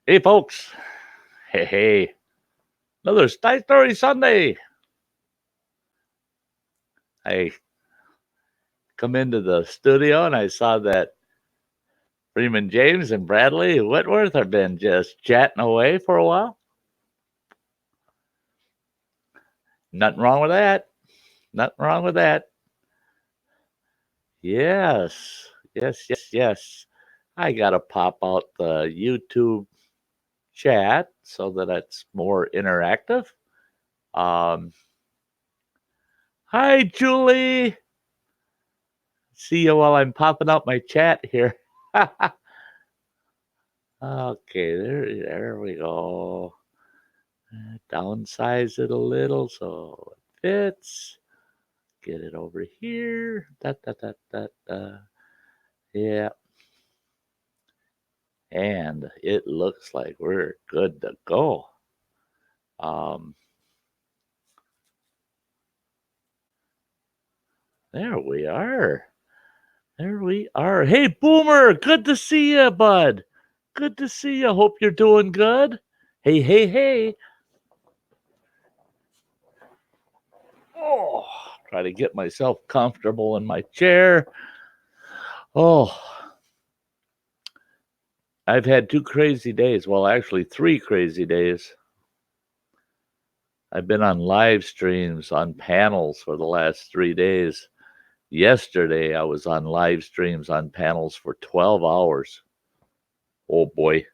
Hey, folks. Hey. Another Sty Story Sunday. I come into the studio and I saw that Freeman James and Bradley Whitworth have been just chatting away for a while. Nothing wrong with that. Nothing wrong with that. Yes. Yes. I got to pop out the YouTube chat so that it's more interactive. Hi, Julie. See you while I'm popping out my chat here. Okay, there we go. Downsize it a little so it fits. Get it over here. Yeah. And it looks like we're good to go. There we are. There we are. Hey, Boomer, good to see you, bud. Good to see you. Hope you're doing good. Hey. Oh, try to get myself comfortable in my chair. Oh, I've had 2 crazy days. Well, actually 3 crazy days. I've been on live streams on panels for the last 3 days. Yesterday, I was on live streams on panels for 12 hours. Oh boy.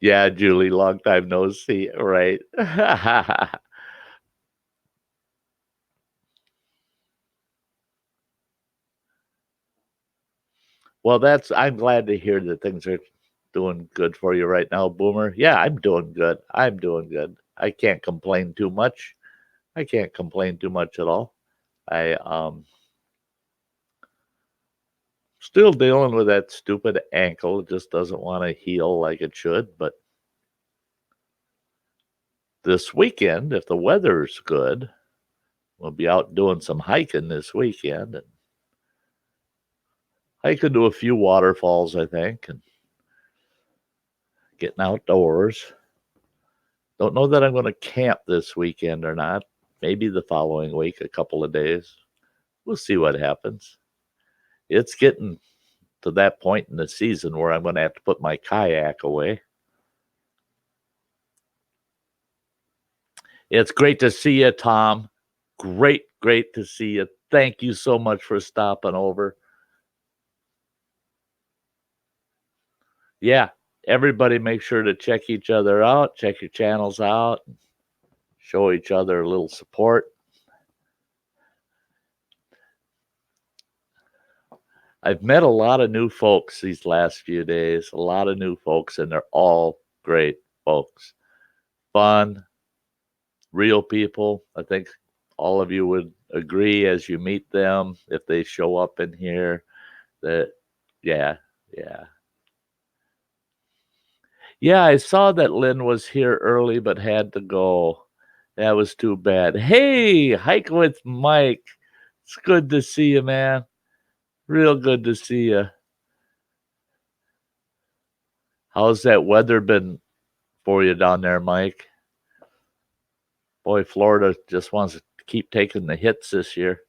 Yeah, Julie, long time no see, right? Well, I'm glad to hear that things are doing good for you right now, Boomer. Yeah, I'm doing good. I can't complain too much. I can't complain too much at all. I still dealing with that stupid ankle. It just doesn't want to heal like it should. But this weekend, if the weather's good, we'll be out doing some hiking this weekend and hiking to a few waterfalls, I think, and getting outdoors. Don't know that I'm going to camp this weekend or not. Maybe the following week, a couple of days. We'll see what happens. It's getting to that point in the season where I'm going to have to put my kayak away. It's great to see you, Tom. Great to see you. Thank you so much for stopping over. Yeah, everybody make sure to check each other out, check your channels out, show each other a little support. I've met a lot of new folks these last few days, a lot of new folks, and they're all great folks. Fun, real people. I think all of you would agree as you meet them, if they show up in here, that, yeah. Yeah, I saw that Lynn was here early but had to go. That was too bad. Hey, hike with Mike. It's good to see you, man. Real good to see you. How's that weather been for you down there, Mike? Boy, Florida just wants to keep taking the hits this year.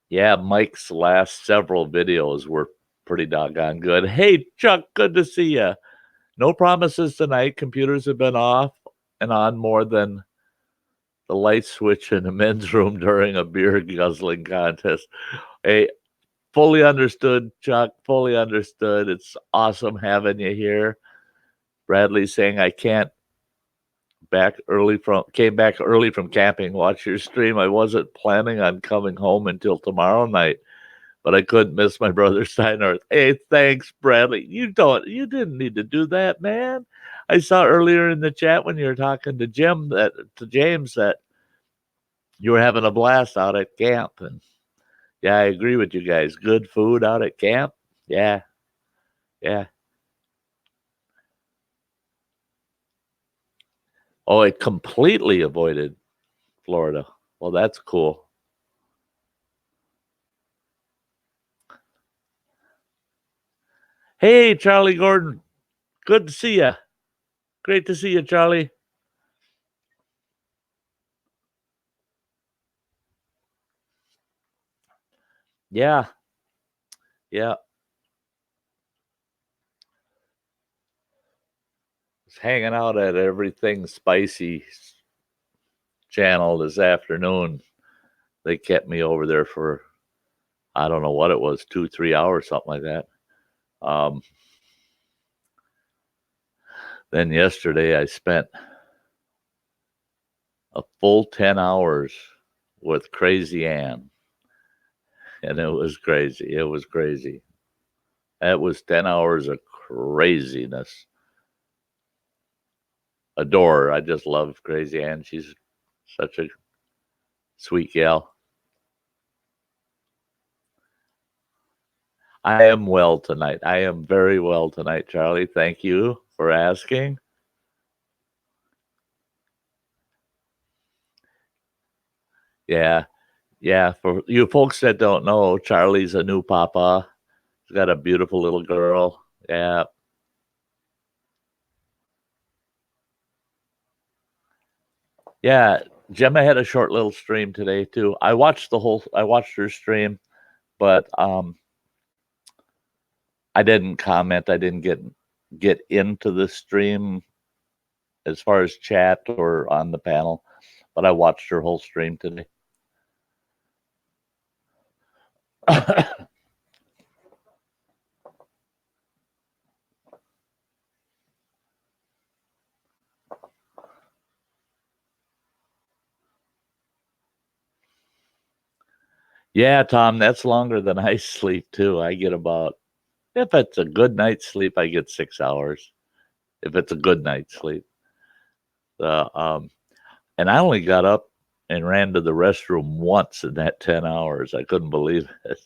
Yeah, Mike's last several videos were pretty doggone good. Hey, Chuck, good to see you. No promises tonight. Computers have been off and on more than the light switch in the men's room during a beer guzzling contest. Hey, fully understood, Chuck. Fully understood. It's awesome having you here. Bradley saying I came back early from camping. Watch your stream. I wasn't planning on coming home until tomorrow night, but I couldn't miss my brother Sty North. Hey, thanks, Bradley. You didn't need to do that, man. I saw earlier in the chat when you were talking to James that you were having a blast out at camp, and yeah, I agree with you guys. Good food out at camp. Yeah. Yeah. Oh, it completely avoided Florida. Well, that's cool. Hey, Charlie Gordon. Good to see you. Great to see you, Charlie. Yeah. Yeah. Was hanging out at Everything Spicy channel this afternoon. They kept me over there for, I don't know what it was, 2-3 hours, something like that. Then yesterday I spent a full 10 hours with Crazy Ann, and it was crazy. It was crazy. That was 10 hours of craziness. Adore her. I just love Crazy Ann. She's such a sweet gal. I am well tonight. I am very well tonight, Charlie. Thank you for asking. Yeah. Yeah. For you folks that don't know, Charlie's a new papa. He's got a beautiful little girl. Yeah. Yeah. Gemma had a short little stream today too. I watched her stream, but I didn't comment. I didn't get into the stream as far as chat or on the panel, but I watched her whole stream today. Yeah, Tom, that's longer than I sleep too. I get about, if it's a good night's sleep, I get 6 hours. If it's a good night's sleep. And I only got up and ran to the restroom once in that 10 hours. I couldn't believe it.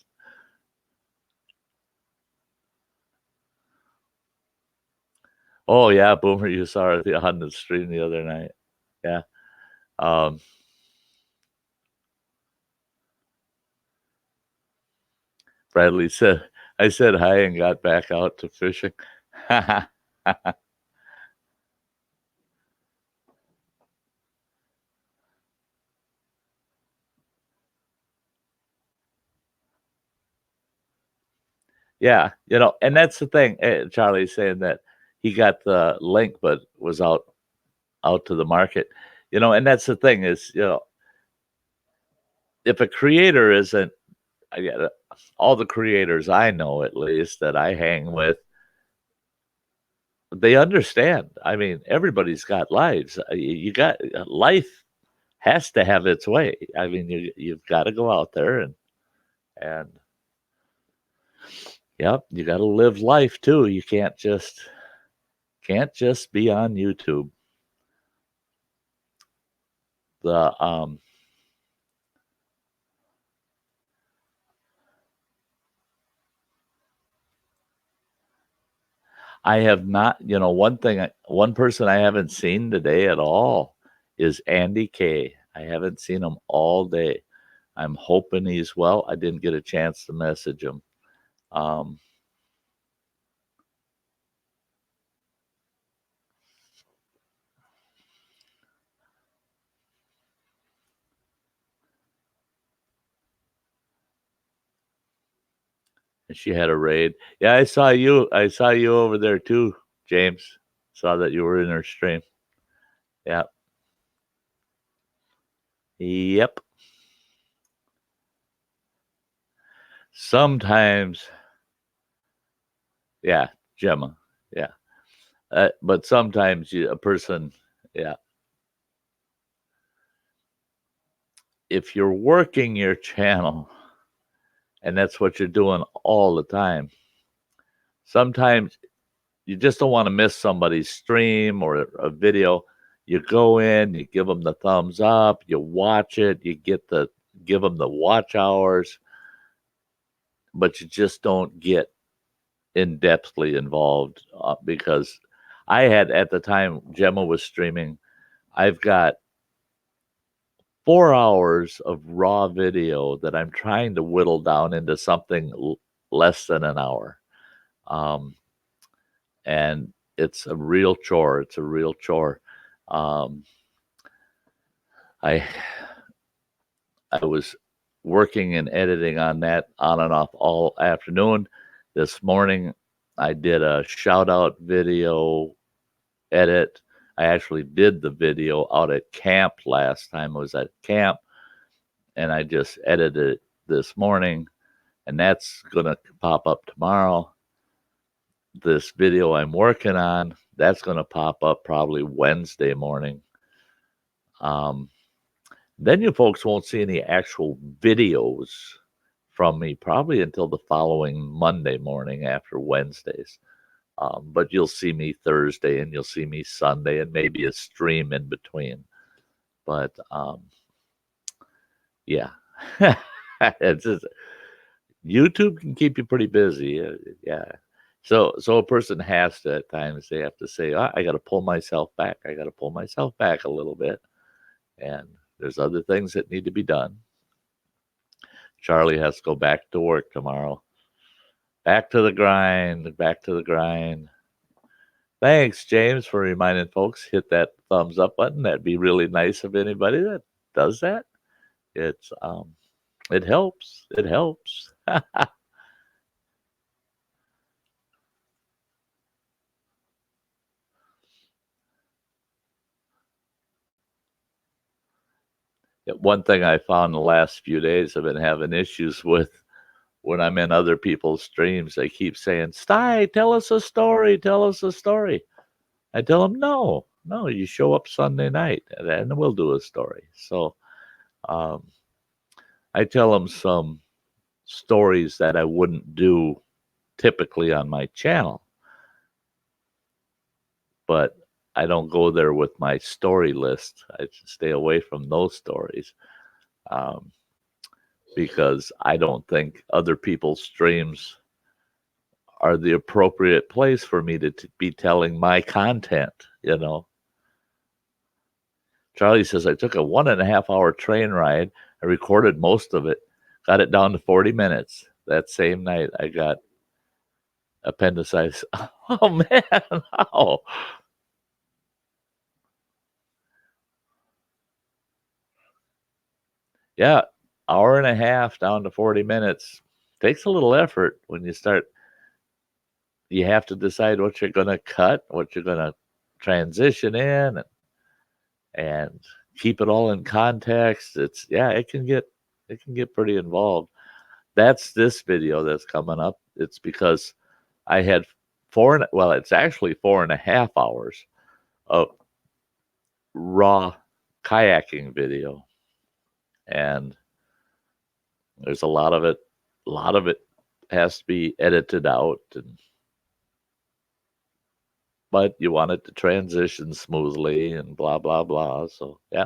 Oh yeah, Boomer, you saw her on the stream the other night. Yeah. Bradley said, I said hi and got back out to fishing. Yeah, and that's the thing. Charlie's saying that he got the link, but was out to the market. And that's the thing is, if a creator isn't, I get it, all the creators I know, at least that I hang with, they understand. I mean, everybody's got lives. You got life has to have its way. I mean, you've got to go out there and yep, you got to live life too. You can't just be on YouTube. The I have not, one person I haven't seen today at all is Andy K. I haven't seen him all day. I'm hoping he's well. I didn't get a chance to message him. And she had a raid. Yeah, I saw you. I saw you over there too, James. Saw that you were in her stream. Yeah. Yep. Sometimes, yeah, Gemma. Yeah. But sometimes a person, yeah. If you're working your channel and that's what you're doing all the time, sometimes you just don't want to miss somebody's stream or a video. You go in, you give them the thumbs up, you watch it, you give them the watch hours, but you just don't get in-depthly involved because I had at the time Gemma was streaming. I've got 4 hours of raw video that I'm trying to whittle down into something less than an hour. And it's a real chore. It's a real chore. I was working and editing on that on and off all afternoon. This morning, I did a shout out video edit. I actually did the video out at camp last time. I was at camp, and I just edited it this morning, and that's going to pop up tomorrow. This video I'm working on, that's going to pop up probably Wednesday morning. Then you folks won't see any actual videos from me probably until the following Monday morning after Wednesdays. But you'll see me Thursday and you'll see me Sunday and maybe a stream in between. But yeah, it's just, YouTube can keep you pretty busy. Yeah. So a person has to at times, they have to say, I got to pull myself back. I got to pull myself back a little bit. And there's other things that need to be done. Charlie has to go back to work tomorrow. Back to the grind. Back to the grind. Thanks, James, for reminding folks, hit that thumbs up button. That'd be really nice of anybody that does that. It's it helps. It helps. One thing I found the last few days I've been having issues with when I'm in other people's streams. They keep saying, Sty, tell us a story. Tell us a story. I tell them, no, you show up Sunday night and we'll do a story. So I tell them some stories that I wouldn't do typically on my channel. But I don't go there with my story list. I stay away from those stories because I don't think other people's streams are the appropriate place for me to be telling my content, you know. Charlie says, I took a 1.5 hour train ride. I recorded most of it, got it down to 40 minutes. That same night, I got appendicitis. Oh, man. How? Yeah, 1.5 hours down to 40 minutes. Takes a little effort when you start. You have to decide what you're going to cut, what you're going to transition in, and keep it all in context. It can get pretty involved. That's this video that's coming up. It's because I had it's actually 4.5 hours of raw kayaking video, and there's a lot of it has to be edited out, but you want it to transition smoothly and blah blah blah. So yeah.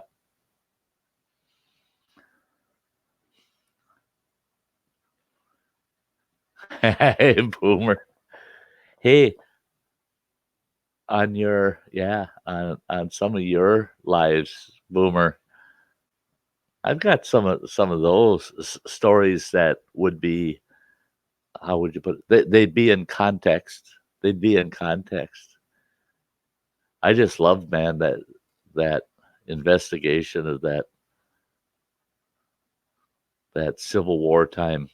Hey, Boomer. Hey, on on some of your lives, Boomer, I've got some of those stories that would be, how would you put it? They'd be in context. They'd be in context. I just love, man, that investigation of that Civil War time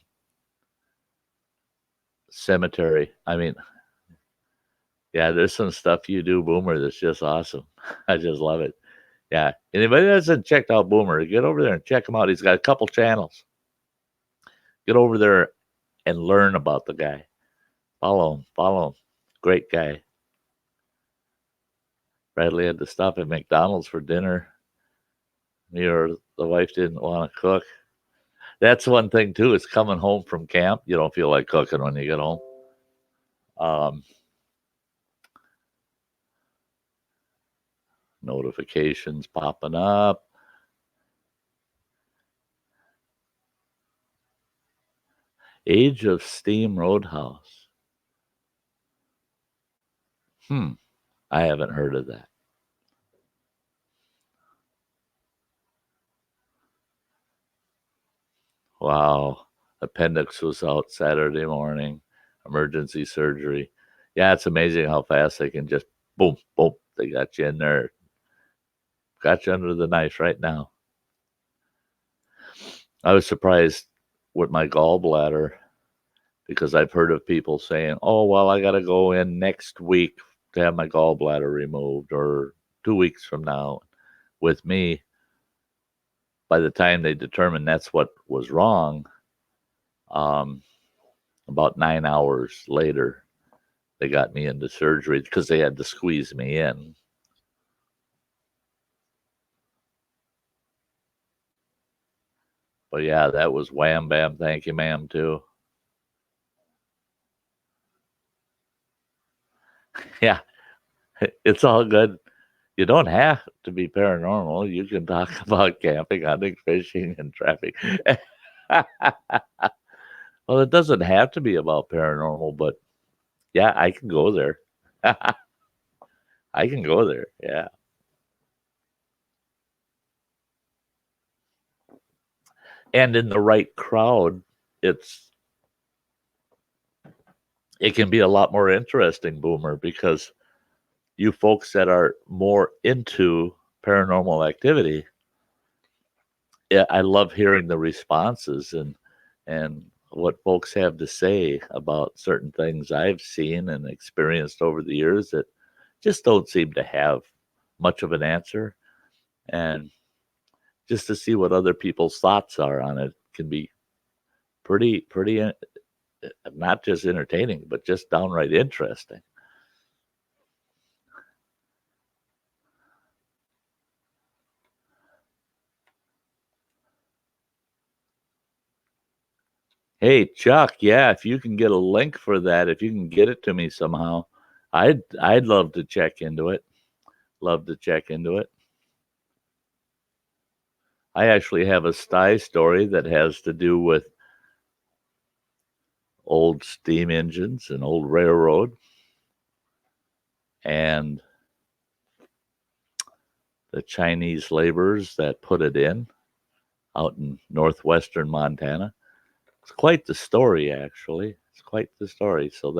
cemetery. I mean, yeah, there's some stuff you do, Boomer, that's just awesome. I just love it. Yeah. Anybody that hasn't checked out Boomer, get over there and check him out. He's got a couple channels. Get over there and learn about the guy. Follow him. Great guy. Bradley had to stop at McDonald's for dinner. Me or the wife didn't want to cook. That's one thing too. Is coming home from camp. You don't feel like cooking when you get home. Notifications popping up. Age of Steam Roadhouse. I haven't heard of that. Wow. Appendix was out Saturday morning, emergency surgery. Yeah, it's amazing how fast they can just boom, boom. They got you in there, got you under the knife right now. I was surprised with my gallbladder because I've heard of people saying, oh, well, I got to go in next week to have my gallbladder removed or 2 weeks from now. With me, by the time they determined that's what was wrong, about 9 hours later, they got me into surgery because they had to squeeze me in. But yeah, that was wham bam, thank you, ma'am, too. Yeah, it's all good. You don't have to be paranormal. You can talk about camping, hunting, fishing, and traffic. Well, it doesn't have to be about paranormal, but yeah, I can go there. I can go there. Yeah. And in the right crowd, it's it can be a lot more interesting, Boomer, because you folks that are more into paranormal activity, yeah, I love hearing the responses and what folks have to say about certain things I've seen and experienced over the years that just don't seem to have much of an answer. And just to see what other people's thoughts are on it can be pretty not just entertaining, but just downright interesting. Hey, Chuck, yeah, if you can get a link for that, if you can get it to me somehow, I'd love to check into it. Love to check into it. I actually have a Sty story that has to do with old steam engines and old railroad and the Chinese laborers that put it in out in northwestern Montana. It's quite the story, actually. It's quite the story. So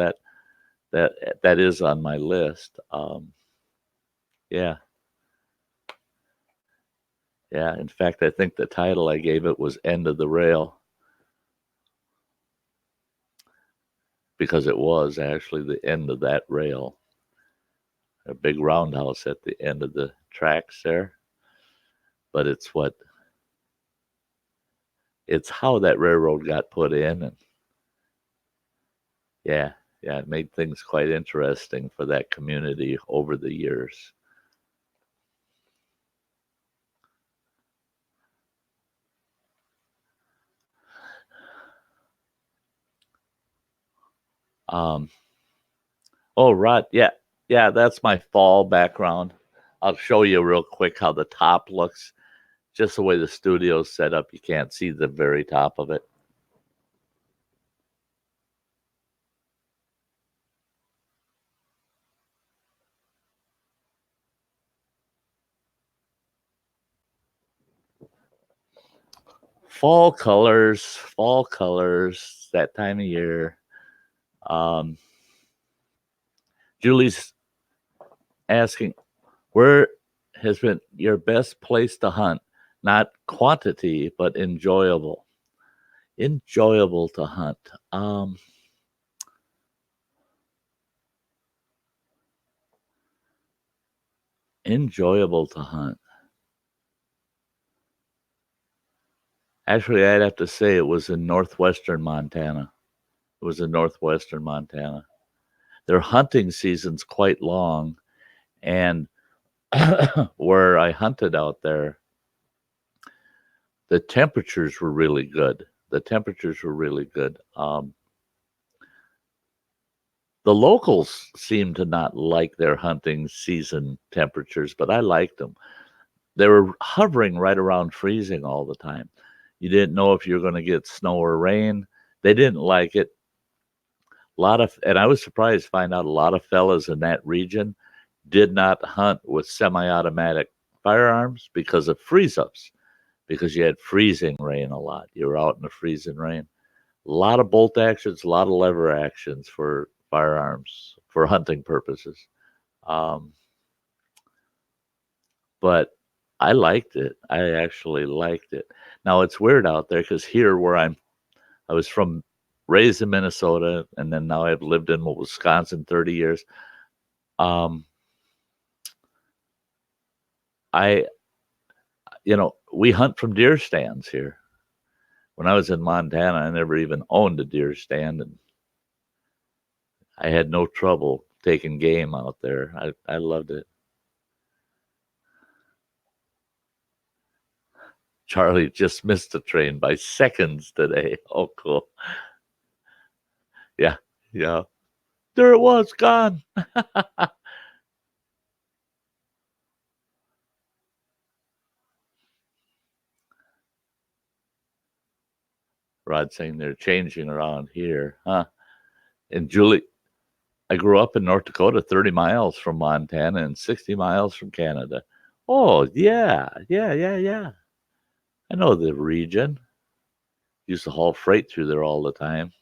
that is on my list. Yeah, yeah. In fact, I think the title I gave it was "End of the Rail" because it was actually the end of that rail. A big roundhouse at the end of the tracks there, but it's how that railroad got put in, and yeah, yeah, it made things quite interesting for that community over the years. Um, oh, Rod, yeah, yeah, that's my fall background. I'll show you real quick how the top looks. Just the way the studio's set up, you can't see the very top of it. Fall colors, that time of year. Um, Julie's asking, where has been your best place to hunt? Not quantity, but enjoyable. Enjoyable to hunt. Enjoyable to hunt. Actually, I'd have to say it was in northwestern Montana. It was in northwestern Montana. Their hunting season's quite long, and where I hunted out there, the temperatures were really good. The temperatures were really good. The locals seemed to not like their hunting season temperatures, but I liked them. They were hovering right around freezing all the time. You didn't know if you were going to get snow or rain. They didn't like it. And I was surprised to find out a lot of fellas in that region did not hunt with semi-automatic firearms because of freeze-ups, because you had freezing rain a lot. You were out in the freezing rain. A lot of bolt actions, a lot of lever actions for firearms for hunting purposes. Um, but I liked it. I actually liked it. Now it's weird out there because here where I was raised in Minnesota, and then now I've lived in Wisconsin 30 years. Um, I, we hunt from deer stands here. When I was in Montana, I never even owned a deer stand, and I had no trouble taking game out there. I loved it. Charlie just missed the train by seconds today. Oh, cool. Yeah, yeah. There it was, gone. Rod saying they're changing around here, huh? And Julie, I grew up in North Dakota, 30 miles from Montana and 60 miles from Canada. Oh, yeah, yeah, yeah, yeah. I know the region. Used to haul freight through there all the time.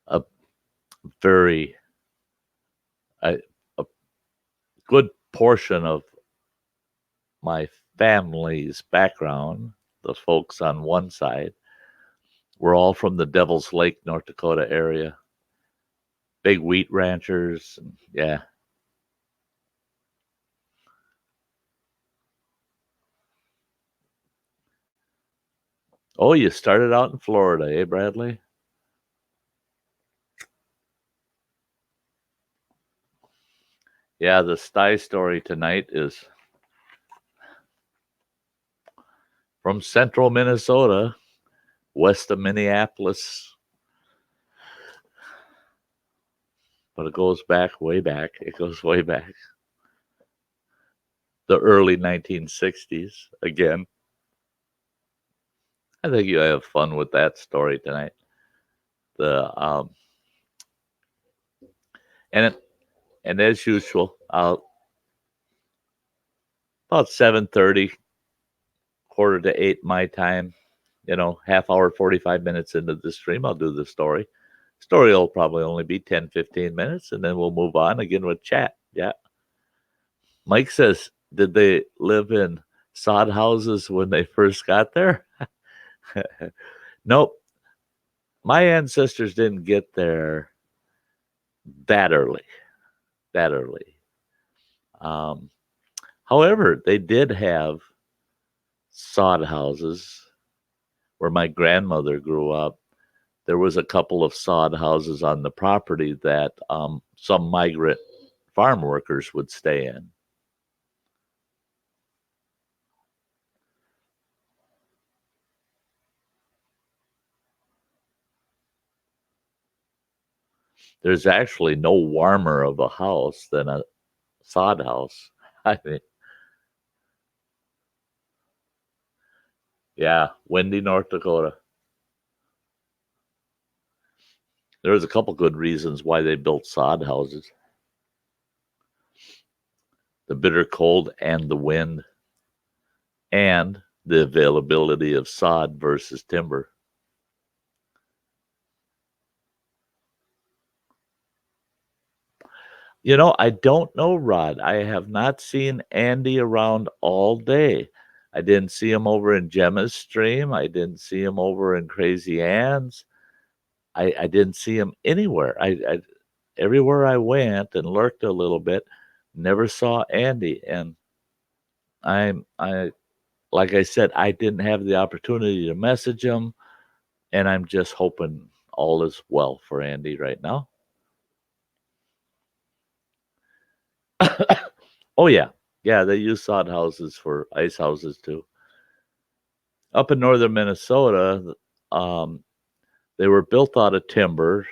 A very, a good portion of my family's background, the folks on one side, were all from the Devil's Lake, North Dakota area. Big wheat ranchers. And yeah. Oh, you started out in Florida, eh, Bradley? Yeah, the Sty story tonight is from central Minnesota, west of Minneapolis. But it goes back, way back. It goes way back. The early 1960s again. I think you have fun with that story tonight. The and as usual, I'll about 7:30, quarter to 8 my time. Half hour, 45 minutes into the stream, I'll do the story. Story will probably only be 10, 15 minutes, and then we'll move on again with chat. Yeah. Mike says, did they live in sod houses when they first got there? Nope. My ancestors didn't get there that early. That early. However, they did have sod houses where my grandmother grew up. There was a couple of sod houses on the property that some migrant farm workers would stay in. There's actually no warmer of a house than a sod house. I mean, yeah, windy North Dakota. There was a couple good reasons why they built sod houses. The bitter cold and the wind, and the availability of sod versus timber. I don't know, Rod. I have not seen Andy around all day. I didn't see him over in Gemma's stream. I didn't see him over in Crazy Ann's. I didn't see him anywhere. I everywhere I went and lurked a little bit, never saw Andy. And I like I said, I didn't have the opportunity to message him, and I'm just hoping all is well for Andy right now. Oh yeah, yeah. They use sod houses for ice houses too. Up in northern Minnesota, they were built out of timber,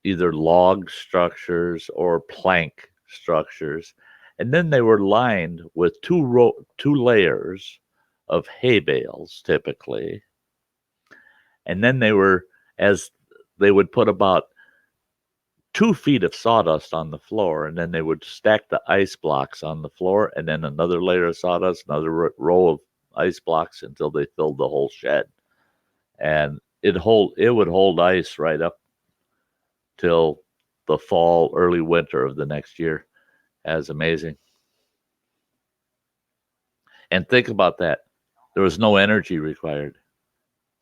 either log structures or plank structures, and then they were lined with two layers of hay bales, typically, and then they were as they would put about 2 feet of sawdust on the floor, and then they would stack the ice blocks on the floor, and then another layer of sawdust, another row of ice blocks until they filled the whole shed. And it would hold ice right up till the fall, early winter of the next year. That was amazing. And think about that. There was no energy required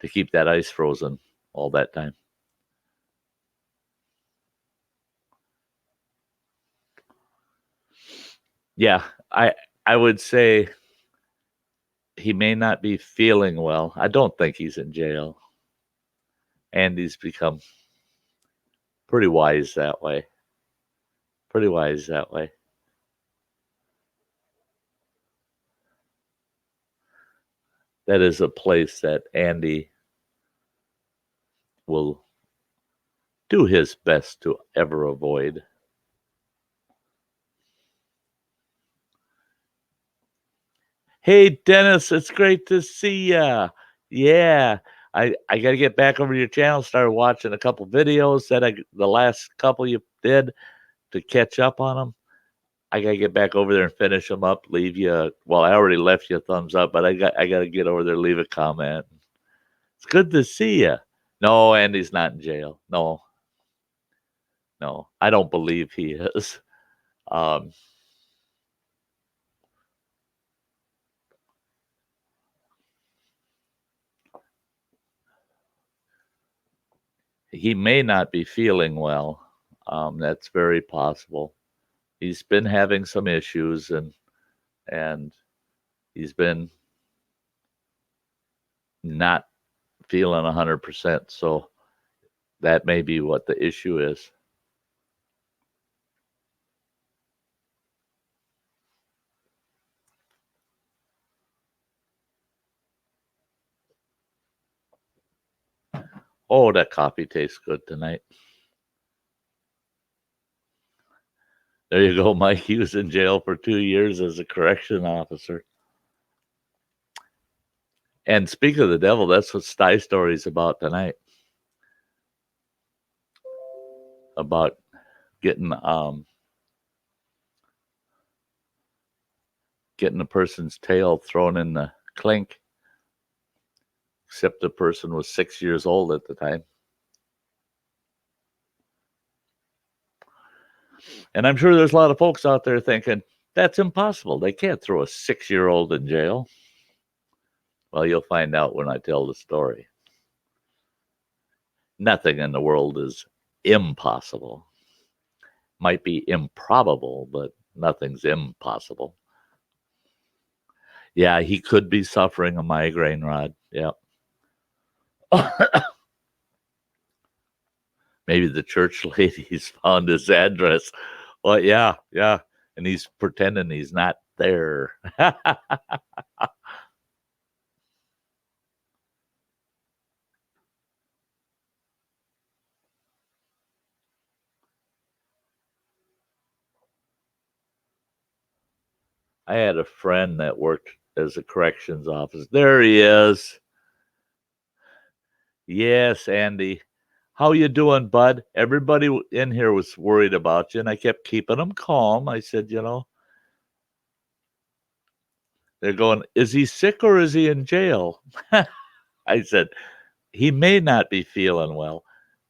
to keep that ice frozen all that time. Yeah, I would say he may not be feeling well. I don't think he's in jail. Andy's become pretty wise that way. Pretty wise that way. That is a place that Andy will do his best to ever avoid. Hey, Dennis, it's great to see ya. Yeah, I got to get back over to your channel. Started watching a couple videos that the last couple you did to catch up on them. I got to get back over there and finish them up. Leave you. Well, I already left you a thumbs up, but I got to get over there, leave a comment. It's good to see you. No, Andy's not in jail. No, I don't believe he is. Um, he may not be feeling well. That's very possible. He's been having some issues, and he's been not feeling 100%. So that may be what the issue is. Oh, that coffee tastes good tonight. There you go, Mike. He was in jail for 2 years as a correction officer. And speak of the devil, that's what Sty Story is about tonight. About getting getting a person's tail thrown in the clink. Except the person was 6 years old at the time. And I'm sure there's a lot of folks out there thinking, that's impossible. They can't throw a 6-year-old in jail. Well, you'll find out when I tell the story. Nothing in the world is impossible. Might be improbable, but nothing's impossible. Yeah, he could be suffering a migraine, Rod. Yeah. Maybe the church ladies found his address. Well, yeah. And he's pretending he's not there. I had a friend that worked as a corrections officer. There he is. Yes, Andy. How you doing, bud? Everybody in here was worried about you, and I kept keeping them calm. I said, they're going, is he sick or is he in jail? I said, he may not be feeling well,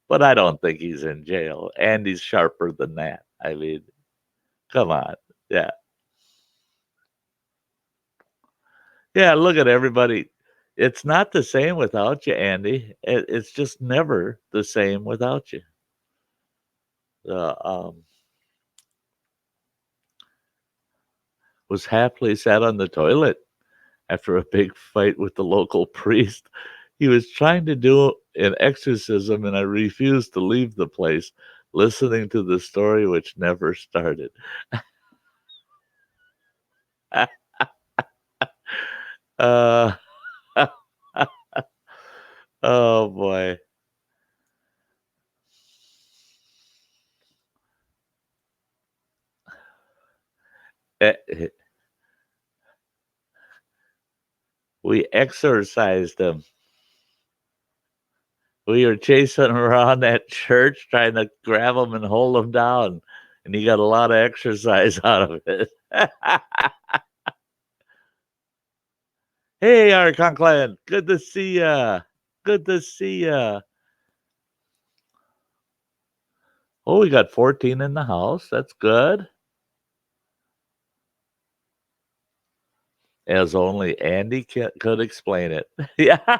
but I don't think he's in jail. Andy's sharper than that. I mean, come on. Yeah. Yeah, look at everybody. It's not the same without you, Andy. It's just never the same without you. Was happily sat on the toilet after a big fight with the local priest. He was trying to do an exorcism, and I refused to leave the place, listening to the story which never started. uh, oh boy. We exorcised him. We were chasing him around that church trying to grab him and hold him down, and he got a lot of exercise out of it. Hey, Archon Clan, good to see ya. Good to see ya. Oh, we got 14 in the house. That's good. As only Andy could explain it. Yeah.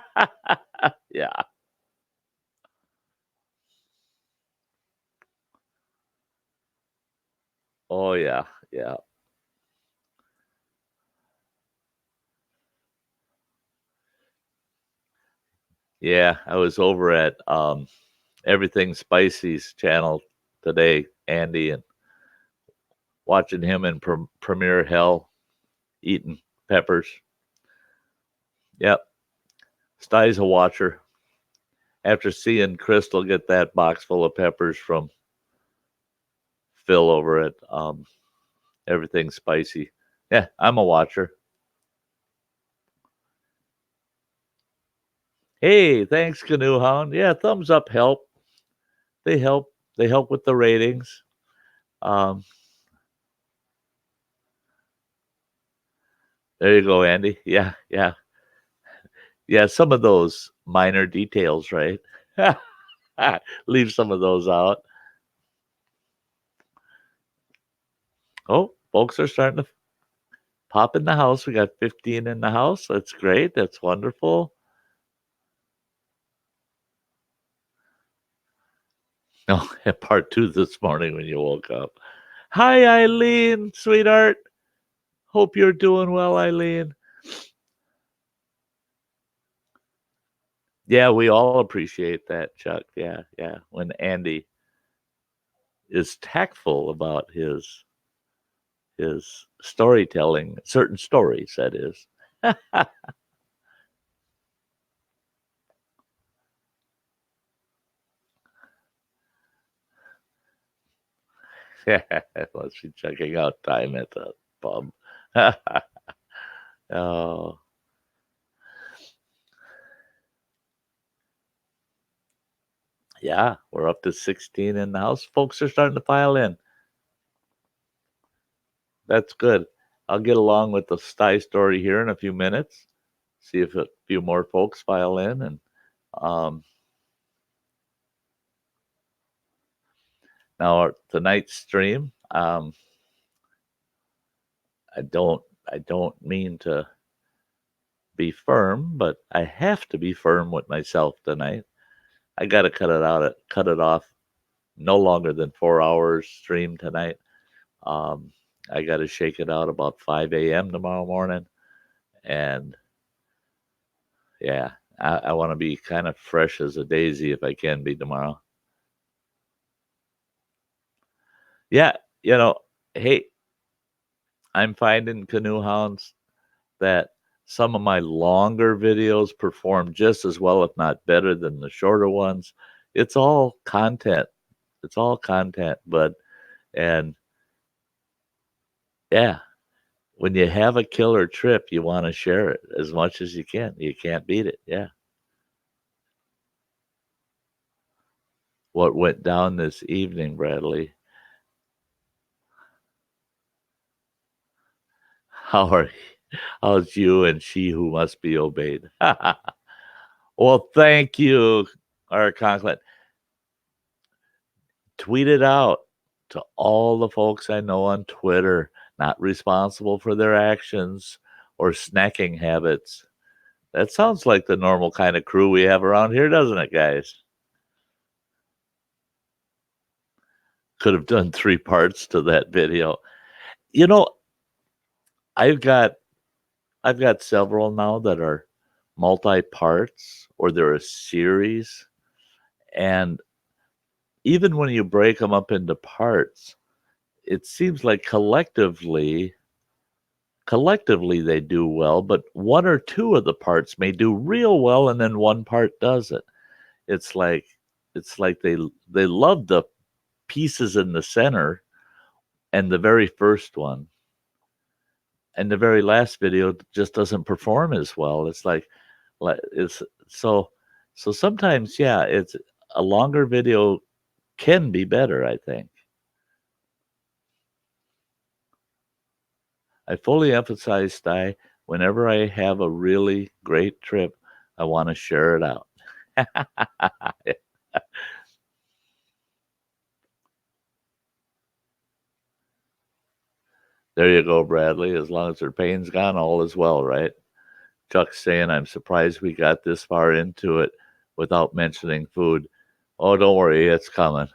Yeah. Oh, yeah. Yeah. Yeah. I was over at Everything Spicy's channel today, Andy, and watching him in Premiere Hell eating peppers. Yep. Sty's a watcher. After seeing Crystal get that box full of peppers from Phil over at Everything Spicy. Yeah, I'm a watcher. Hey, thanks, Canoe Hound. Yeah, thumbs up help. They help. They help with the ratings. Um, there you go, Andy. Yeah, yeah. Yeah, some of those minor details, right? Leave some of those out. Oh, folks are starting to pop in the house. We got 15 in the house. That's great. That's wonderful. No, part 2 this morning when you woke up. Hi, Eileen, sweetheart. Hope you're doing well, Eileen. Yeah, we all appreciate that, Chuck. Yeah, yeah. When Andy is tactful about his storytelling, certain stories, that is. Yeah, must be checking out time at the pub. Oh, yeah, we're up to 16 in the house. Folks are starting to file in. That's good. I'll get along with the Sty Story here in a few minutes. See if a few more folks file in, and um, now tonight's stream. I don't mean to be firm, but I have to be firm with myself tonight. I got to cut it off no longer than 4 hours stream tonight. Um, I got to shake it out about 5 a.m. tomorrow morning. And yeah, I want to be kind of fresh as a daisy if I can be tomorrow. Yeah, hey, I'm finding Canoe Hounds that some of my longer videos perform just as well, if not better, than the shorter ones. It's all content. It's all content, but and yeah, when you have a killer trip, you want to share it as much as you can. You can't beat it. Yeah. What went down this evening, Bradley? How are how's you and she who must be obeyed? Well, thank you, our Conklin. Tweet it out to all the folks I know on Twitter, not responsible for their actions or snacking habits. That sounds like the normal kind of crew we have around here, doesn't it, guys? Could have done 3 parts to that video. You know, I've got I've got several now that are multi-parts or they're a series, and even when you break them up into parts, it seems like collectively they do well, but 1 or 2 of the parts may do real well and then 1 part doesn't. It's like they love the pieces in the center and the very first one, and the very last video just doesn't perform as well. It's like it's so So sometimes, yeah, it's a longer video can be better, I think. I fully emphasize, Sty, whenever I have a really great trip, I want to share it out. There you go, Bradley. As long as their pain's gone, all is well, right? Chuck's saying, I'm surprised we got this far into it without mentioning food. Oh, don't worry, it's coming.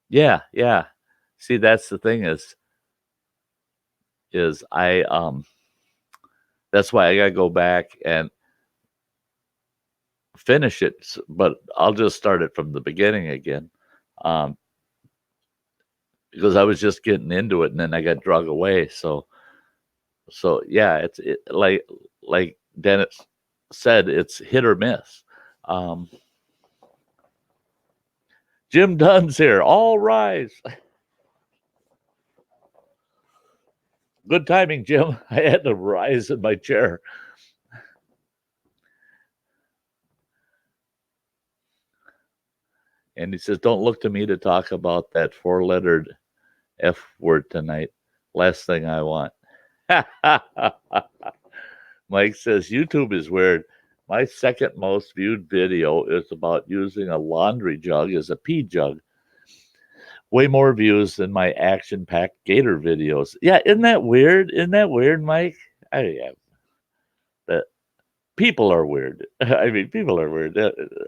Yeah, yeah. See, that's the thing is that's why I gotta go back and finish it, but I'll just start it from the beginning again. Um, because I was just getting into it and then I got drug away. So yeah, like Dennis said, it's hit or miss. Um, Jim Dunn's here. All rise. Good timing, Jim. I had to rise in my chair. And he says, don't look to me to talk about that four-lettered F word tonight. Last thing I want. Mike says, YouTube is weird. My second most viewed video is about using a laundry jug as a pee jug. Way more views than my action-packed gator videos. Yeah, isn't that weird? Isn't that weird, Mike? Yeah, that people are weird. I mean, people are weird.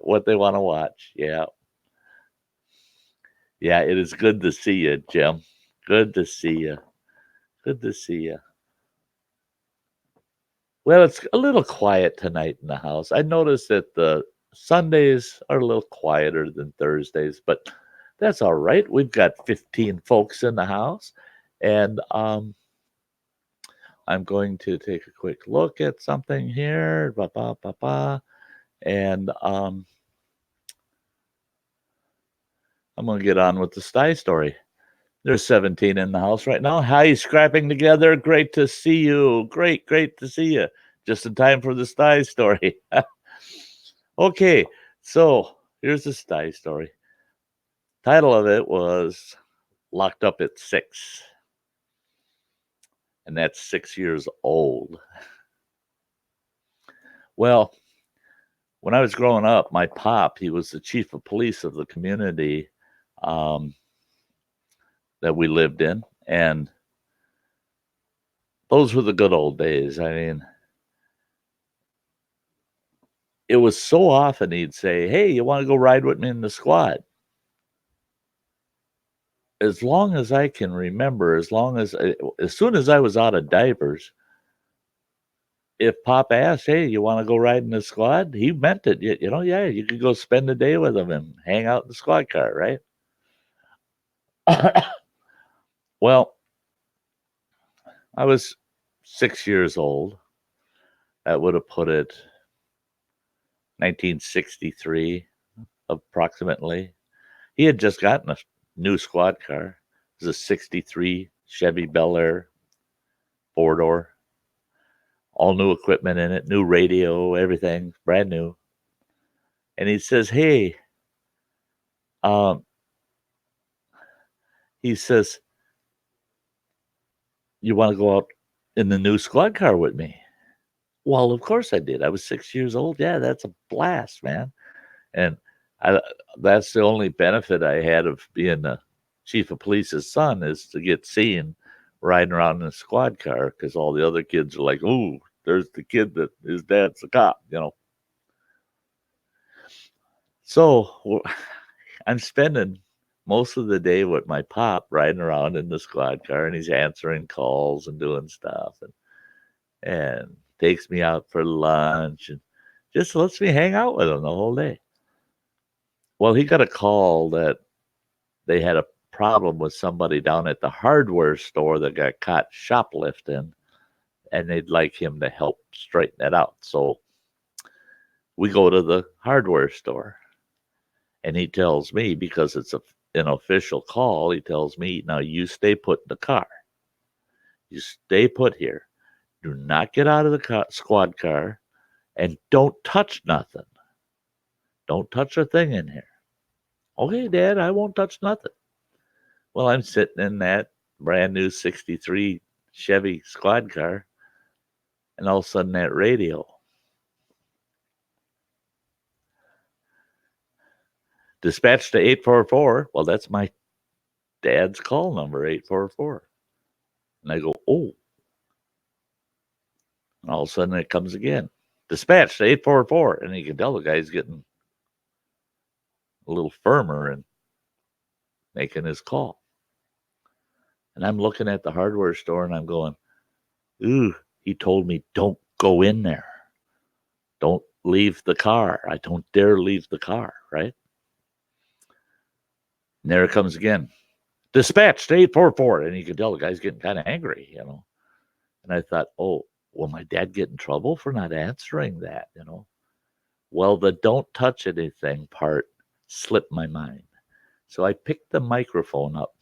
What they want to watch. Yeah. Yeah, it is good to see you, Jim. Good to see you. Good to see you. Well, it's a little quiet tonight in the house. I noticed that the Sundays are a little quieter than Thursdays, but that's all right. We've got 15 folks in the house, and I'm going to take a quick look at something here. Ba, ba, ba, ba, and I'm going to get on with the Sty story. There's 17 in the house right now. How you scrapping together? Great to see you. Great to see you. Just in time for the Sty story. Okay, so here's the Sty story. Title of it was Locked Up at 6. And that's 6 years old. Well, when I was growing up, my pop, he was the chief of police of the community that we lived in. And those were the good old days. I mean, it was so often he'd say, hey, you want to go ride with me in the squad? As long as I can remember, as soon as I was out of diapers, if Pop asked, hey, you want to go ride in the squad? He meant it. Yeah, you could go spend the day with him and hang out in the squad car, right? Well, I was 6 years old. That would have put it 1963, approximately. He had just gotten a new squad car. It was a 63 Chevy Bel Air 4-door. All new equipment in it, new radio, everything, brand new. And he says, hey, um, he says, you want to go out in the new squad car with me? Well, of course I did. I was 6 years old. Yeah, that's a blast, man. And I, that's the only benefit I had of being the chief of police's son is to get seen riding around in a squad car because all the other kids are like, ooh, there's the kid that his dad's a cop. So I'm spending most of the day with my pop riding around in the squad car, and he's answering calls and doing stuff, and takes me out for lunch and just lets me hang out with him the whole day. Well, he got a call that they had a problem with somebody down at the hardware store that got caught shoplifting, and they'd like him to help straighten that out. So we go to the hardware store, and he tells me, because it's an official call, he tells me, now you stay put in the car. You stay put here. Do not get out of the squad car, and don't touch nothing. Don't touch a thing in here. Okay, Dad, I won't touch nothing. Well, I'm sitting in that brand new 63 Chevy squad car, and all of a sudden that radio. Dispatch to 844. Well, that's my dad's call number, 844. And I go, oh. And all of a sudden it comes again. Dispatch to 844. And you can tell the guy's getting a little firmer and making his call. And I'm looking at the hardware store and I'm going, ooh, he told me don't go in there. Don't leave the car. I don't dare leave the car, right? And there it comes again. Dispatch to 844. And you can tell the guy's getting kind of angry, you know. And I thought, oh, will my dad get in trouble for not answering that, you know? Well, the don't touch anything part slipped my mind. So I picked the microphone up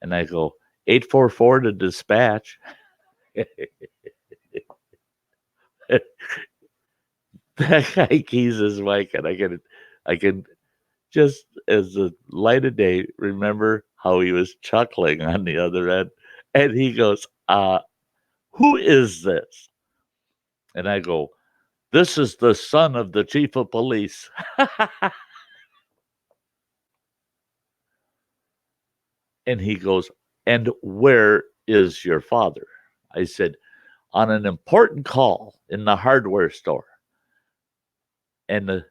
and I go, 844 to dispatch. That guy keys his mic, and I can just as the light of day remember how he was chuckling on the other end, and he goes, who is this? And I go, this is the son of the chief of police. And he goes, and where is your father? I said, on an important call in the hardware store. And the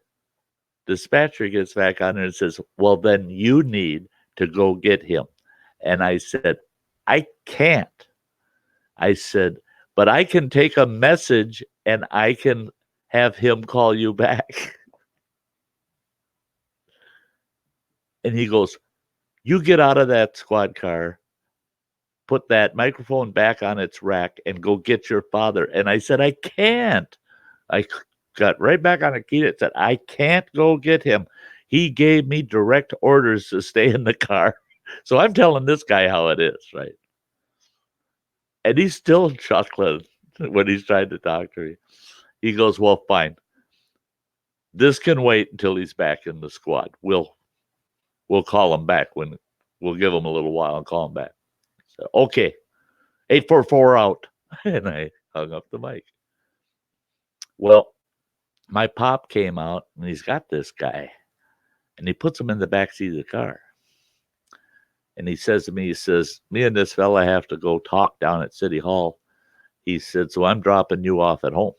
dispatcher gets back on and says, well, then you need to go get him. And I said, I can't. I said, but I can take a message and I can have him call you back. And he goes, you get out of that squad car, put that microphone back on its rack, and go get your father. And I said, I can't. I got right back on the key and said, I can't go get him. He gave me direct orders to stay in the car. So I'm telling this guy how it is, right? And he's still chuckling when he's trying to talk to me. He goes, well, fine. This can wait until he's back in the squad. We'll call him back when we'll give him a little while and call him back. So, okay, 844 out. And I hung up the mic. Well, my pop came out and he's got this guy and he puts him in the backseat of the car. And he says to me, he says, me and this fella have to go talk down at City Hall. He said, so I'm dropping you off at home.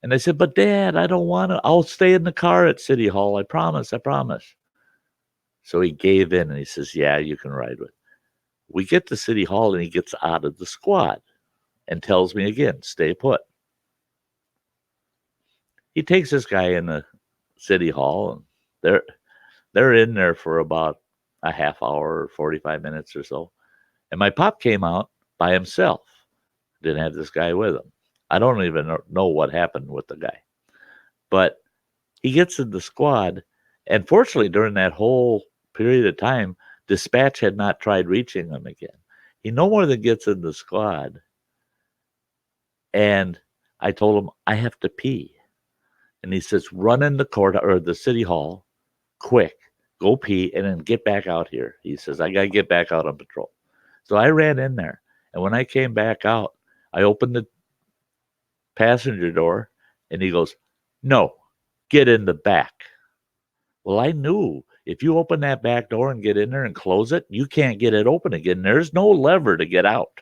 And I said, but Dad, I don't want to. I'll stay in the car at City Hall. I promise. So he gave in and he says, yeah, you can ride with. We get to City Hall and he gets out of the squad and tells me again, stay put. He takes this guy in the City Hall and they're in there for about a half hour or 45 minutes or so. And my pop came out by himself. Didn't have this guy with him. I don't even know what happened with the guy. But he gets in the squad. And fortunately, during that whole period of time, dispatch had not tried reaching him again. He no more than gets in the squad. And I told him, I have to pee. And he says, run in the court or the City Hall quick. Go pee and then get back out here. He says, I got to get back out on patrol. So I ran in there. And when I came back out, I opened the passenger door and he goes, no, get in the back. Well, I knew if you open that back door and get in there and close it, you can't get it open again. There's no lever to get out.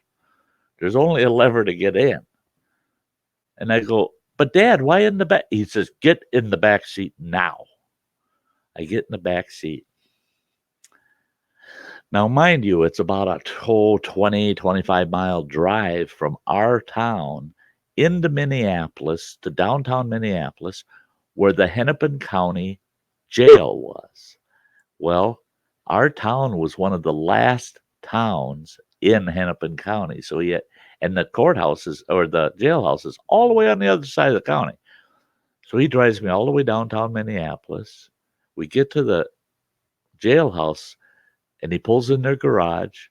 There's only a lever to get in. And I go, but Dad, why in the back? He says, get in the back seat now. I get in the back seat. Now, mind you, it's about a 20, 25-mile drive from our town into Minneapolis to downtown Minneapolis, where the Hennepin County jail was. Well, our town was one of the last towns in Hennepin County. So and the courthouses or the jailhouses all the way on the other side of the county. So he drives me all the way downtown Minneapolis. We get to the jailhouse and he pulls in their garage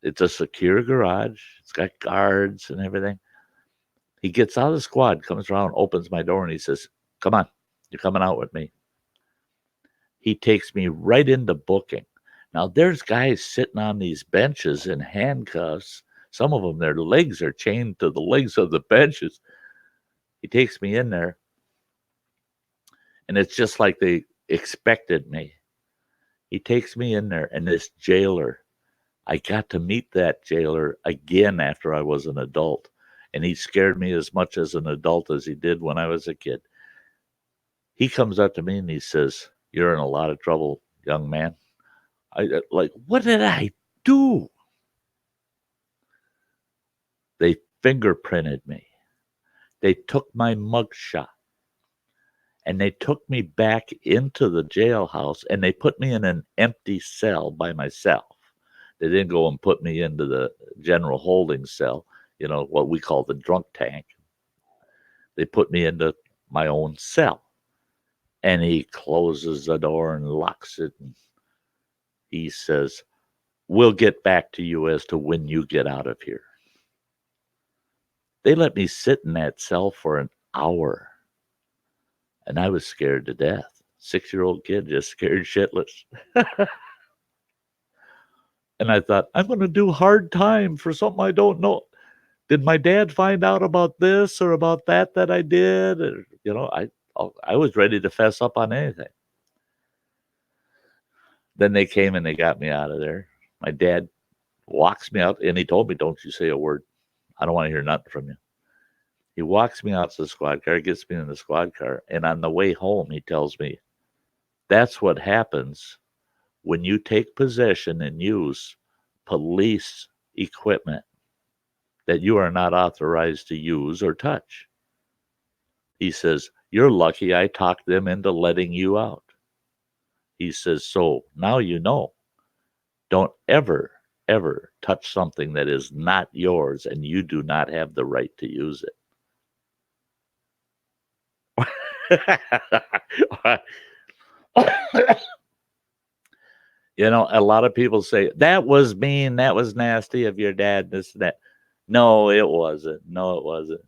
It's a secure garage. It's got guards and everything. He gets out of the squad, comes around, opens my door, and he says, "Come on, you're coming out with me." He takes me right into booking. Now, there's guys sitting on these benches in handcuffs. Some of them, their legs are chained to the legs of the benches. He takes me in there, and it's just like they expected me. He takes me in there, and this jailer, I got to meet that jailer again after I was an adult, and he scared me as much as an adult as he did when I was a kid. He comes up to me and he says, "You're in a lot of trouble, young man." I like, what did I do? They fingerprinted me. They took my mugshot, and they took me back into the jailhouse, and they put me in an empty cell by myself. They didn't go and put me into the general holding cell, what we call the drunk tank. They put me into my own cell. And he closes the door and locks it. And he says, "We'll get back to you as to when you get out of here." They let me sit in that cell for an hour. And I was scared to death. 6-year-old kid just scared shitless. And I thought, I'm going to do hard time for something I don't know. Did my dad find out about this or about that I did? Or, I was ready to fess up on anything. Then they came and they got me out of there. My dad walks me out, and he told me, "Don't you say a word. I don't want to hear nothing from you." He walks me out to the squad car, gets me in the squad car, and on the way home, he tells me, "That's what happens when you take possession and use police equipment that you are not authorized to use or touch." He says, "You're lucky I talked them into letting you out." He says, "So now you know. Don't ever, ever touch something that is not yours and you do not have the right to use it." A lot of people say, "That was mean. That was nasty of your dad, this and that." No, it wasn't. No, it wasn't.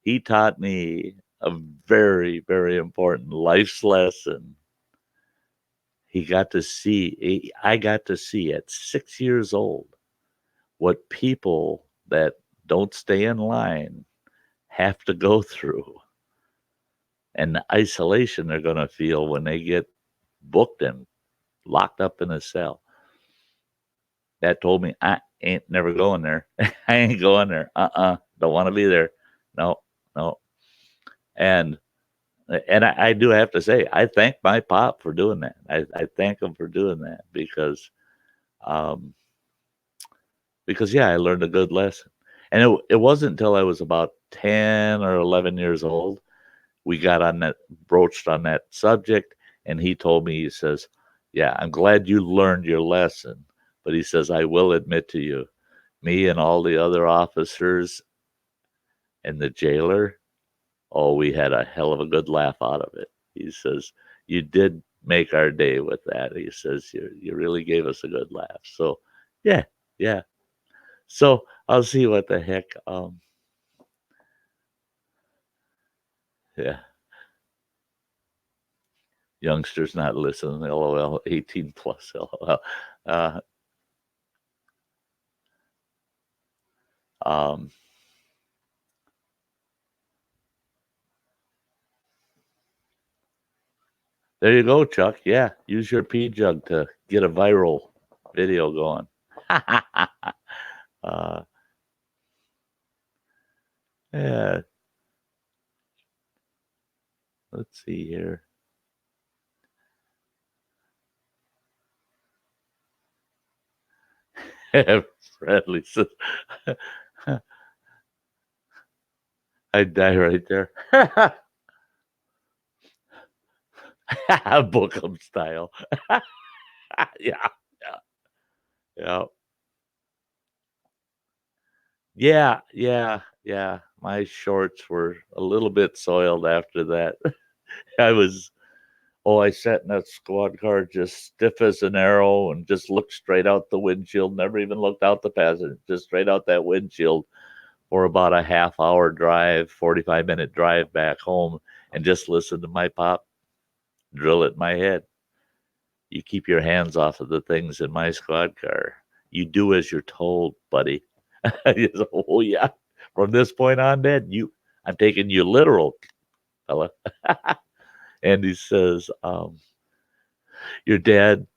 He taught me a very, very important life's lesson. I got to see at 6 years old what people that don't stay in line have to go through, and the isolation they're going to feel when they get booked and locked up in a cell. That told me I ain't never going there. I ain't going there. Don't want to be there. No, no. And I do have to say, I thank my pop for doing that. I thank him for doing that because yeah, I learned a good lesson. And it wasn't until I was about 10 or 11 years old, we got broached on that subject. And he told me, he says, "Yeah, I'm glad you learned your lesson." But he says, "I will admit to you, me and all the other officers and the jailer, oh, we had a hell of a good laugh out of it." He says, "You did make our day with that." He says, you really gave us a good laugh." So, yeah, yeah. So I'll see what the heck. Yeah. Youngsters not listening. LOL. 18 plus. LOL. Um, there you go, Chuck. Yeah, use your pee jug to get a viral video going. Yeah. Let's see here. Bradley says, "I'd die right there." Bookham style. Yeah, yeah, yeah, yeah, yeah. My shorts were a little bit soiled after that. I was Oh, I sat in that squad car just stiff as an arrow and just looked straight out the windshield, never even looked out the passenger, just straight out that windshield for about a half-hour drive, 45-minute drive back home, and just listened to my pop drill it in my head. You keep your hands off of the things in my squad car. You do as you're told, buddy. Said, oh yeah. From this point on, Dad, I'm taking you literal, fella. And he says, your dad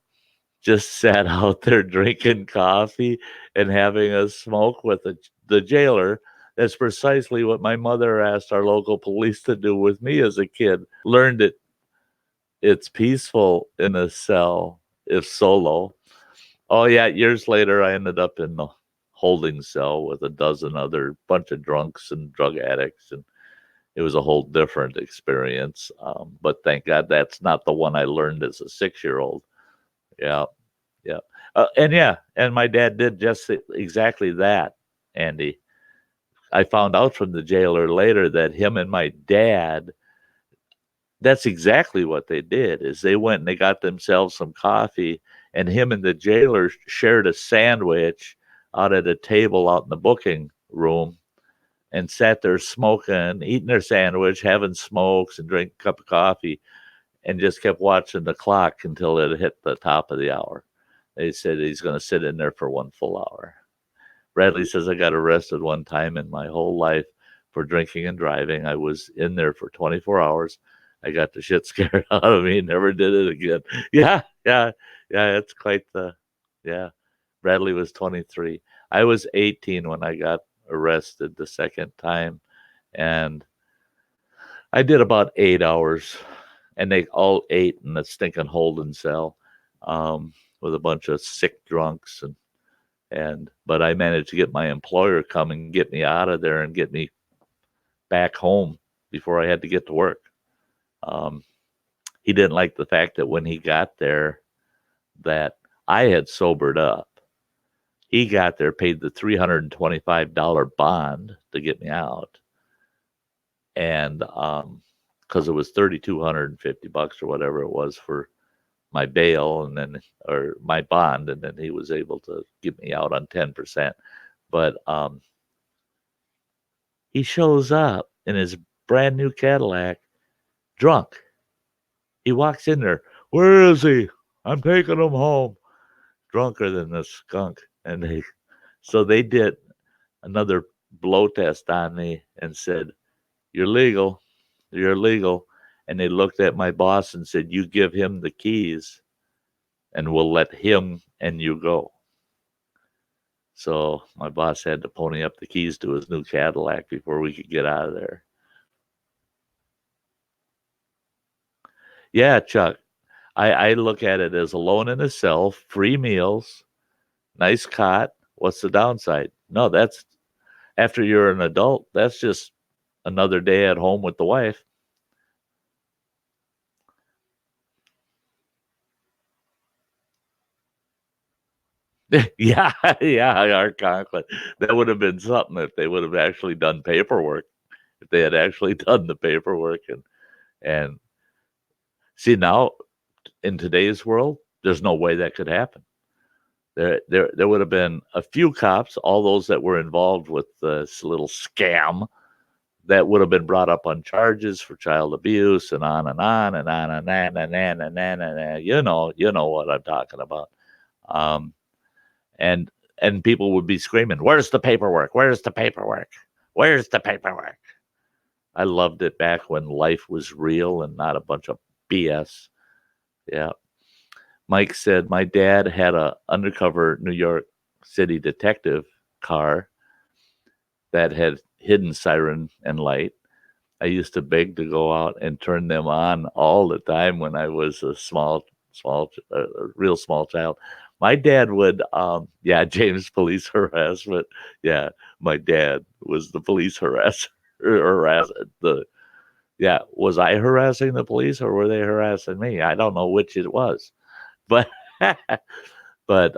just sat out there drinking coffee and having a smoke with the jailer. That's precisely what my mother asked our local police to do with me as a kid. Learned it's peaceful in a cell if solo. Oh yeah, years later I ended up in the holding cell with a dozen other bunch of drunks and drug addicts, and it was a whole different experience. But thank God that's not the one I learned as a 6-year-old. Yeah, yeah, and my dad did just exactly that, Andy. I found out from the jailer later that him and my dad, that's exactly what they did. Is they went and they got themselves some coffee, and him and the jailer shared a sandwich out at a table out in the booking room, and sat there smoking, eating their sandwich, having smokes, and drinking a cup of coffee, and just kept watching the clock until it hit the top of the hour. They said he's going to sit in there for one full hour. Bradley says I got arrested one time in my whole life for drinking and driving. I was in there for 24 hours. I got the shit scared out of me. Never did it again. Yeah. It's quite the, yeah. Bradley was 23. I was 18 when I got arrested the second time, and I did about 8 hours, and they all ate in the stinking holding cell, with a bunch of sick drunks, and but I managed to get my employer come and get me out of there and get me back home before I had to get to work. Um, he didn't like the fact that when he got there that I had sobered up. He got there, paid the $325 bond to get me out, and because it was $3,250 or whatever it was for my bail, and then or my bond, and then he was able to get me out on 10%. But he shows up in his brand new Cadillac, drunk. He walks in there. Where is he? I'm taking him home. Drunker than a skunk. And they did another blow test on me and said, You're legal. You're legal. And they looked at my boss and said, You give him the keys and we'll let him and you go. So my boss had to pony up the keys to his new Cadillac before we could get out of there. Yeah, Chuck. I look at it as alone in a cell, free meals, nice cot. What's the downside? No, that's after you're an adult, that's just another day at home with the wife. Yeah, yeah, our conflict. That would have been something if they would have actually done paperwork. If they had actually done the paperwork and see now in today's world, there's no way that could happen. There would have been a few cops, all those that were involved with this little scam, that would have been brought up on charges for child abuse and on and on and on and on and you know what I'm talking about. Um, and and people would be screaming, "Where's the paperwork? Where's the paperwork? Where's the paperwork?" I loved it back when life was real and not a bunch of BS. Yeah. Mike said my dad had a undercover New York City detective car that had hidden siren and light. I used to beg to go out and turn them on all the time when I was a real small child. My dad would, yeah, James, police harassment. Yeah, my dad was the police yeah, was I harassing the police or were they harassing me? I don't know which it was, but, but,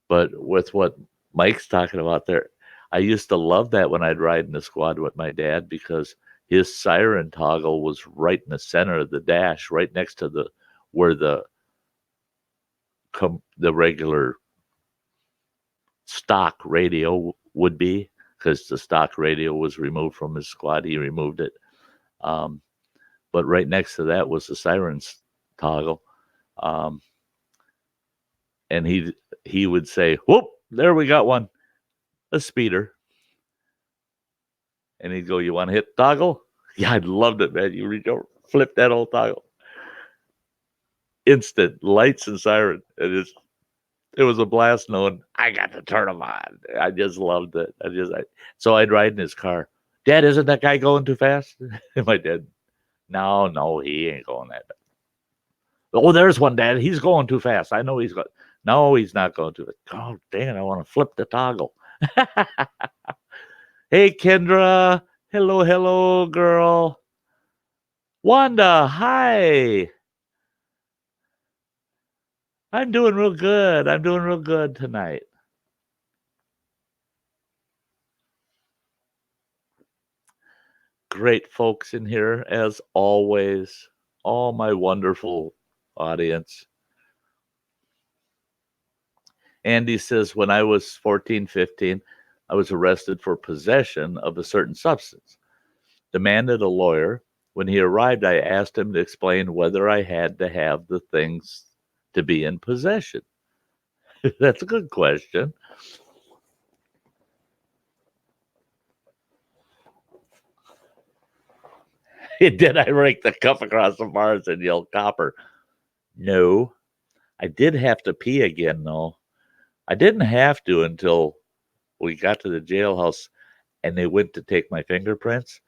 but with what Mike's talking about there, I used to love that when I'd ride in the squad with my dad because his siren toggle was right in the center of the dash, right next to where the regular stock radio would be, because the stock radio was removed from his squad. He removed it. But right next to that was the sirens toggle. And he would say, whoop, there we got one, a speeder. And he'd go, you want to hit toggle? Yeah, I loved it, man. You reach over, flip that old toggle. Instant lights and siren. It was a blast knowing I got to turn them on. I just loved it. So I'd ride in his car. Dad, isn't that guy going too fast? And my dad, no, he ain't going that fast. Oh, there's one, Dad. He's going too fast. I know he's going. No, he's not going too fast. Oh, dang, I want to flip the toggle. Hey, Kendra. Hello, girl. Wanda, hi. I'm doing real good. I'm doing real good tonight. Great folks in here, as always. All my wonderful audience. Andy says, when I was 14, 15, I was arrested for possession of a certain substance. Demanded a lawyer. When he arrived, I asked him to explain whether I had to have the things to be in possession. That's a good question. Did I rake the cup across the bars and yell copper? No. I did have to pee again, though. I didn't have to until we got to the jailhouse and they went to take my fingerprints.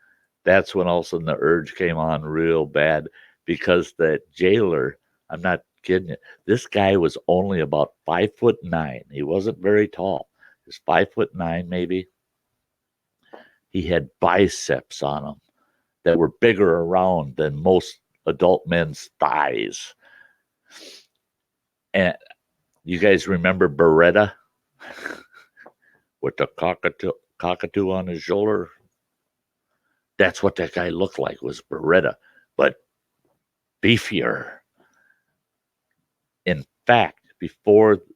That's when all of a sudden the urge came on real bad, because the jailer, I'm not kidding you, this guy was only about 5'9". He wasn't very tall. He was 5'9" maybe. He had biceps on him that were bigger around than most adult men's thighs. And you guys remember Beretta with the cockatoo on his shoulder? That's what that guy looked like, was Beretta, but beefier. In fact,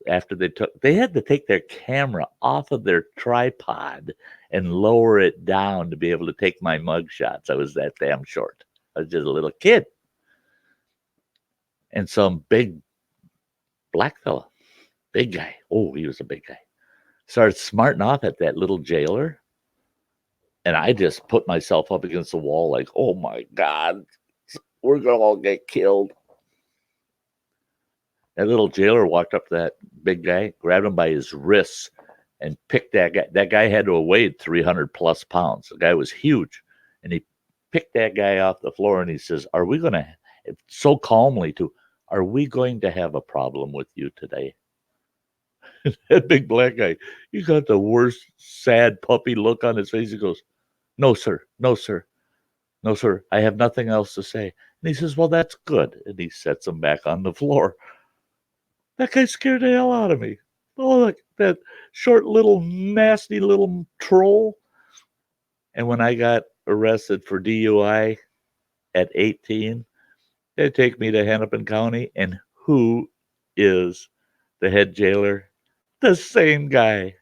after they had to take their camera off of their tripod and lower it down to be able to take my mug shots. I was that damn short. I was just a little kid. And some big black fella, big guy. Oh, he was a big guy. Started smarting off at that little jailer. And I just put myself up against the wall like, oh my God, we're going to all get killed. That little jailer walked up to that big guy, grabbed him by his wrists, and picked that guy. That guy had to have weighed 300 plus pounds. The guy was huge. And he picked that guy off the floor and he says, are we going to, so calmly are we going to have a problem with you today? That big black guy, he got the worst sad puppy look on his face. He goes, no, sir. I have nothing else to say. And he says, well, that's good. And he sets him back on the floor. That guy scared the hell out of me. Oh, like that short little nasty little troll. And when I got arrested for DUI at 18, they take me to Hennepin County. And who is the head jailer? The same guy.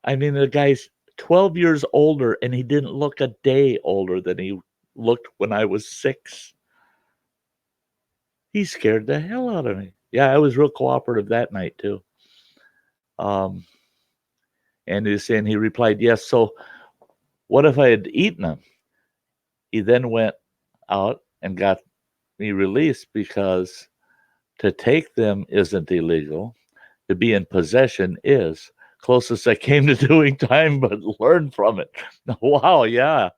I mean, the guy's 12 years older, and he didn't look a day older than he looked when I was 6. He scared the hell out of me. Yeah, I was real cooperative that night too. And he replied, yes. So what if I had eaten them? He then went out and got me released, because to take them isn't illegal. To be in possession is. Closest I came to doing time, but learned from it. Wow, yeah.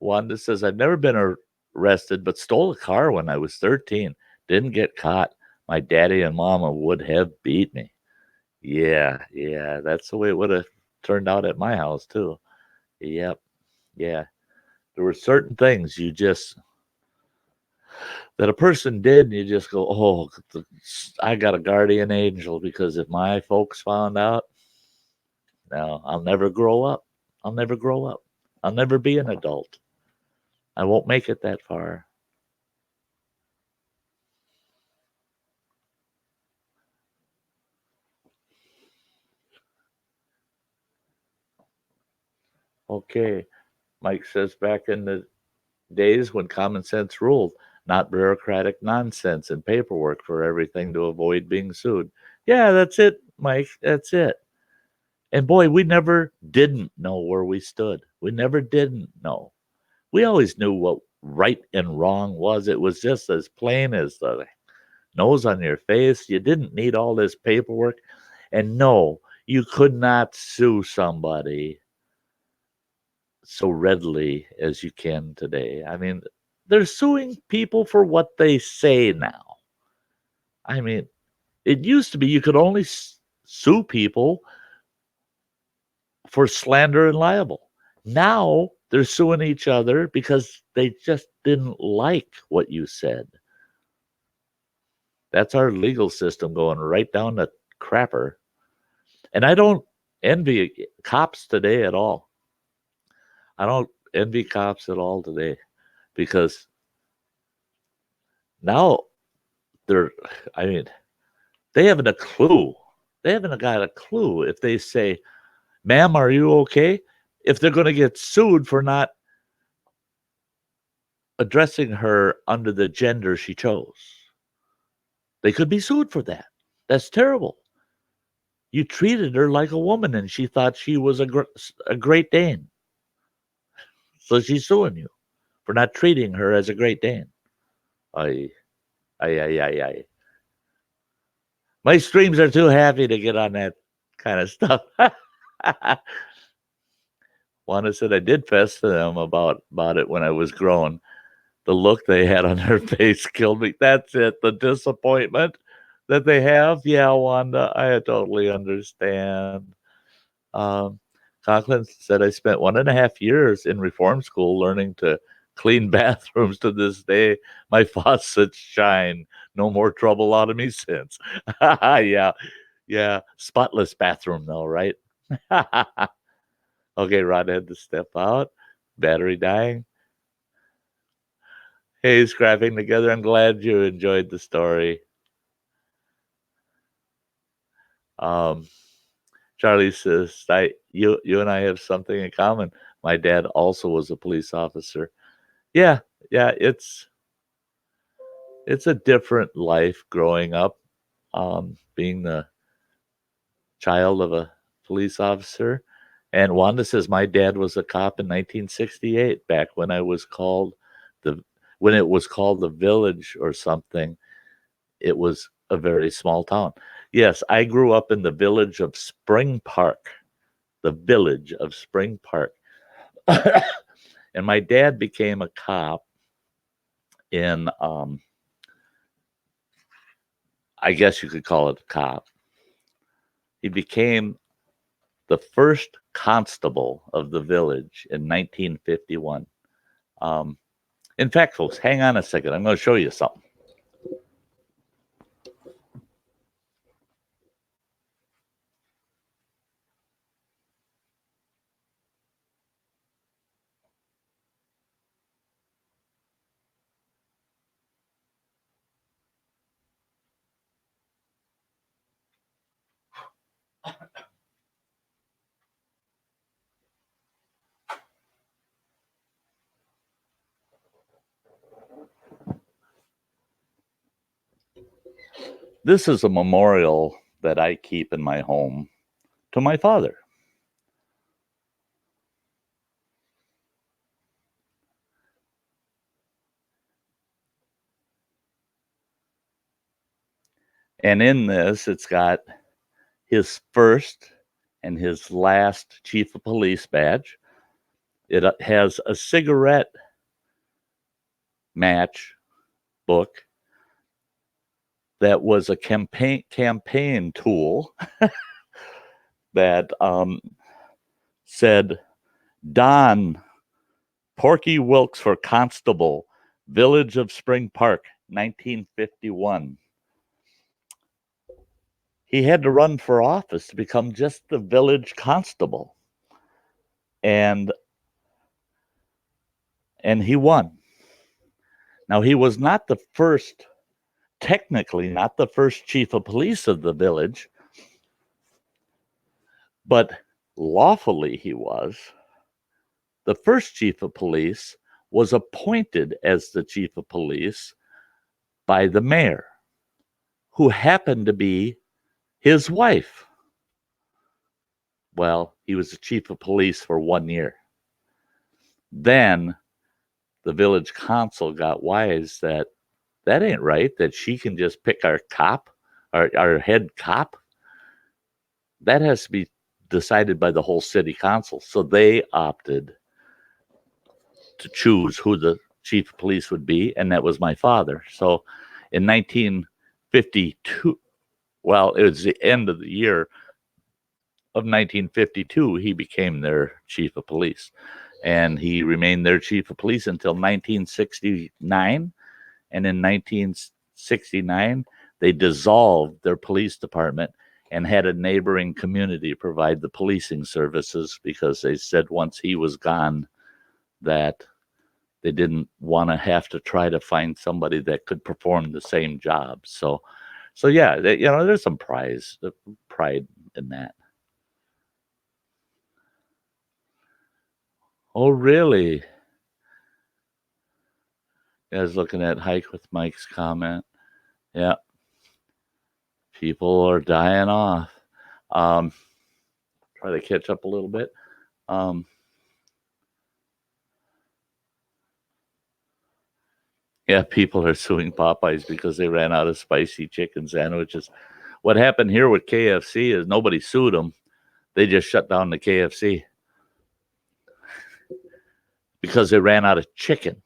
Wanda says, I've never been arrested, but stole a car when I was 13. Didn't get caught. My daddy and mama would have beat me. Yeah, that's the way it would have turned out at my house too. Yep, yeah. There were certain things that a person did, and you just go, oh, I got a guardian angel, because if my folks found out, No, I'll never grow up. I'll never grow up. I'll never be an adult. I won't make it that far. Okay. Mike says back in the days when common sense ruled, not bureaucratic nonsense and paperwork for everything to avoid being sued. Yeah, that's it, Mike. That's it. And boy, we never didn't know where we stood. We never didn't know. We always knew what right and wrong was. It was just as plain as the nose on your face. You didn't need all this paperwork. And no, you could not sue somebody so readily as you can today. I mean, they're suing people for what they say now. I mean, it used to be you could only sue people for slander and libel. Now they're suing each other because they just didn't like what you said. That's our legal system going right down the crapper. And I don't envy cops today at all. I don't envy cops at all today because now they're, I mean, they haven't a clue. They haven't got a clue if they say, ma'am, are you okay? If they're going to get sued for not addressing her under the gender she chose. They could be sued for that. That's terrible. You treated her like a woman and she thought she was a Great Dane. So she's suing you for not treating her as a Great Dane. Ay, ay, ay, ay, ay. My streams are too happy to get on that kind of stuff. Wanda said I did fess to them about it when I was grown. The look they had on their face killed me. That's it. The disappointment that they have. Yeah, Wanda, I totally understand. Um, Conklin said I spent 1.5 years in reform school learning to clean bathrooms. To this day, my faucets shine. No more trouble out of me since. Yeah, yeah. Spotless bathroom though, right? Okay, Rod had to step out. Battery dying. Hey, scrapping together. I'm glad you enjoyed the story. Charlie says, you and I have something in common. My dad also was a police officer. Yeah, yeah, it's a different life growing up, being the child of a police officer. And Wanda says my dad was a cop in 1968, back when I was called the when it was called the Village or something. It was a very small town. Yes, I grew up in the village of Spring Park. The village of Spring Park. And my dad became a cop in, I guess you could call it a cop. He became the first constable of the village in 1951. In fact, folks, hang on a second. I'm going to show you something. This is a memorial that I keep in my home to my father. And in this, it's got his first and his last chief of police badge. It has a cigarette match book that was a campaign tool that said Don Porky Wilkes for Constable, Village of Spring Park, 1951. he had to run for office to become just the village constable. And he won. Now, he was not the first, technically not the first chief of police of the village, but lawfully he was. The first chief of police was appointed as the chief of police by the mayor, who happened to be his wife. Well, he was the chief of police for 1 year. Then the village council got wise that ain't right, that she can just pick our cop, our head cop. That has to be decided by the whole city council. So they opted to choose who the chief of police would be, and that was my father. So in 1952, well, it was the end of the year of 1952, he became their chief of police. And he remained their chief of police until 1969. And in 1969, they dissolved their police department and had a neighboring community provide the policing services, because they said once he was gone that they didn't want to have to try to find somebody that could perform the same job. So yeah, there's some pride in that. Oh, really? I was looking at Hike with Mike's comment. Yeah. People are dying off. Try to catch up a little bit. Yeah, people are suing Popeyes because they ran out of spicy chicken sandwiches. What happened here with KFC is nobody sued them. They just shut down the KFC because they ran out of chicken.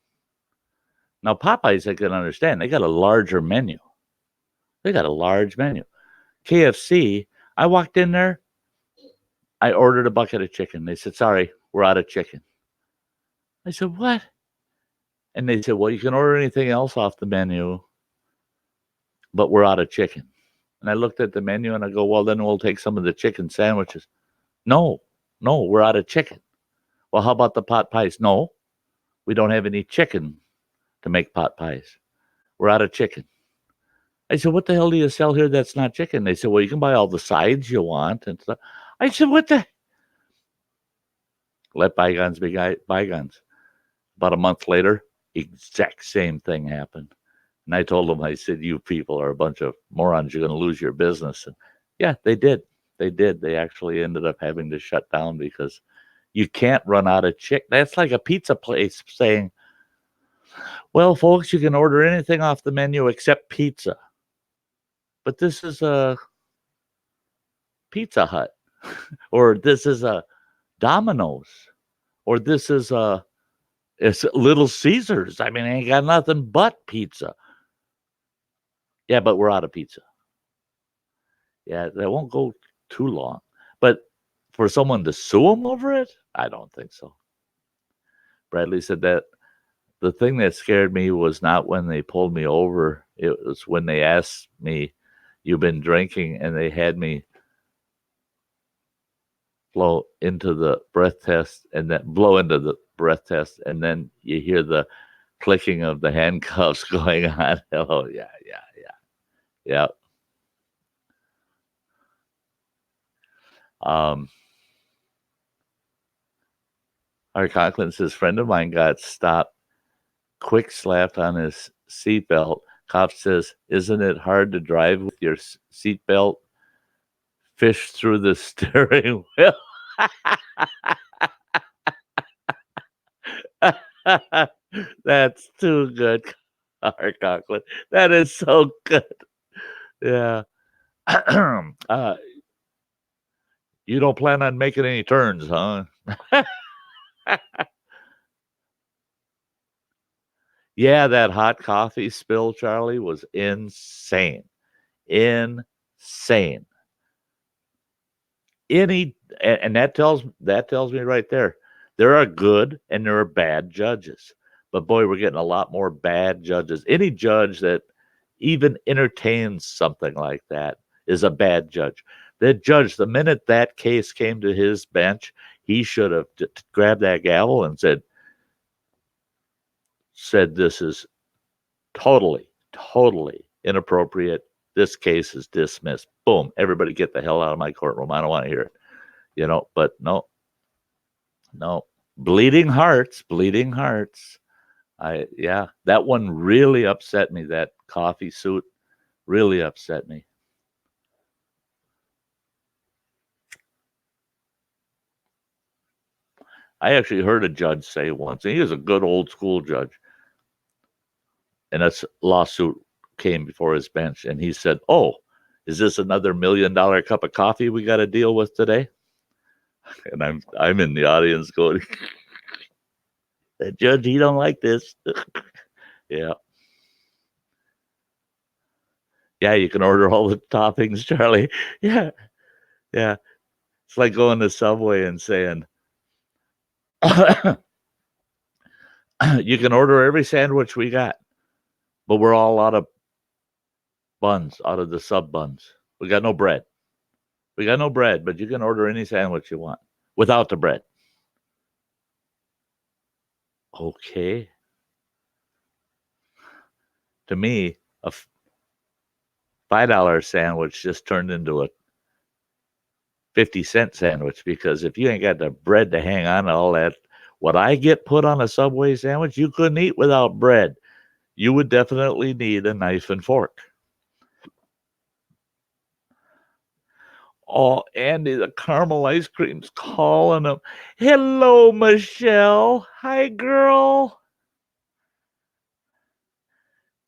Now, Popeyes, I can understand. They got a larger menu. KFC, I walked in there. I ordered a bucket of chicken. They said, sorry, we're out of chicken. I said, what? And they said, well, you can order anything else off the menu, but we're out of chicken. And I looked at the menu and I go, well, then we'll take some of the chicken sandwiches. No, we're out of chicken. Well, how about the pot pies? No, we don't have any chicken to make pot pies. We're out of chicken. I said, what the hell do you sell here that's not chicken? They said, well, you can buy all the sides you want and stuff. I said, what the? Let bygones be bygones. About a month later, exact same thing happened. And I told them, I said, you people are a bunch of morons. You're going to lose your business. And yeah, they did. They actually ended up having to shut down because you can't run out of chicken. That's like a pizza place saying, well, folks, you can order anything off the menu except pizza. But this is a Pizza Hut, or this is a Domino's, or this is it's Little Caesars. I mean, I ain't got nothing but pizza. Yeah, but we're out of pizza. Yeah, that won't go too long. But for someone to sue them over it, I don't think so. Bradley said that the thing that scared me was not when they pulled me over. It was when they asked me, you've been drinking, and they had me blow into the breath test, and then you hear the clicking of the handcuffs going on. Oh, yeah. Art Conklin says, friend of mine got stopped, quick slapped on his seatbelt. Cop says, isn't it hard to drive with your seatbelt fished through the steering wheel? That's too good, Art Conklin. That is so good. Yeah. You don't plan on making any turns, huh? Yeah, that hot coffee spill, Charlie, was insane. And that tells me right there. There are good and there are bad judges. But boy, we're getting a lot more bad judges. Any judge that even entertains something like that is a bad judge. The judge, the minute that case came to his bench, he should have grabbed that gavel and said this is totally inappropriate. This case is dismissed. Boom. Everybody get the hell out of my courtroom. I don't want to hear it. But no. Bleeding hearts. That one really upset me. That coffee suit really upset me. I actually heard a judge say once, and he was a good old school judge, and a lawsuit came before his bench, and he said, "Oh, is this another $1 million cup of coffee we got to deal with today?" And I'm in the audience going, "The judge, he don't like this." Yeah. Yeah, you can order all the toppings, Charlie. Yeah. It's like going to Subway and saying, you can order every sandwich we got, but we're all out of buns, out of the sub buns. We got no bread. But you can order any sandwich you want without the bread. Okay. To me, a $5 sandwich just turned into a 50-cent sandwich, because if you ain't got the bread to hang on to all that, what I get put on a Subway sandwich, you couldn't eat without bread. You would definitely need a knife and fork. Oh, Andy, the caramel ice cream's calling him. Hello, Michelle. Hi, girl.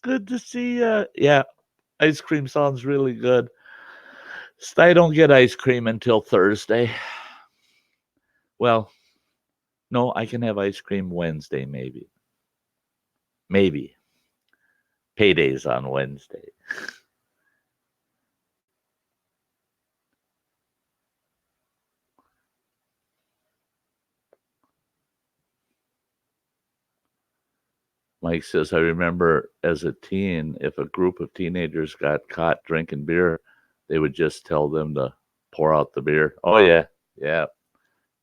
Good to see you. Yeah, ice cream sounds really good. I don't get ice cream until Thursday. Well, no, I can have ice cream Wednesday, maybe. Payday's on Wednesday. Mike says, I remember as a teen, if a group of teenagers got caught drinking beer, they would just tell them to pour out the beer. Oh, yeah.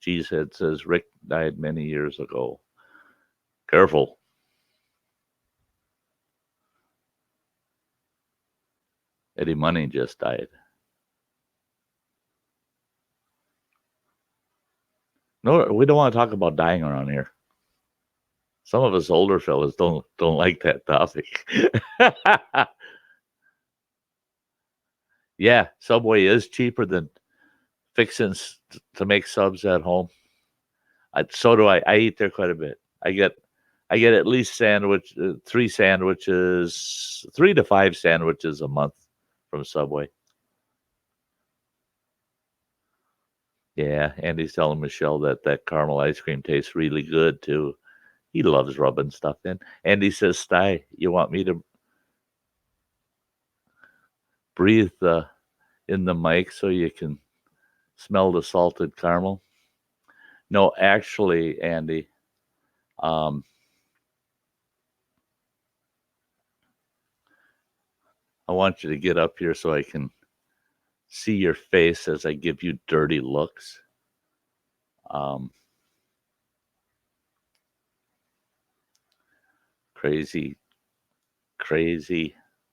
Cheesehead says, Rick died many years ago. Careful. Eddie Money just died. No, we don't want to talk about dying around here. Some of us older fellas don't like that topic. Yeah, Subway is cheaper than fixing to make subs at home. So do I. I eat there quite a bit. I get at least 3 to 5 sandwiches a month from Subway. Yeah, Andy's telling Michelle that caramel ice cream tastes really good too. He loves rubbing stuff in. Andy says, Sty, you want me to breathe in the mic so you can smell the salted caramel? No, actually, Andy, I want you to get up here so I can see your face as I give you dirty looks. Crazy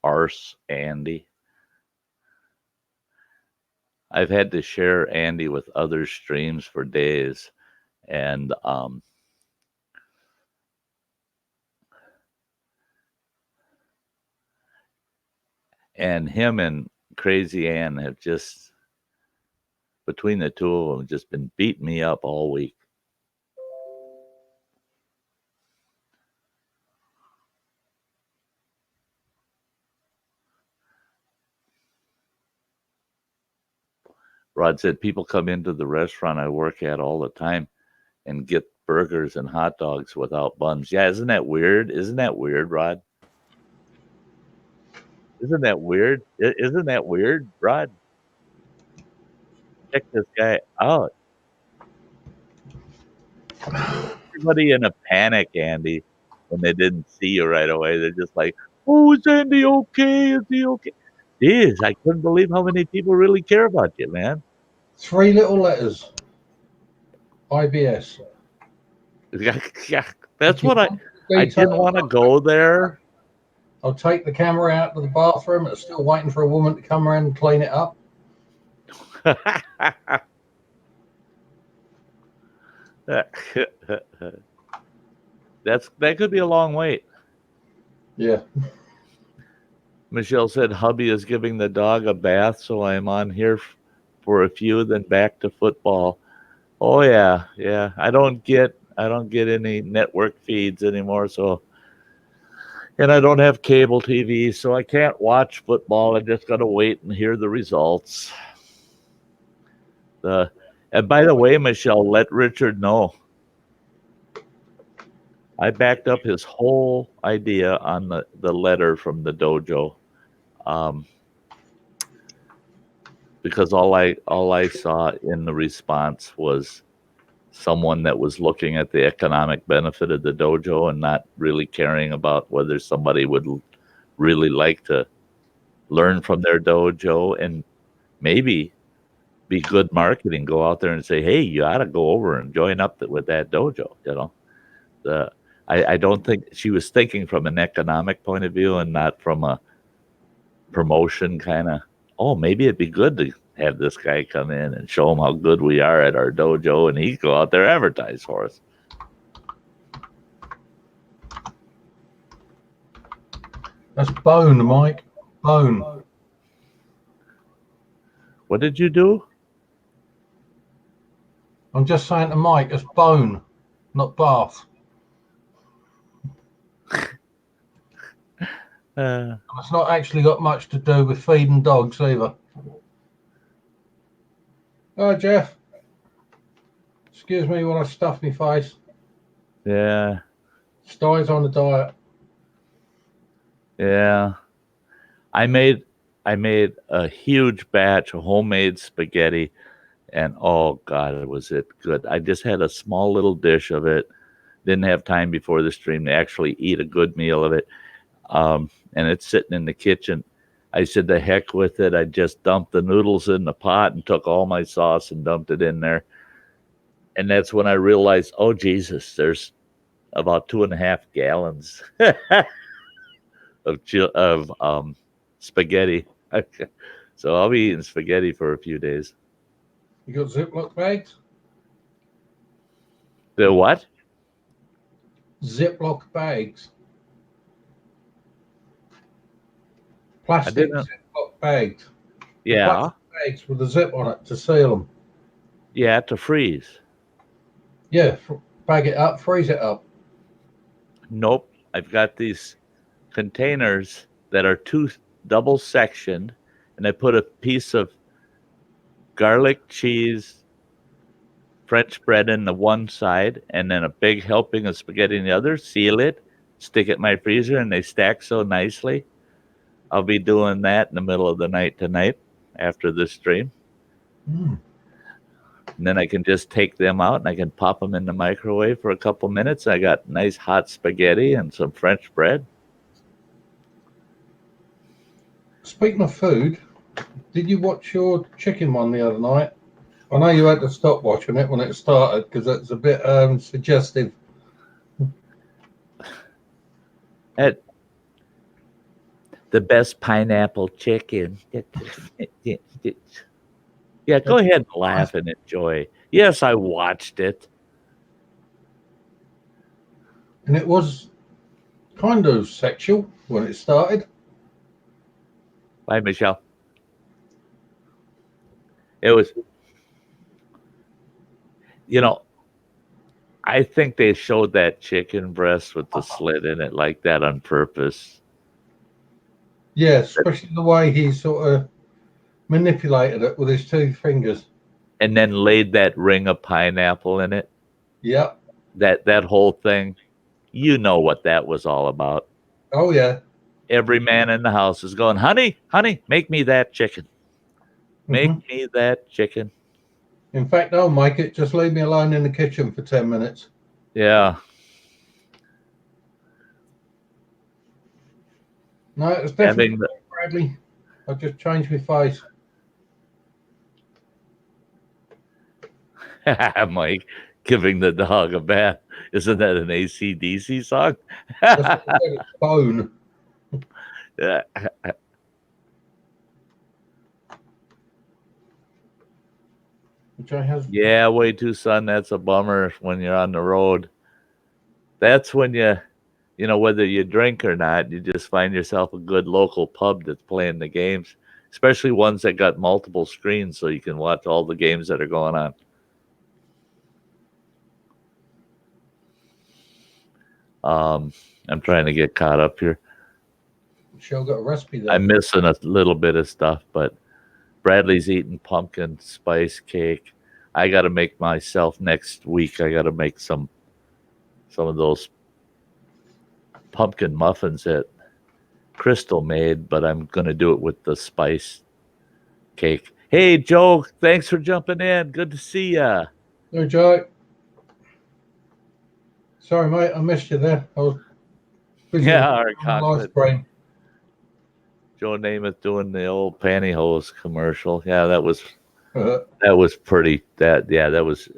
arse Andy. I've had to share Andy with other streams for days, and him and Crazy Ann have just, between the two of them, just been beating me up all week. Rod said people come into the restaurant I work at all the time and get burgers and hot dogs without buns. Yeah, isn't that weird? Rod? Isn't that weird? Isn't that weird, Rod? Check this guy out. Everybody in a panic, Andy, when they didn't see you right away. They're just like, "Oh, is Andy okay? Is he okay?" Jeez, I couldn't believe how many people really care about you, man. 3 little letters. IBS. Yeah, that's If you what want the I didn't details, want to go there. I'll take the camera out to the bathroom. It's still waiting for a woman to come around and clean it up. That could be a long wait. Yeah. Michelle said hubby is giving the dog a bath, so I'm on here for a few, then back to football. Oh yeah, yeah. I don't get any network feeds anymore, so and I don't have cable TV, so I can't watch football. I just gotta wait and hear the results. The and by the way, Michelle, let Richard know I backed up his whole idea on the letter from the dojo. Um, because all I saw in the response was someone that was looking at the economic benefit of the dojo and not really caring about whether somebody would really like to learn from their dojo and maybe be good marketing. Go out there and say, "Hey, you ought to go over and join up with that dojo." The I don't think she was thinking from an economic point of view and not from a promotion kind of. Oh, maybe it'd be good to have this guy come in and show him how good we are at our dojo, and he go out there advertise for us. That's bone, Mike. Bone. What did you do? I'm just saying to Mike, it's bone, not bath. It's not actually got much to do with feeding dogs either. Oh, Jeff. Excuse me while I stuff my face. Yeah, Sty's on the diet. yeah. I made I made a huge batch of homemade spaghetti, and oh God, was it good! I just had a small little dish of it. Didn't have time before the stream to actually eat a good meal of it. And it's sitting in the kitchen. I said, the heck with it. I just dumped the noodles in the pot and took all my sauce and dumped it in there. And that's when I realized, oh, Jesus, there's about 2.5 gallons of spaghetti. So I'll be eating spaghetti for a few days. You got Ziploc bags? The what? Ziploc bags. I Plastic didn't. Ziploc bags. The Yeah, plastic bags with a zip on it to seal them. yeah, to freeze. Yeah, bag it up, freeze it up. Nope. I've got these containers that are double sectioned, and I put a piece of garlic cheese, French bread in the one side, and then a big helping of spaghetti in the other. Seal it, stick it in my freezer, and they stack so nicely. I'll be doing that in the middle of the night tonight after this stream. Mm. And then I can just take them out and I can pop them in the microwave for a couple minutes. I got nice hot spaghetti and some French bread. Speaking of food, did you watch your chicken one the other night? I know you had to stop watching it when it started because it's a bit suggestive. At the best pineapple chicken. Yeah, go ahead and laugh and enjoy. Yes, I watched it. And it was kind of sexual when it started. Bye, Michelle. It was, I think they showed that chicken breast with the slit in it like that on purpose. Yeah, especially the way he sort of manipulated it with his 2 fingers. And then laid that ring of pineapple in it. Yep. That whole thing. You know what that was all about. Oh, yeah. Every man in the house is going, honey, make me that chicken. Make me that chicken. In fact, I'll make it. Just leave me alone in the kitchen for 10 minutes. Yeah. No, it's definitely Bradley. I just changed my face. Mike giving the dog a bath. Isn't that an AC/DC song? That's what I said, it's bone. Yeah. Which I has. Yeah, way too, son. That's a bummer when you're on the road. That's when you know, whether you drink or not, you just find yourself a good local pub that's playing the games, especially ones that got multiple screens so you can watch all the games that are going on. I'm trying to get caught up here. Shell got a recipe there. I'm missing a little bit of stuff, but Bradley's eating pumpkin spice cake. I got to make myself next week. I got to make some of those pumpkin muffins that Crystal made, but I'm going to do it with the spice cake. Hey, Joe, thanks for jumping in. Good to see ya. No, Joe. Sorry, mate, I missed you there. I was busy Yeah, our on the live chocolate. stream. Joe Namath doing the old pantyhose commercial. Yeah, that was pretty. That was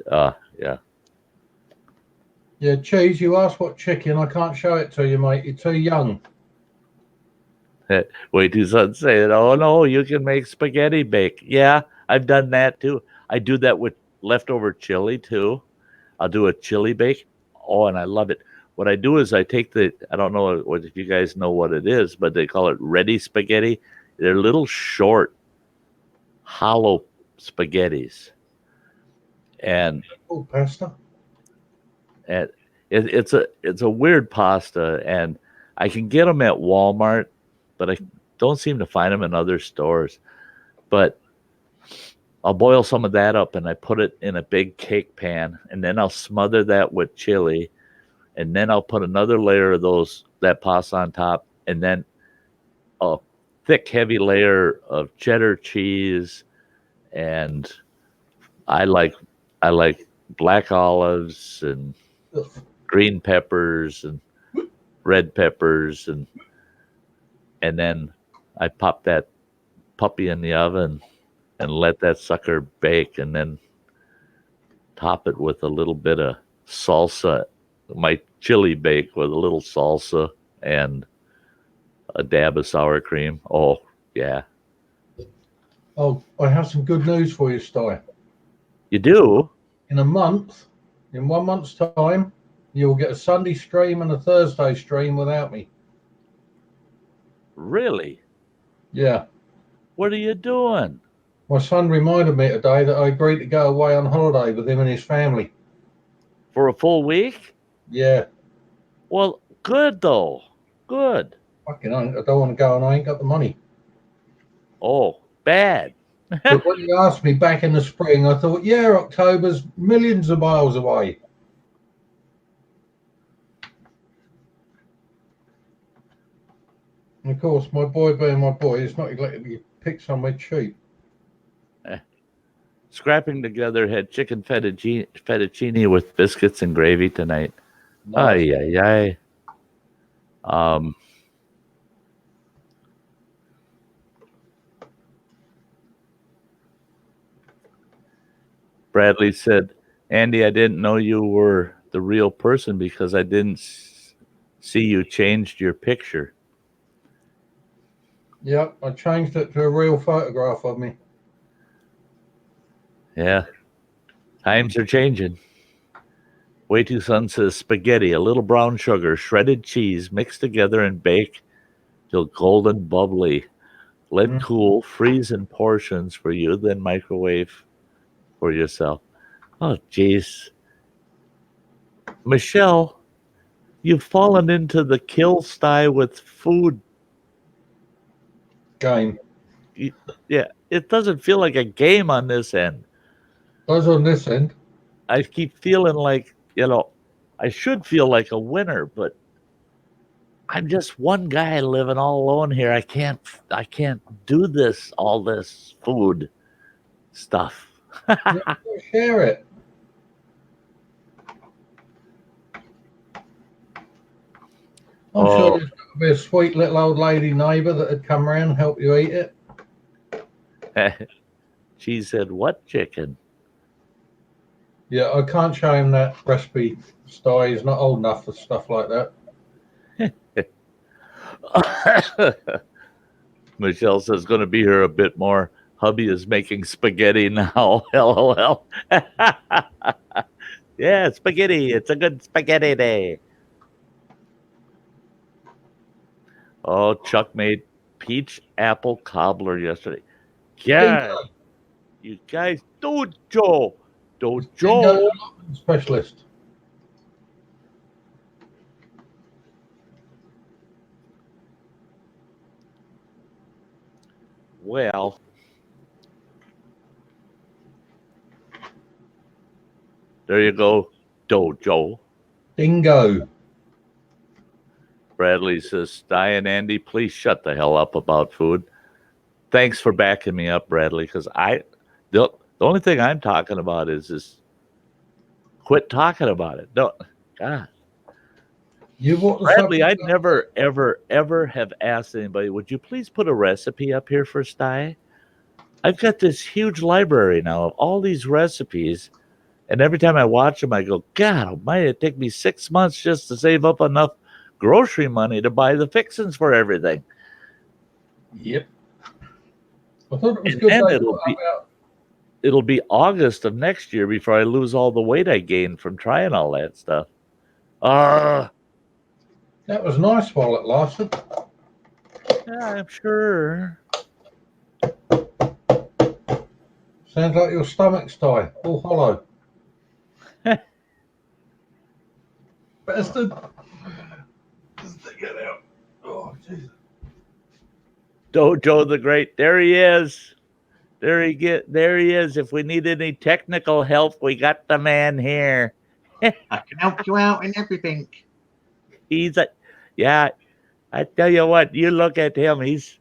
yeah. Yeah, Cheese, you asked what chicken. I can't show it to you, mate. You're too young. Wait till son say it. Oh no, you can make spaghetti bake. Yeah, I've done that too. I do that with leftover chili too. I'll do a chili bake. Oh, and I love it. What I do is I take I don't know if you guys know what it is, but they call it ready spaghetti. They're little short, hollow spaghettis. And Pasta. And it's a weird pasta, and I can get them at Walmart, but I don't seem to find them in other stores. But I'll boil some of that up, and I put it in a big cake pan, and then I'll smother that with chili, and then I'll put another layer of that pasta on top, and then a thick, heavy layer of cheddar cheese, and I like black olives and green peppers and red peppers, and then I pop that puppy in the oven and let that sucker bake, and then top it with a little bit of salsa, my chili bake with a little salsa and a dab of sour cream. Oh yeah. Oh, I have some good news for you, Sty. You do? In 1 month's time, you'll get a Sunday stream and a Thursday stream without me. Really? Yeah. What are you doing? My son reminded me today that I agreed to go away on holiday with him and his family. For a full week? Yeah. Well, good though. Good. Fucking, I don't want to go and I ain't got the money. Oh, bad. But when you asked me back in the spring, I thought, yeah, October's millions of miles away. And of course, my boy being my boy, it's not exactly you pick somewhere cheap. Scrapping together had chicken fettuccine with biscuits and gravy tonight. Nice. Ay, ay, ay. Bradley said, Andy, I didn't know you were the real person because I didn't see you changed your picture. Yep, I changed it to a real photograph of me. Yeah. Times are changing. Way Too Son says spaghetti, a little brown sugar, shredded cheese mixed together and bake till golden bubbly. Let cool, freeze in portions for you, then microwave for yourself. Oh, jeez. Michelle, you've fallen into the kill Sty with food game. Yeah, it doesn't feel like a game on this end. Does on this end. I keep feeling like, I should feel like a winner, but I'm just one guy living all alone here. I can't do all this food stuff. Share it. I'm sure there's got to be a sweet little old lady neighbour that would come around and help you eat it. She said, "What chicken?" Yeah, I can't show him that recipe. Sty, he's not old enough for stuff like that. Michelle says, "Going to be here a bit more. Hubby is making spaghetti now." LOL. Yeah, spaghetti. It's a good spaghetti day. Oh, Chuck made peach apple cobbler yesterday. Yeah, you guys, Dojo. Dingo Dojo. specialist. Well, there you go, Dojo. Dingo. Bradley says, Sty and Andy, please shut the hell up about food. Thanks for backing me up, Bradley, because the only thing I'm talking about is quit talking about it. Don't, God. You brought the Bradley, subject I'd up. never, ever, ever have asked anybody, would you please put a recipe up here for Sty? I've got this huge library now of all these recipes. And every time I watch them, I go, God almighty, it'd take me 6 months just to save up enough grocery money to buy the fixings for everything. Yep. I thought it was And good then they put about. it'll be August of next year before I lose all the weight I gained from trying all that stuff. That was nice while it lasted. Yeah, I'm sure. Sounds like your stomach's Sty, all hollow. Bastard. Just take it out. Oh, Jesus. Dojo the Great, there he is. There he is. If we need any technical help, we got the man here. I can help you out in everything. Yeah, I tell you what, you look at him, he's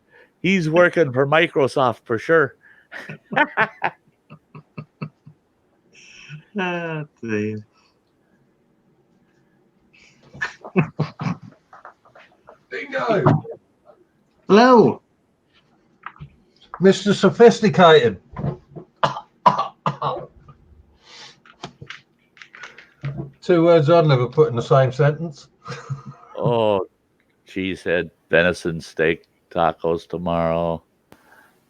working for Microsoft for sure. Oh, dear. Bingo. Hello. Mr. Sophisticated. Two words I'd never put in the same sentence. Oh, cheesehead, venison steak tacos tomorrow.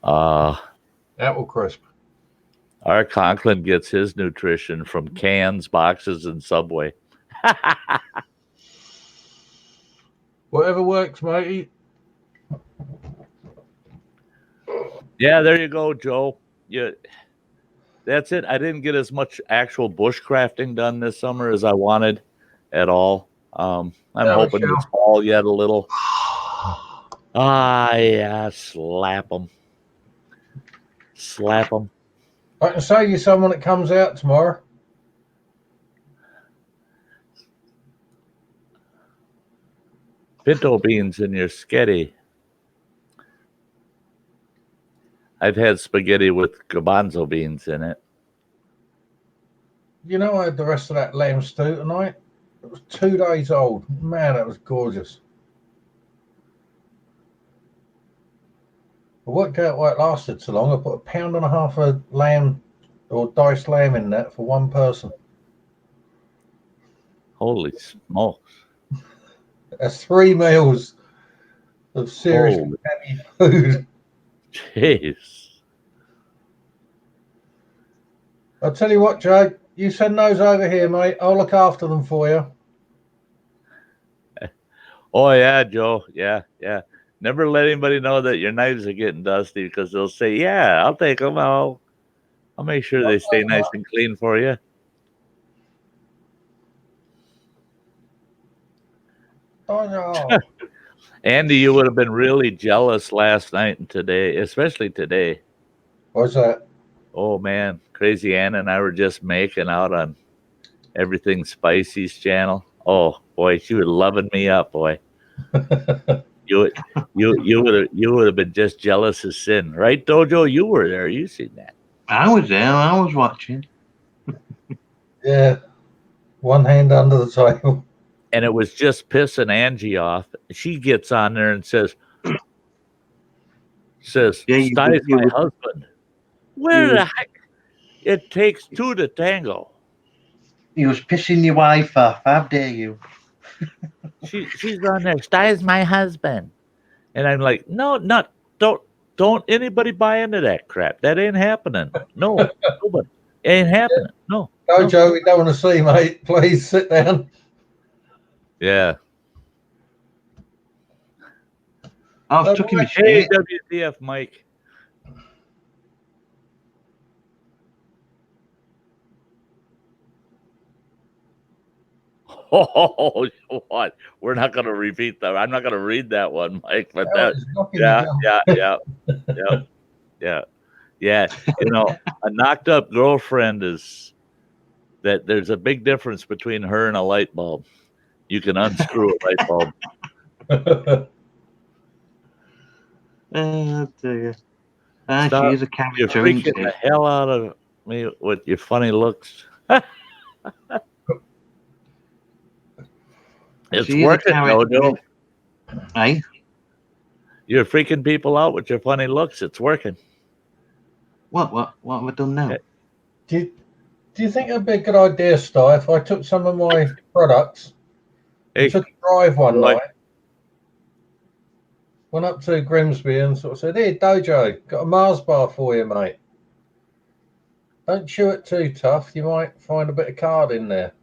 Apple crisp. Our Conklin gets his nutrition from cans, boxes, and Subway. Whatever works, matey. Yeah, there you go, Joe. That's it. I didn't get as much actual bushcrafting done this summer as I wanted at all. I'm hoping it's fall yet a little. Yeah, slap them. Slap them. I can show you someone that comes out tomorrow. Pinto beans in your sketty. I've had spaghetti with garbanzo beans in it. You know, I had the rest of that lamb stew tonight. It was 2 days old. Man, that was gorgeous. I worked out why it lasted so long. I put 1.5 pounds of lamb or diced lamb in that for one person. Holy smokes. That's 3 meals of seriously heavy food. Jeez. I'll tell you what, Joe, you send those over here, mate. I'll look after them for you. Oh, yeah, Joe. Yeah. Never let anybody know that your knives are getting dusty because they'll say, yeah, I'll take them. I'll make sure they stay nice and clean for you. Oh, no. Andy, you would have been really jealous last night and today, especially today. What's that? Oh, man. Crazy Ann and I were just making out on Everything Spicy's channel. Oh, boy, she was loving me up, boy. You would have been just jealous as sin, right, Dojo? You were there. You seen that? I was there. I was watching. Yeah. One hand under the table. And it was just pissing Angie off. She gets on there and says, Says, Yeah, Sty's you my would. husband. Where You the was, heck? It takes two to tango. you was pissing your wife off. How dare you? She's on there. Sty's my husband. And I'm like, no, not don't anybody buy into that crap. That ain't happening. No, nobody. Ain't happening. No. No, No. Joe, we don't want to see, mate. Please sit down. Yeah. I've took him a Hey, shit. WTF, Mike. Oh, what? We're not going to repeat that. I'm not going to read that one, Mike. But Hell, that, it's knocking yeah, you down. yeah. You know, a knocked up girlfriend is that there's a big difference between her and a light bulb. You can unscrew a light bulb. Oh dear. Stop. She is a You're character, isn't freaking she? the hell out of me with your funny looks. It's She is a working, character. Jojo. Eh? You're freaking people out with your funny looks. It's working. What have I done now? Do you think it'd be a good idea, Sty, if I took some of my products Hey, and took a drive one Roy. night, went up to Grimsby and sort of said, "Here, Dojo, got a Mars bar for you, mate. Don't chew it too tough. You might find a bit of card in there."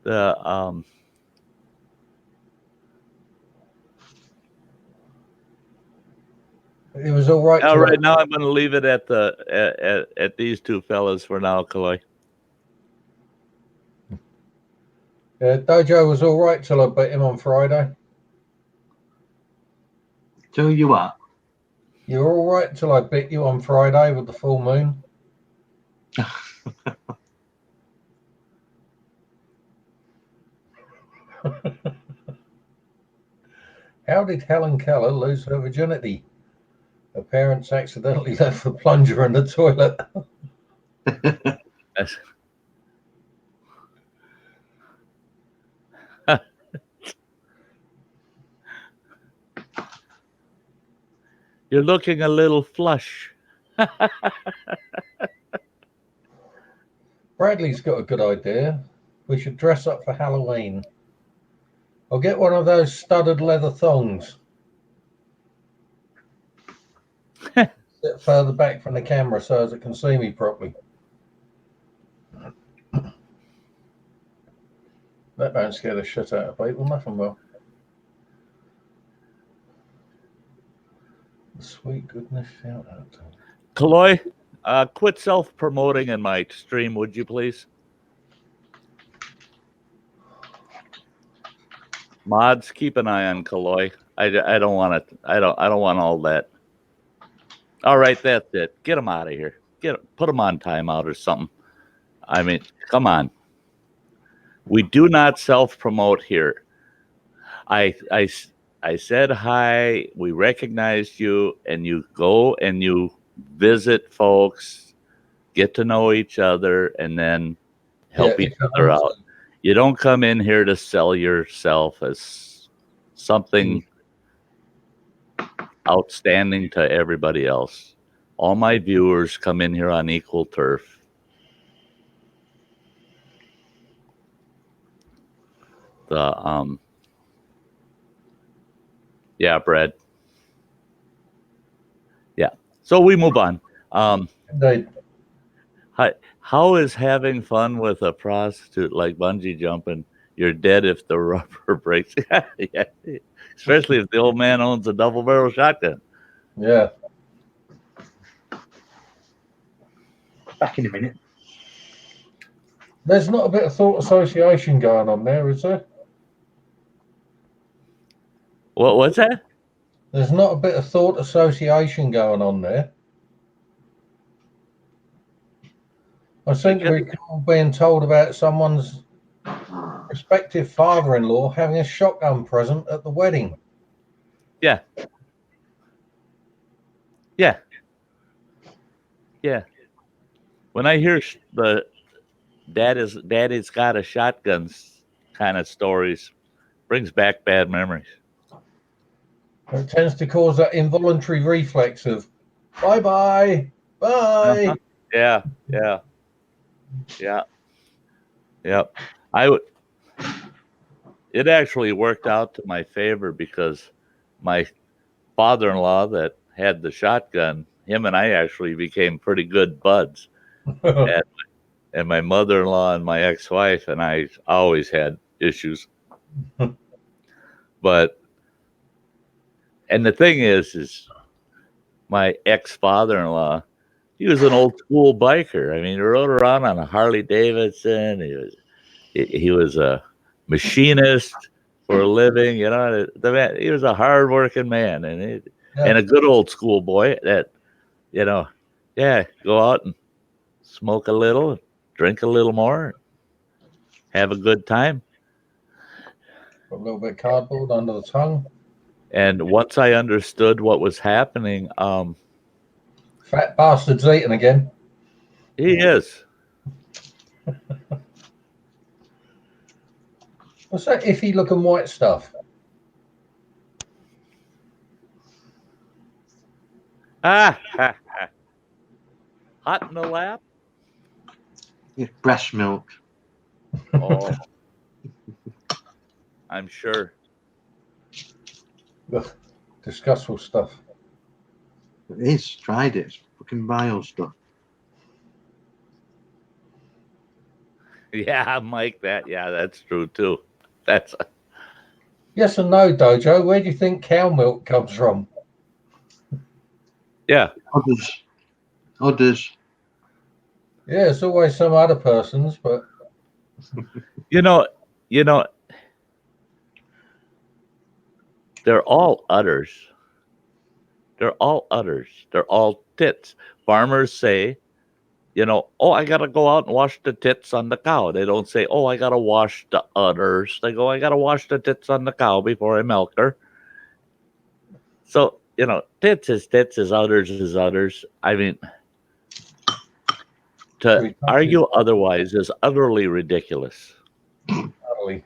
The It was all right. all right, now I'm going to leave it at the at these two fellas for now, Kaloi. Dojo was all right till I bit him on Friday. So you are. You were all right till I bit you on Friday with the full moon. How did Helen Keller lose her virginity? Her parents accidentally left the plunger in the toilet. You're looking a little flush. Bradley's got a good idea. We should dress up for Halloween. I'll get one of those studded leather thongs. Sit further back from the camera so as it can see me properly. That don't scare the shit out of people, nothing will. Sweet goodness, shout out. Kaloi, quit self-promoting in my stream, would you please? Mods, keep an eye on Kaloi. I don't want it. I don't want all that. All right, that's it. Get him out of here. Put him on timeout or something. I mean, come on. We do not self-promote here. I said hi. We recognized you, and you go and you visit folks, get to know each other, and then help each other out. You don't come in here to sell yourself as something outstanding to everybody else. All my viewers come in here on equal turf. Yeah, Brad. Yeah. So we move on. How is having fun with a prostitute like bungee jumping? You're dead if the rubber breaks. Yeah. Especially if the old man owns a double barrel shotgun. Yeah. Back in a minute. There's not a bit of thought association going on there, is there? What's that? There's not a bit of thought association going on there. I seem to recall being told about someone's prospective father-in-law having a shotgun present at the wedding. Yeah. Yeah. Yeah. When I hear the daddy's got a shotgun kind of stories, brings back bad memories. It tends to cause that involuntary reflex of bye. Uh-huh. Yeah, yeah, yeah, yeah. I would. It actually worked out to my favor because my father-in-law that had the shotgun, him and I actually became pretty good buds. And, and my mother-in-law and my ex-wife and I always had issues. But and the thing is my ex-father-in-law, he was an old school biker. I mean, he rode around on a Harley Davidson. He was a machinist for a living. You know, the man, he was a hardworking man, and a good old school boy that, you know, yeah, go out and smoke a little, drink a little more, have a good time. A little bit cardboard under the tongue. And once I understood what was happening, Fat bastard's eating again. he is. What's that iffy looking white stuff? Hot in the lap. Yeah, breast milk. Oh, I'm sure. Ugh, disgustful stuff. It is. Tried it. It's fucking vile stuff. Yeah, Mike. That's true too. That's Yes and no, Dojo. Where do you think cow milk comes from? yeah. Others. Yeah, it's always some other person's, but You know, they're all udders. They're all udders. They're all tits. Farmers say, oh, I got to go out and wash the tits on the cow. They don't say, oh, I got to wash the udders. They go, I got to wash the tits on the cow before I milk her. So, tits is udders. I mean, to argue otherwise is utterly ridiculous. utterly.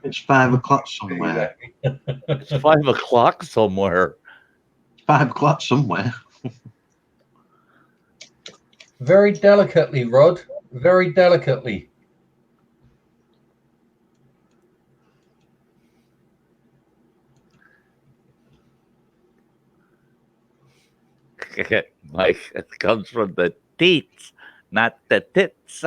It's 5 o'clock somewhere. It's 5 o'clock somewhere. 5 o'clock somewhere. Very delicately, Rod. Very delicately. Mike, it comes from the teats, not the tits.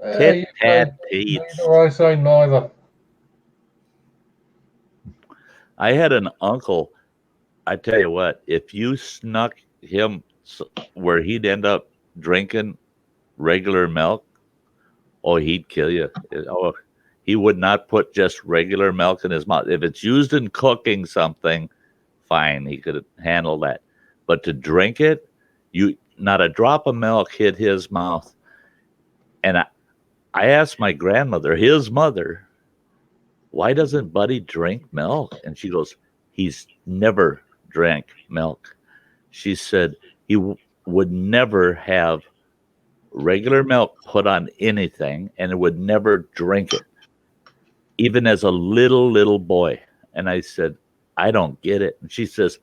Tit tat teats. Neither I say neither. I had an uncle. I tell you what, if you snuck him where he'd end up drinking regular milk, oh, he'd kill you. Oh, he would not put just regular milk in his mouth. If it's used in cooking something, fine, he could handle that. But to drink it, not a drop of milk hit his mouth. And I asked my grandmother, his mother, why doesn't Buddy drink milk? And she goes, he's never drank milk. She said he would never have regular milk put on anything and would never drink it, even as a little boy. And I said, I don't get it. And she says,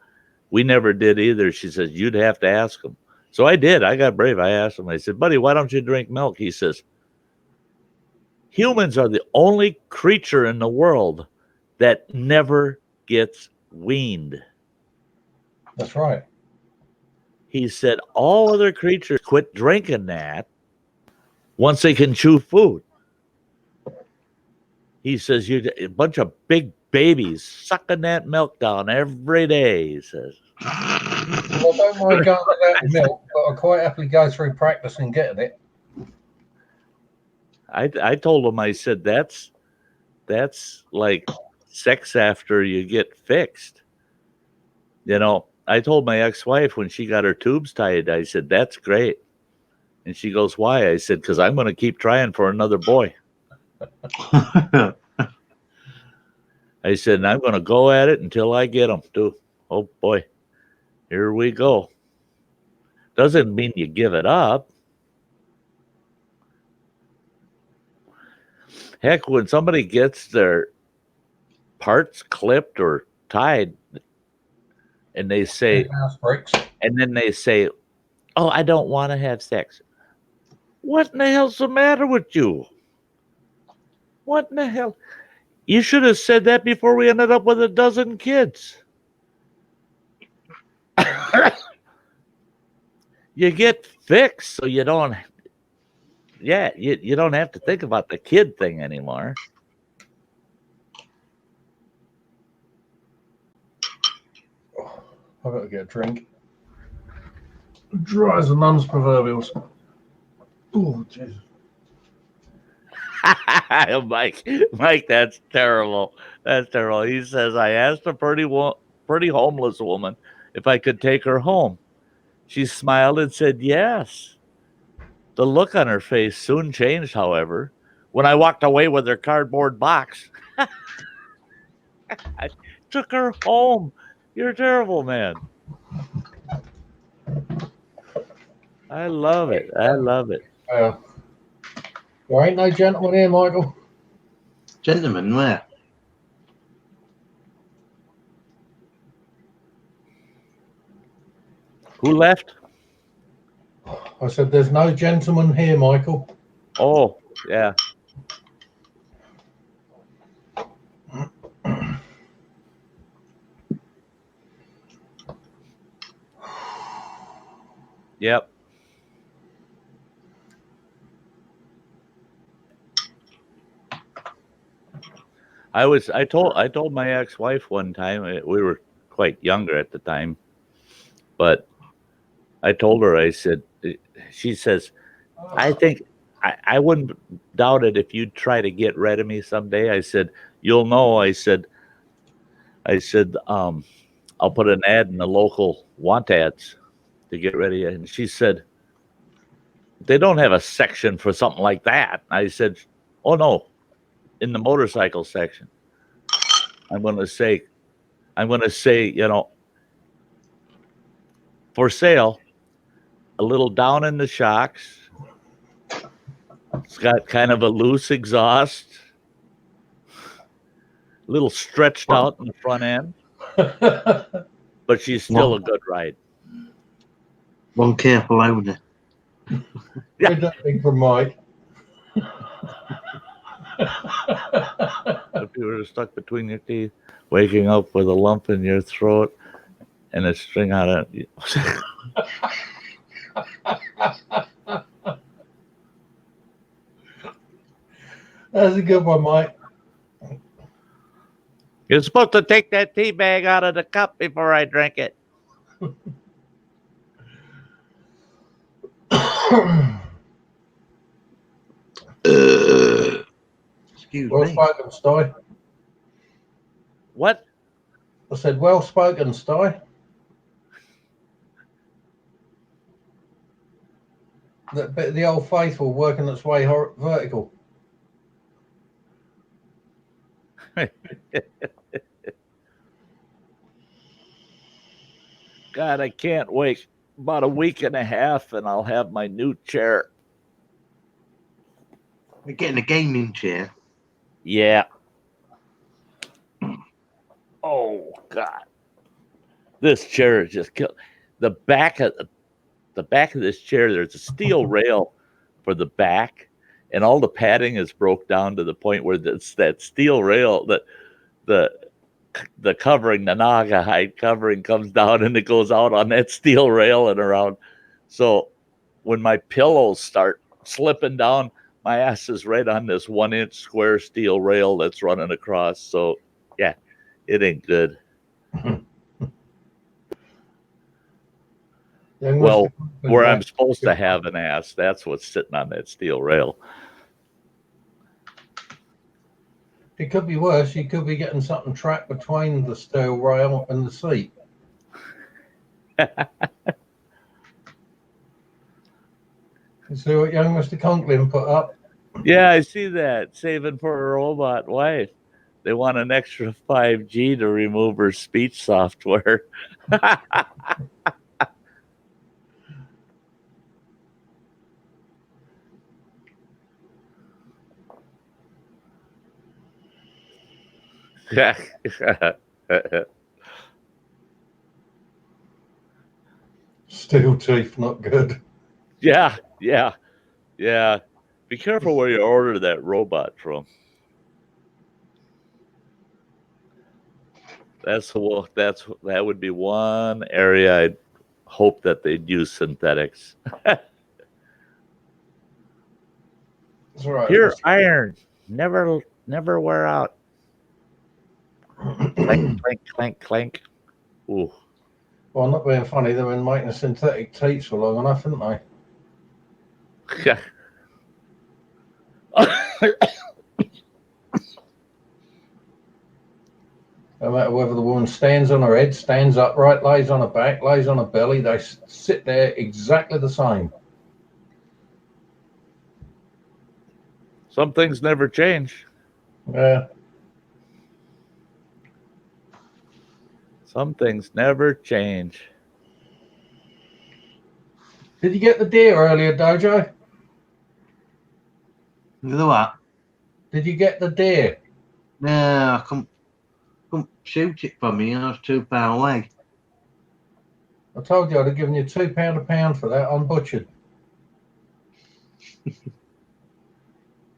we never did either. She says, you'd have to ask him. So I did. I got brave. I asked him. I said, Buddy, why don't you drink milk? He says, humans are the only creature in the world that never gets weaned. That's right. He said all other creatures quit drinking that once they can chew food. He says, you a bunch of big babies sucking that milk down every day, he says. Well, I don't mind going to that milk, but I quite happily go through practicing getting it. I told him, I said, that's like sex after you get fixed. I told my ex-wife when she got her tubes tied, I said, that's great. And she goes, why? I said, because I'm going to keep trying for another boy. I said, and I'm going to go at it until I get them, too. Oh, boy. Here we go. Doesn't mean you give it up. Heck, when somebody gets their parts clipped or tied, and they say, House bricks. and then they say, oh, I don't want to have sex. What in the hell's the matter with you? What in the hell? You should have said that before we ended up with a dozen kids. You get fixed so you don't, you don't have to think about the kid thing anymore. I've got to get a drink. Dry as a nun's proverbials. Oh, Jesus. Mike, that's terrible. That's terrible. He says, I asked a pretty homeless woman if I could take her home. She smiled and said yes. The look on her face soon changed, however, when I walked away with her cardboard box. I took her home. You're terrible, man. I love it. I love it. There ain't no gentleman here, Michael. Gentlemen, where? Who left? I said, there's no gentleman here, Michael. Oh, yeah. Yep. I told my ex-wife one time, we were quite younger at the time, but I told her, I said, she says, I think I wouldn't doubt it if you'd try to get rid of me someday. I said, you'll know. I said, I'll put an ad in the local want ads to get rid of you. And she said, they don't have a section for something like that. I said, oh no, in the motorcycle section. I'm going to say, you know, for sale, a little down in the shocks. It's got kind of a loose exhaust, a little stretched out in the front end, but she's still a good ride. One careful owner. Yeah. Good thing from Mike. If you were stuck between your teeth, waking up with a lump in your throat and a string on it. That's a good one, Mike. You're supposed to take that tea bag out of the cup before I drink it. Excuse Well me. spoken, Sty. What? I said, well spoken, Sty. That bit of the old faithful working its way vertical. God, I can't wait. About a week and a half, and I'll have my new chair. We're getting a gaming chair. Yeah. Oh God, this chair is just killed. The back of this chair, there's a steel rail for the back, and all the padding is broke down to the point where it's that steel rail that the covering, the naga hide covering, comes down and it goes out on that steel rail and around. So when my pillows start slipping down, my ass is right on this 1-inch square steel rail that's running across. So yeah, it ain't good. Well, where I'm supposed to have an ass, that's what's sitting on that steel rail. It could be worse. You could be getting something trapped between the steel rail and the seat. You see what young Mr. Conklin put up? Yeah, I see that. Saving for a robot wife. They want an extra 5G to remove her speech software. Steel teeth, not good. Yeah. Be careful where you order that robot from. That would be one area I'd hope that they'd use synthetics. It's all right. Pure iron, never wear out. Clank, clank, clank, clank. Ooh. Well, not being funny, they've been making synthetic teeth for long enough, haven't they? No matter whether the woman stands on her head, stands upright, lays on her back, lays on her belly, they sit there exactly the same. Some things never change. Yeah. Some things never change. Did you get the deer earlier, Dojo? The what? Did you get the deer? No, I couldn't shoot it for me. I was too far away. I told you I'd have given you £2 a pound for that unbutchered.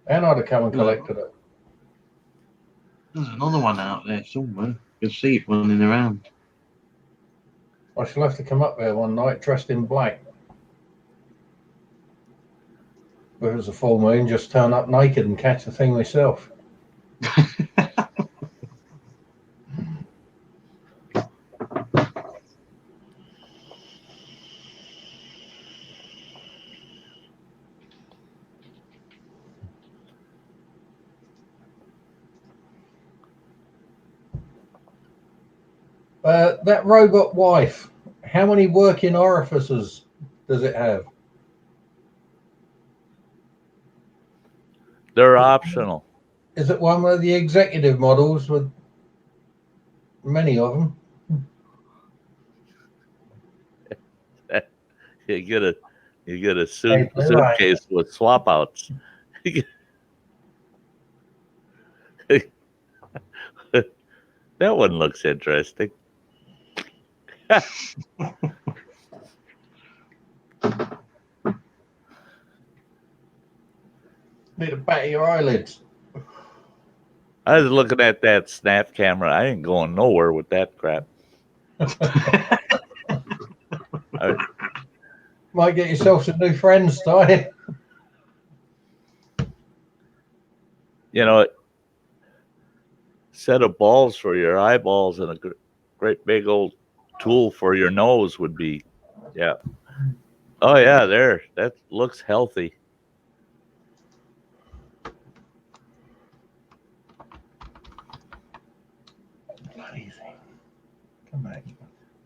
And I'd have come and collected it. There's another one out there somewhere. You can see it running around. I shall have to come up there one night dressed in black. If it was a full moon, just turn up naked and catch the thing myself. That robot wife, how many working orifices does it have? They're optional. Is it one of the executive models with many of them? You get a suitcase with swap outs. That one looks interesting. Need to batter your eyelids. I was looking at that snap camera. I ain't going nowhere with that crap. Might get yourself some new friends, Sty. You know, set of balls for your eyeballs and a great big old tool for your nose would be, yeah. Oh yeah, there. That looks healthy. Come back.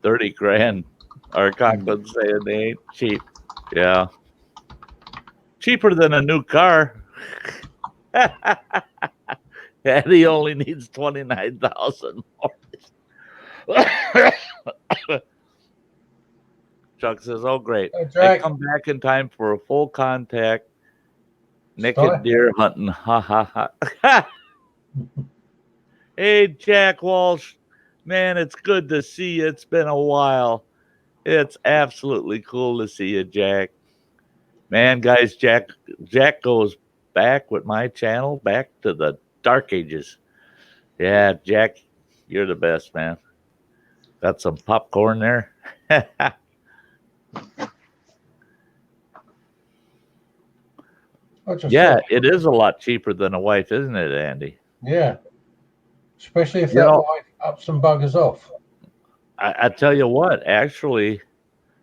30 grand. Our Conklin saying they ain't cheap. Yeah. Cheaper than a new car. And he only needs 29,000 more. Chuck says, "Oh great! I come back in time for a full contact naked deer hunting." Ha ha ha! Hey Jack Walsh, man, it's good to see you. It's been a while. It's absolutely cool to see you, Jack. Man, guys, Jack goes back with my channel back to the dark ages. Yeah, Jack, you're the best, man. Got some popcorn there. Yeah, it is a lot cheaper than a wife, isn't it, Andy? Yeah. Especially if that wife ups and buggers off. I tell you what, actually,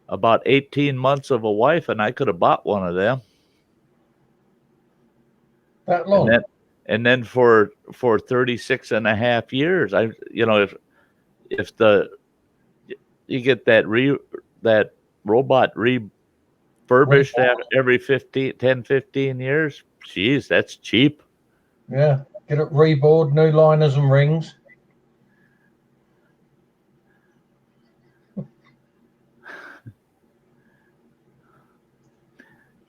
about 18 months of a wife, and I could have bought one of them. That long? And then for 36 and a half years, if you get that robot refurbished every 10, 15 years, geez, that's cheap. Yeah. Get it reboard, new liners and rings.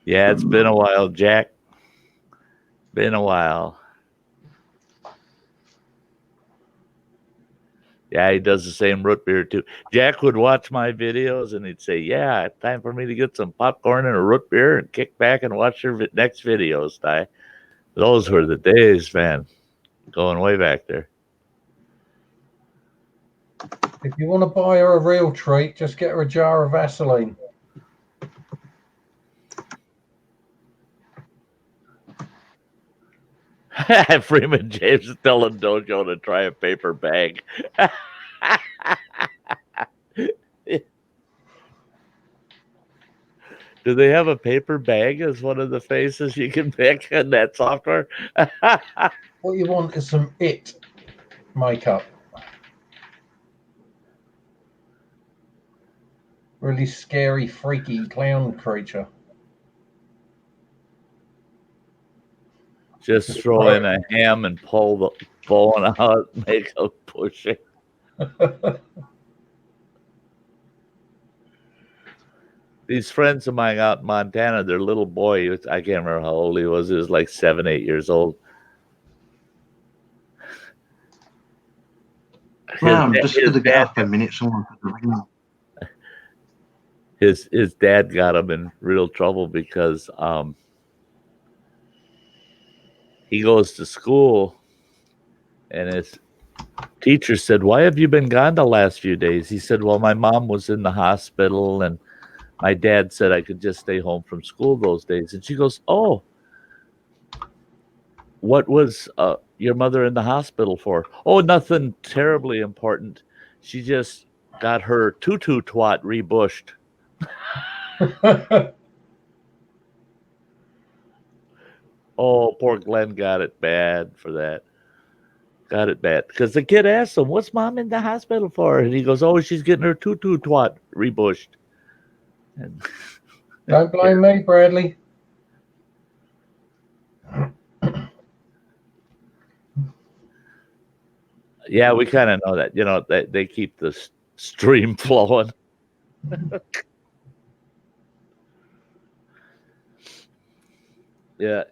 Yeah, it's been a while, Jack. Been a while. Yeah, he does the same root beer too. Jack would watch my videos and he'd say, "Yeah, time for me to get some popcorn and a root beer and kick back and watch your next videos, Sty." Those were the days, man. Going way back there. If you want to buy her a real treat, just get her a jar of Vaseline. Freeman James is telling Dojo to try a paper bag. Do they have a paper bag as one of the faces you can pick in that software? What you want is some It makeup. Really scary, freaky clown creature. Just throw in a ham and pull the bone out, make a pushing. These friends of mine out in Montana, their little boy, I can't remember how old he was like 7, 8 years old. No, I'm just going to get up a minute. Someone put the ring on. His dad got him in real trouble because he goes to school and his teacher said, "Why have you been gone the last few days?" He said, "Well, my mom was in the hospital and my dad said I could just stay home from school those days." And she goes, "Oh, what was your mother in the hospital for?" "Oh, nothing terribly important. She just got her tutu twat rebushed." Oh, poor Glenn got it bad for that. Got it bad. Because the kid asked him, "What's mom in the hospital for?" And he goes, "Oh, she's getting her tutu twat rebushed." And Don't blame me, Bradley. Yeah, we kind of know that. You know, they keep the stream flowing. Yeah.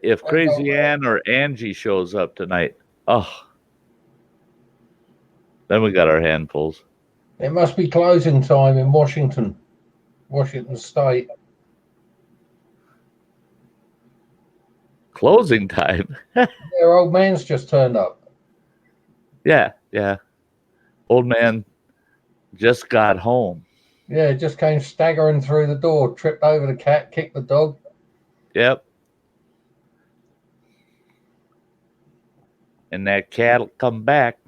If Crazy Ann or Angie shows up tonight, oh, then we got our handfuls. It must be closing time in Washington State. Closing time. Their old man's just turned up. Yeah. Old man just got home. Yeah, just came staggering through the door, tripped over the cat, kicked the dog. Yep. And that cat'll come back.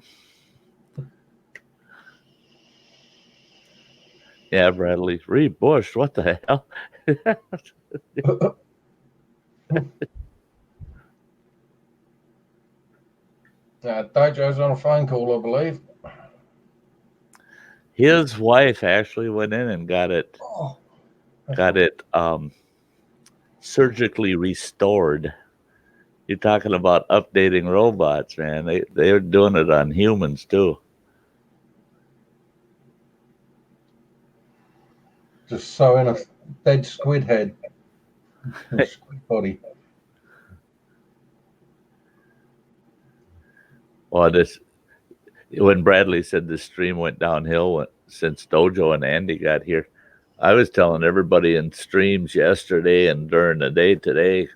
Yeah, Bradley. Rebushed. What the hell? Dojo's on a phone call, I believe. His wife actually went in and got it surgically restored. You're talking about updating robots, man. They're doing it on humans too. Just sewing a dead squid head. Squid body. Well, when Bradley said the stream went downhill since Dojo and Andy got here, I was telling everybody in streams yesterday and during the day today,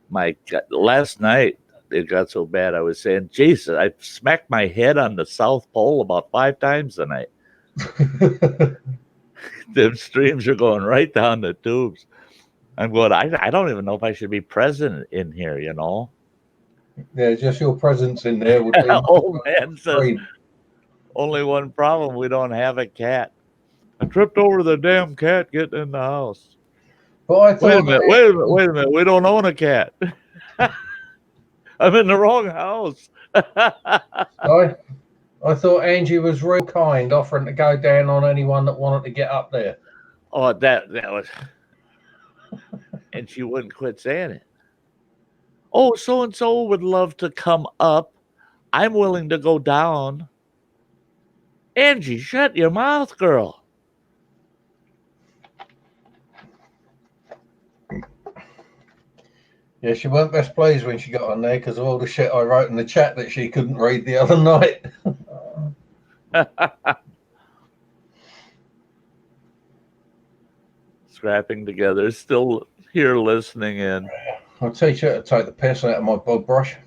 my God, last night it got so bad I was saying, Jesus, I smacked my head on the South Pole about 5 times tonight. The streams are going right down the tubes. I'm going, I don't even know if I should be present in here, you know? Yeah, just your presence in there would be. Old man says, only one problem, we don't have a cat. I tripped over the damn cat getting in the house. But I thought, wait a minute. We don't own a cat. I'm in the wrong house. I thought Angie was real kind, offering to go down on anyone that wanted to get up there. Oh, that was, and she wouldn't quit saying it. Oh, so and so would love to come up. I'm willing to go down. Angie, shut your mouth, girl. Yeah, she weren't best pleased when she got on there because of all the shit I wrote in the chat that she couldn't read the other night. Scrapping together, still here listening in. I'll teach her to take the piss out of my bug brush.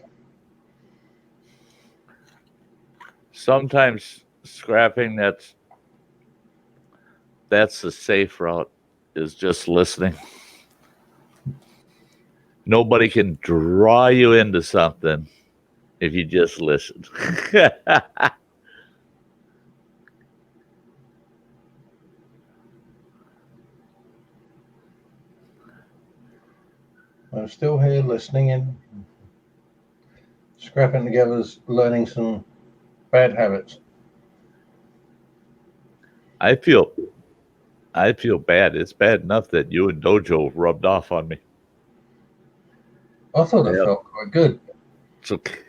Sometimes scrapping, that's the safe route, is just listening. Nobody can draw you into something if you just listen. I'm still here listening and scrapping together, learning some bad habits. I feel bad. It's bad enough that you and Dojo rubbed off on me. I thought it Yep. felt quite good. It's okay.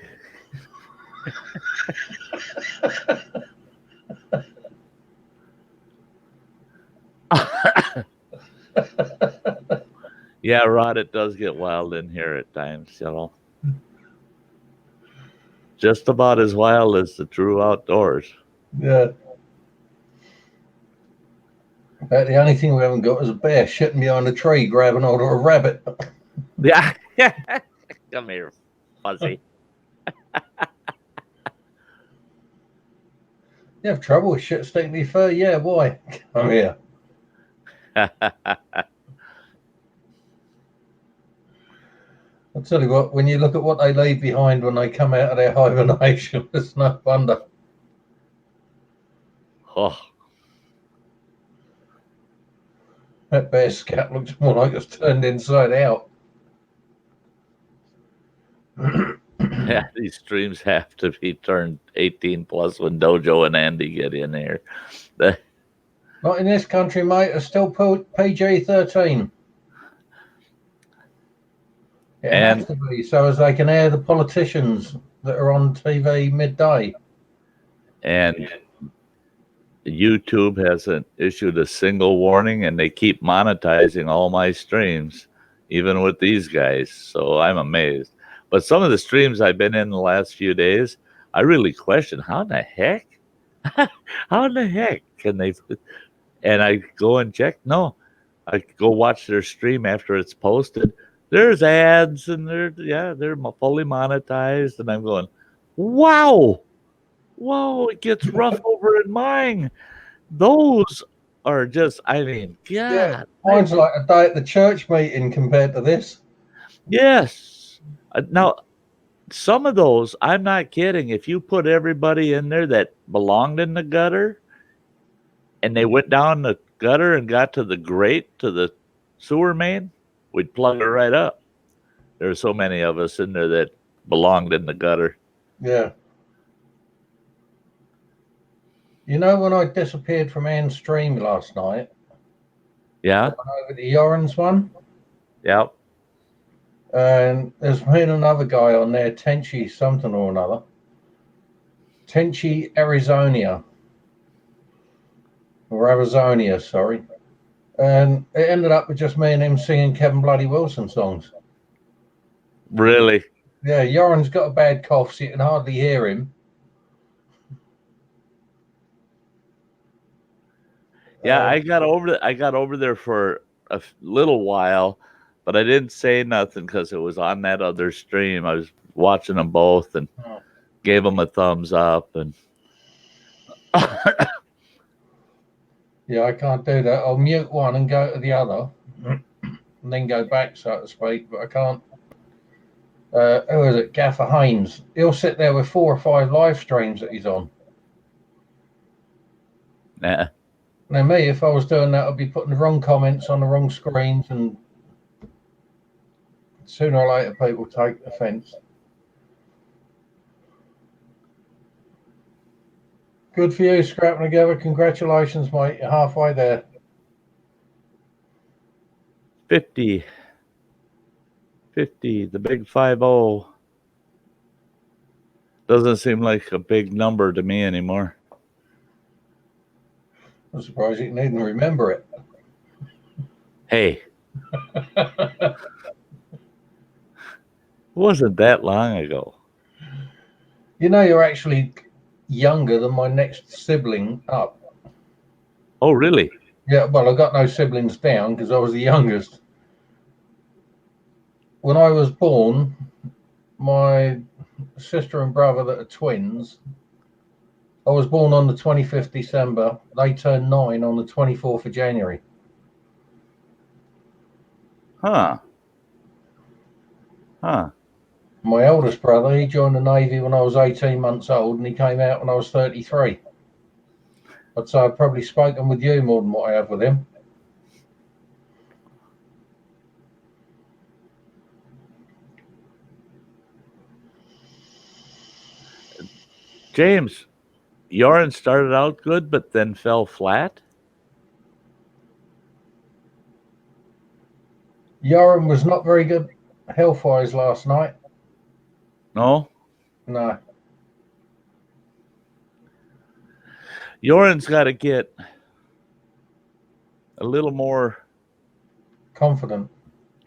Yeah, Rod, it does get wild in here at times, you know. Just about as wild as the true outdoors. Yeah. About the only thing we haven't got is a bear shitting behind a tree grabbing hold of a rabbit. Yeah. Come here, Fuzzy. You have trouble with shit sticking to your fur? Yeah, why? Come here. I'll tell you what, when you look at what they leave behind when they come out of their hibernation, it's no wonder. Oh, That bear's scalp looks more like it's turned inside out. yeah, these streams have to be turned 18 plus when Dojo and Andy get in here. Not in this country, mate. It's still PG-13. It has to be, so as they can air the politicians that are on TV midday. And YouTube hasn't issued a single warning, and they keep monetizing all my streams, even with these guys. So I'm amazed. But some of the streams I've been in the last few days, I really question how in the heck? How in the heck can they? And I go and check. No, I go watch their stream after it's posted. There's ads, and they're fully monetized. And I'm going, wow, it gets rough over in mine. Those are just, I mean, God. Yeah, mine's like a day at the church meeting compared to this. Yes. Now, some of those, I'm not kidding. If you put everybody in there that belonged in the gutter and they went down the gutter and got to the grate, to the sewer main, we'd plug it right up. There are so many of us in there that belonged in the gutter. Yeah. You know, when I disappeared from Anne's stream last night, Yeah. over the Yorans one, Yep. and there's me and another guy on there, Tenchi something or another. Tenchi Arizonia. Or Arizonia, sorry. And it ended up with just me and him singing Kevin Bloody Wilson songs. Really? Yeah, Yoren's got a bad cough, so you can hardly hear him. Yeah, I got over there for a little while, but I didn't say nothing because it was on that other stream. I was watching them both and gave them a thumbs up. And yeah, I can't do that. I'll mute one and go to the other, and then go back, so to speak. But I can't. Who is it? Gaffer Haynes. He'll sit there with 4 or 5 live streams that he's on. nah. Now, me, if I was doing that, I'd be putting the wrong comments on the wrong screens, and sooner or later, people take offence. Good for you, scrapping together. Congratulations, mate. You're halfway there. 50 50, the big 50. Doesn't seem like a big number to me anymore. I'm surprised you can even remember it. Hey, it wasn't that long ago. You know, you're actually younger than my next sibling up. Oh, really? Yeah, well, I got no siblings down because I was the youngest. When I was born, my sister and brother that are twins, I was born on the 25th December. They turned 9 on the 24th of January. Huh. My eldest brother, he joined the Navy when I was 18 months old, and he came out when I was 33. I'd say I've probably spoken with you more than what I have with him. James, Yoren started out good, but then fell flat? Yoram was not very good health-wise last night. No? No. Yoren's got to get a little more Confident.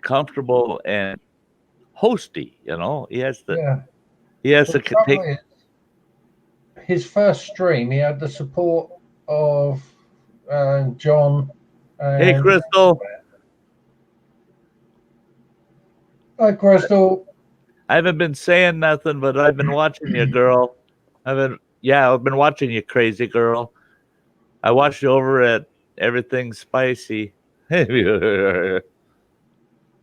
comfortable and hosty, you know? He has to The trouble take. is, his first stream, he had the support of John. Hey, Crystal. Hi, Crystal. I haven't been saying nothing, but I've been watching you, girl. I've been watching you, crazy girl. I watched you over at Everything Spicy. I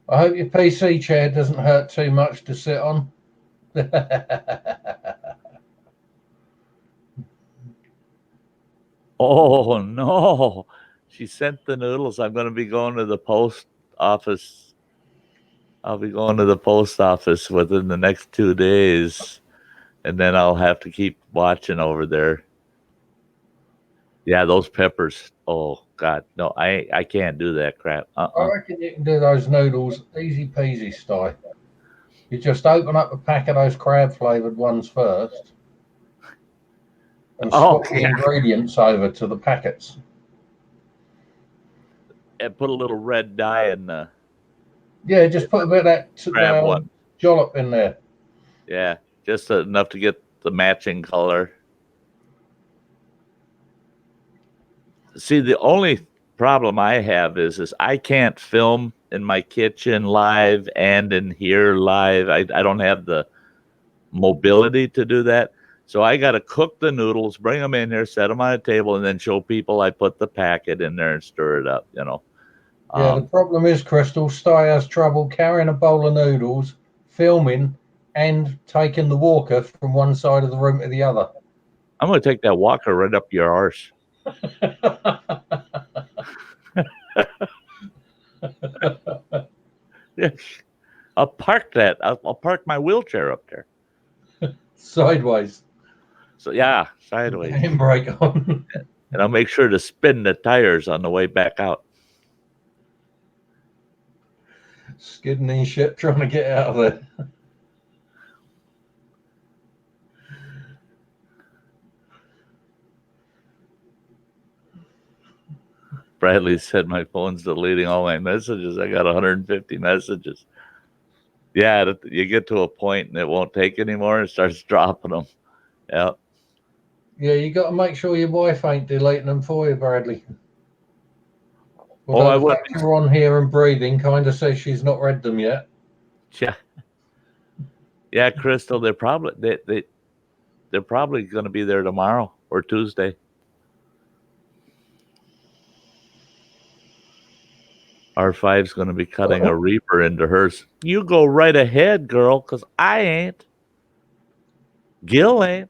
hope your PC chair doesn't hurt too much to sit on. Oh, no. She sent the noodles. I'm going to be going to the post office. I'll be going to the post office within the next 2 days, and then I'll have to keep watching over there. Yeah, those peppers. Oh, God. No, I can't do that crap. I reckon you can do those noodles easy peasy, Sty. You just open up a pack of those crab flavoured ones first and swap the ingredients over to the packets. And put a little red dye in the... Yeah, just put a bit of that crab one. Jollop in there. Yeah, just enough to get the matching color. See, the only problem I have is I can't film in my kitchen live and in here live. I don't have the mobility to do that. So I got to cook the noodles, bring them in here, set them on a table, and then show people I put the packet in there and stir it up, you know. Yeah, the problem is, Crystal, Sty has trouble carrying a bowl of noodles, filming, and taking the walker from one side of the room to the other. I'm going to take that walker right up your arse. Yeah, I'll park that. I'll park my wheelchair up there. Sideways. So, yeah, sideways. Handbrake on. And I'll make sure to spin the tires on the way back out. Skidding and shit, trying to get out of there. Bradley said my phone's deleting all my messages. I got 150 messages. Yeah, you get to a point and it won't take anymore. It starts dropping them. Yeah. Yeah, you got to make sure your wife ain't deleting them for you, Bradley. Although the fact you're on here and breathing kind of says she's not read them yet. Yeah. Yeah, Crystal, they're probably they're probably going to be there tomorrow or Tuesday. R5's going to be cutting a Reaper into hers. You go right ahead, girl, because I ain't. Gil ain't.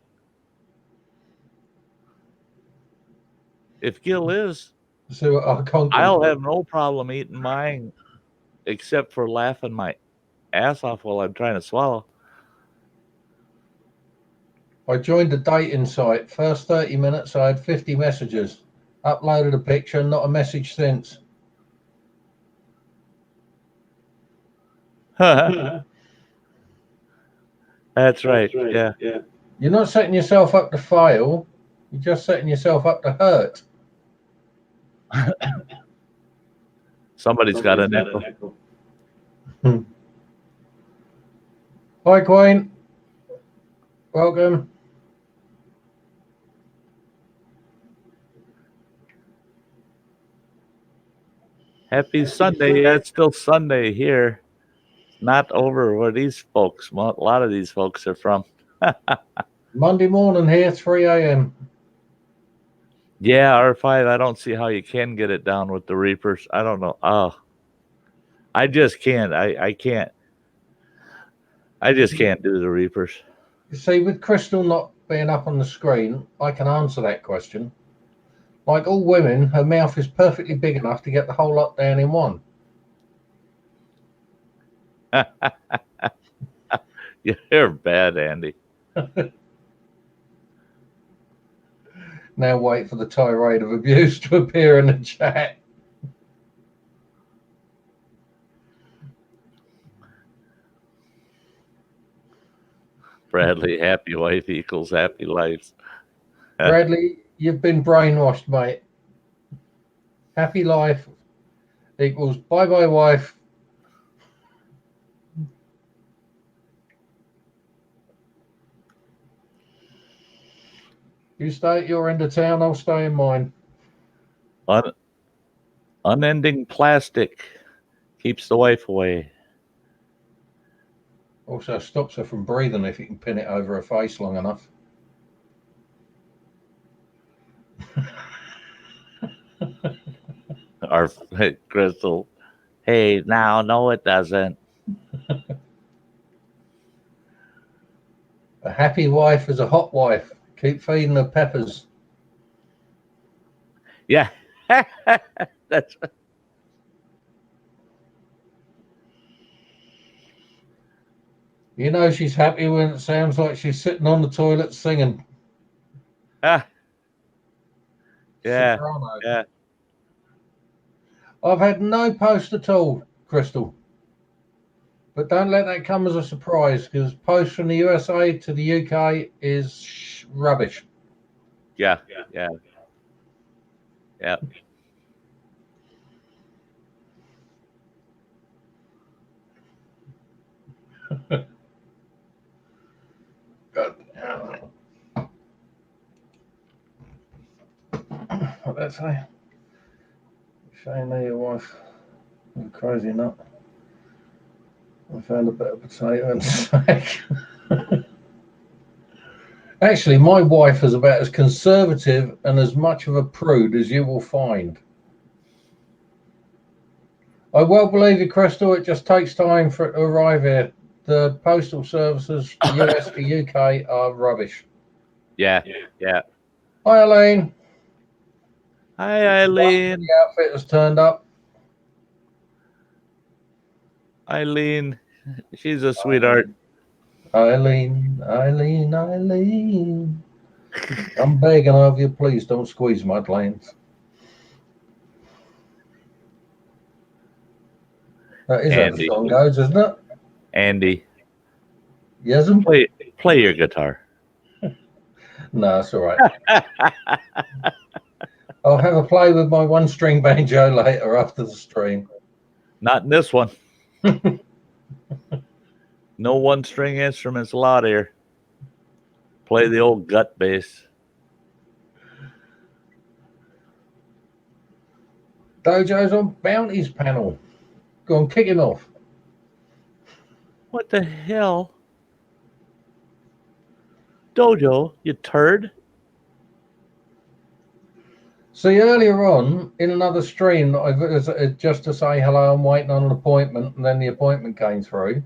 If Gil is, so I'll have no problem eating mine, except for laughing my ass off while I'm trying to swallow. I joined a dating site. First 30 minutes, I had 50 messages. Uploaded a picture, not a message since. That's right. Yeah. You're not setting yourself up to fail. You're just setting yourself up to hurt. Somebody's got a nickel. Hi, Queen. Welcome. Happy Sunday. Yeah, it's still Sunday here. Not over where these folks, well, a lot of these folks are from. Monday morning here, 3 a.m. Yeah, R5, I don't see how you can get it down with the Reapers. I don't know. Oh, I just can't. I can't. I just can't do the Reapers. You see, with Crystal not being up on the screen, I can answer that question. Like all women, her mouth is perfectly big enough to get the whole lot down in one. You're bad, Andy. Now wait for the tirade of abuse to appear in the chat. Bradley, happy wife equals happy life. Bradley, you've been brainwashed, mate. Happy life equals bye-bye wife. You stay at your end of town, I'll stay in mine. Unending plastic keeps the wife away. Also stops her from breathing if you can pin it over her face long enough. Our Crystal, hey, now, no, it doesn't. A happy wife is a hot wife. Keep feeding her peppers. Yeah, that's right. You know she's happy when it sounds like she's sitting on the toilet singing. Yeah, Soprano. yeah. I've had no post at all, Crystal. But don't let that come as a surprise, because post from the USA to the UK is rubbish. Yeah. God. What that say? Shane, there your wife. You crazy nut. I found a better potato and sack. Actually, my wife is about as conservative and as much of a prude as you will find. I well believe you, Crystal. It just takes time for it to arrive here. The postal services, US to UK, are rubbish. Yeah. Hi, Elaine. Hi, Eileen. The outfit has turned up. Eileen, she's a sweetheart. Eileen. I'm begging of you, please don't squeeze my glands. That is how the song goes, isn't it? Andy, Yes. play your guitar. No, it's all right. I'll have a play with my one-string banjo later after the stream. Not in this one. No one-string instruments allowed here. Play the old gut bass. Dojo's on Bounty's panel. Go on, kick him off. What the hell? Dojo, you turd. See, earlier on, in another stream, just to say hello, I'm waiting on an appointment, and then the appointment came through.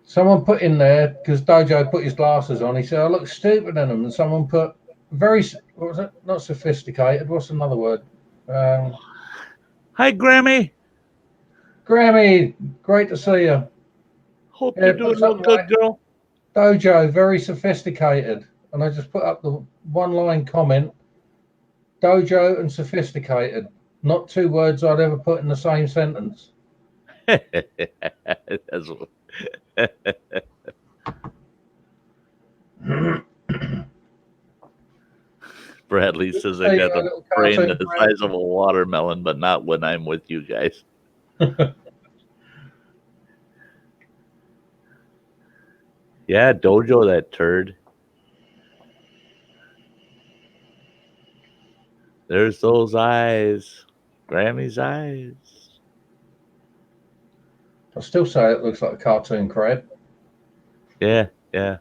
Someone put in there, because Dojo put his glasses on, he said, I look stupid in them, and someone put very, what was it? Not sophisticated, what's another word? Hi, Grammy. Grammy, great to see you. Hope you're doing real good, girl. Dojo, very sophisticated. And I just put up the one-line comment, Dojo and sophisticated. Not two words I'd ever put in the same sentence. That's Bradley says I Hey, got a a little brain cartoon the Brad. size of a watermelon, but not when I'm with you guys. Yeah, Dojo, that turd. There's those eyes. Grammy's eyes. I still say it looks like a cartoon crab. Yeah, yeah.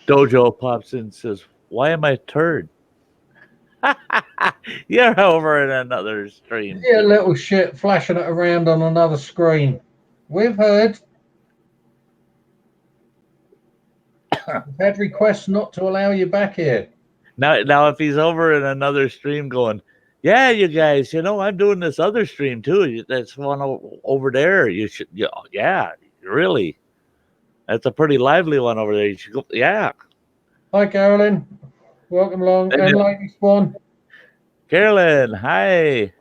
Dojo pops in and says, "Why am I a turd?" You're over in another stream. Yeah, Too. little shit flashing it around on another screen. We've heard. We've had requests not to allow you back here. Now, if he's over in another stream going, yeah, you guys, I'm doing this other stream too. That's one over there. You should, yeah, really. That's a pretty lively one over there. You should go, yeah. Hi, Carolyn. Welcome along. Hey, And Neil. Lady Swan. Carolyn, hi.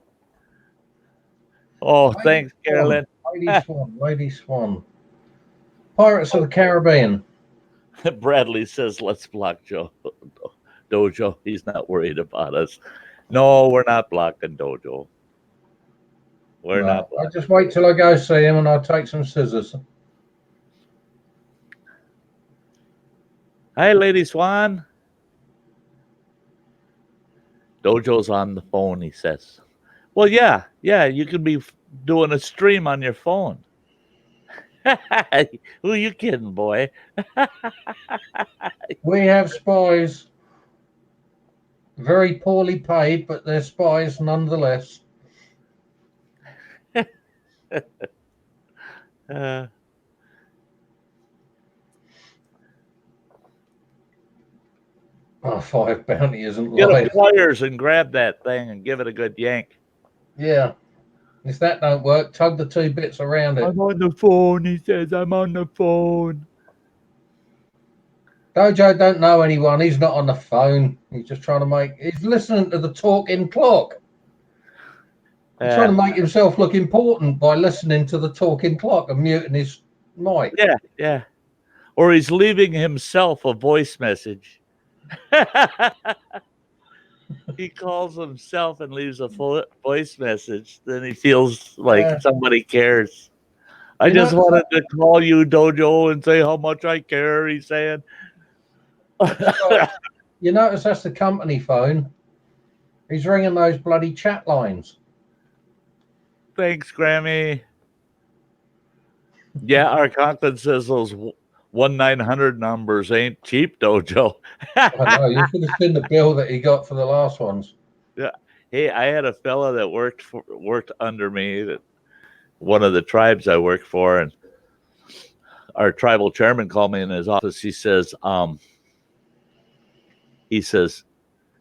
Oh, Lady thanks, Swan. Carolyn. Lady Swan. Lady Swan. Pirates of the Caribbean. Bradley says, let's block Dojo. He's not worried about us. No, we're not blocking Dojo. We're No, not. I'll just wait till I go see him and I'll take some scissors. Hi, Lady Swan. Dojo's on the phone, he says. Well, yeah, you can be doing a stream on your phone. Who you kidding, boy? We have spies. Very poorly paid, but they're spies nonetheless. Oh, 5 bounty isn't Get a live. pliers and grab that thing and give it a good yank. Yeah. If that don't work, tug the 2 bits around it. I'm on the phone, he says. I'm on the phone. Dojo don't know anyone. He's not on the phone. He's just trying to he's listening to the talking clock. He's trying to make himself look important by listening to the talking clock and muting his mic. Yeah. Or he's leaving himself a voice message. He calls himself and leaves a voice message. Then he feels like somebody cares. I just wanted to call you, Dojo, and say how much I care, he's saying. You notice that's the company phone. He's ringing those bloody chat lines. Thanks, Grammy. Yeah, our Conklin says those 1-900 numbers ain't cheap, Dojo. I know. You should have seen the bill that he got for the last ones. Yeah. Hey, I had a fella that worked under me, that one of the tribes I worked for, and our tribal chairman called me in his office. He says,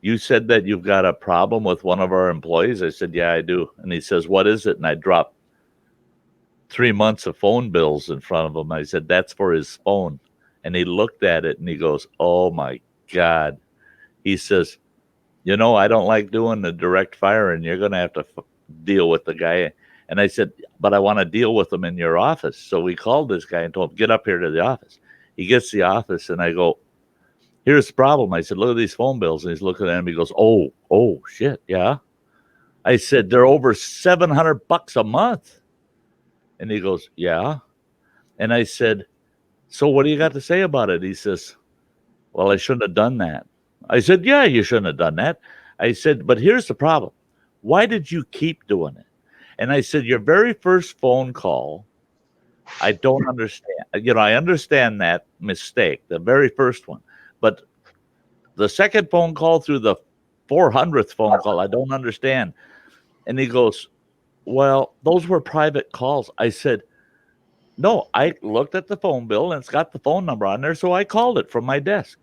you said that you've got a problem with one of our employees. I said, yeah, I do. And he says, what is it? And I dropped 3 months of phone bills in front of him. I said, that's for his phone. And he looked at it and he goes, oh my God. He says, I don't like doing the direct fire, and you're going to have to deal with the guy. And I said, but I want to deal with him in your office. So we called this guy and told him, get up here to the office. He gets to the office and I go, here's the problem. I said, look at these phone bills. And he's looking at him. He goes, oh, shit. Yeah. I said, they're over $700 a month. And he goes, yeah. And I said, so what do you got to say about it? He says, well, I shouldn't have done that. I said, yeah, you shouldn't have done that. I said, but here's the problem. Why did you keep doing it? And I said, your very first phone call, I don't understand. I understand that mistake, the very first one. But the second phone call through the 400th phone call, I don't understand. And he goes, well, those were private calls. I said, no, I looked at the phone bill and it's got the phone number on there. So I called it from my desk.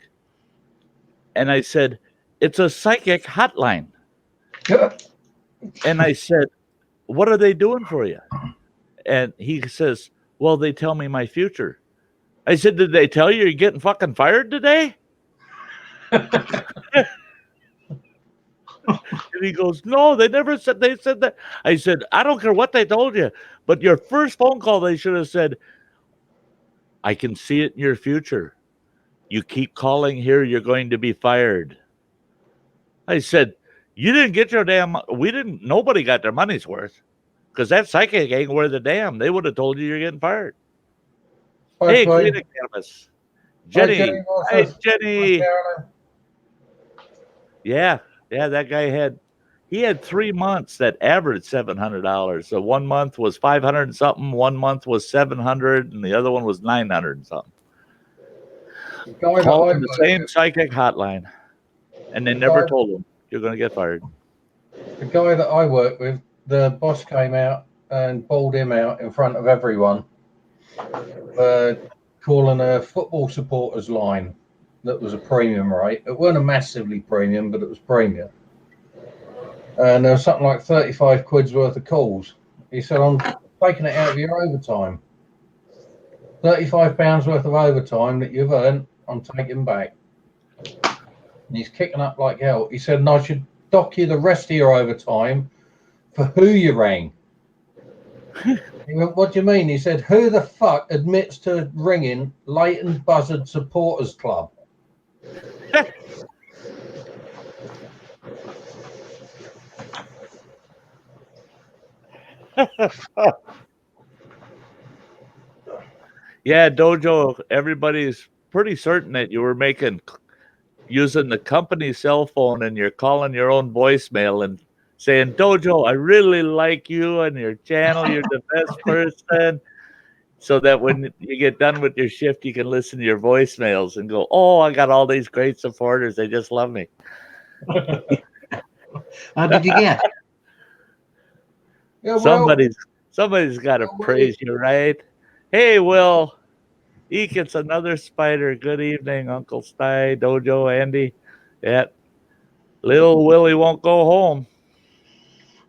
And I said, it's a psychic hotline. And I said, what are they doing for you? And he says, well, they tell me my future. I said, did they tell you you're getting fucking fired today? And he goes, no, they never said, they said that. I said, I don't care what they told you, but your first phone call, they should have said, I can see it in your future. You keep calling here, you're going to be fired. I said, you didn't get your damn, nobody got their money's worth. Because that psychic ain't worth a damn. They would have told you you're getting fired. Hi, Hey, Clay. Queen of Cannabis. Hi, Jenny. Jenny. Hi, Hi, Jenny. Carolyn. Yeah, that guy had 3 months that averaged $700. So 1 month was 500 and something, 1 month was 700, and the other one was 900 and something. The guy that Called I in the work same with, psychic hotline, and they never told him you're going to get fired. the guy that I work with, the boss came out and bawled him out in front of everyone for calling a football supporters line that was a premium rate. It weren't a massively premium, but it was premium. And there was something like 35 quid's worth of calls. He said, I'm taking it out of your overtime. £35 worth of overtime that you've earned, I'm taking back. And he's kicking up like hell. He said, and I should dock you the rest of your overtime for who you rang. He went, what do you mean? He said, who the fuck admits to ringing Leighton Buzzard Supporters Club? Yeah, Dojo, everybody's pretty certain that you were using the company cell phone and you're calling your own voicemail and saying, Dojo, I really like you and your channel. You're the best person. So that when you get done with your shift, you can listen to your voicemails and go, oh, I got all these great supporters. They just love me. How did you get? Yeah, well, Somebody's got to praise you, right? Hey, Will. Eek, it's another spider. Good evening, Uncle Sty, Dojo, Andy. Yeah. Little Willie won't go home.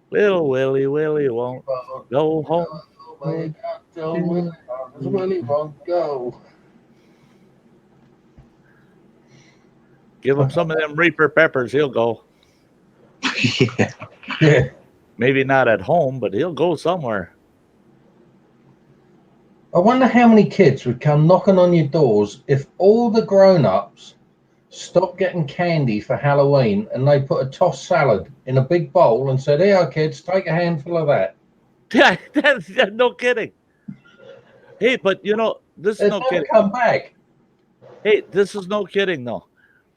Little Willie won't go home. Willie won't go. Give him some of them Reaper peppers. He'll go. Yeah. Yeah. Maybe not at home, but he'll go somewhere. I wonder how many kids would come knocking on your doors if all the grown-ups stopped getting candy for Halloween and they put a tossed salad in a big bowl and said, here, kids, take a handful of that. Yeah, that's no kidding. Hey, but you know, this is They'd no never kidding. come back. Hey, this is no kidding, though.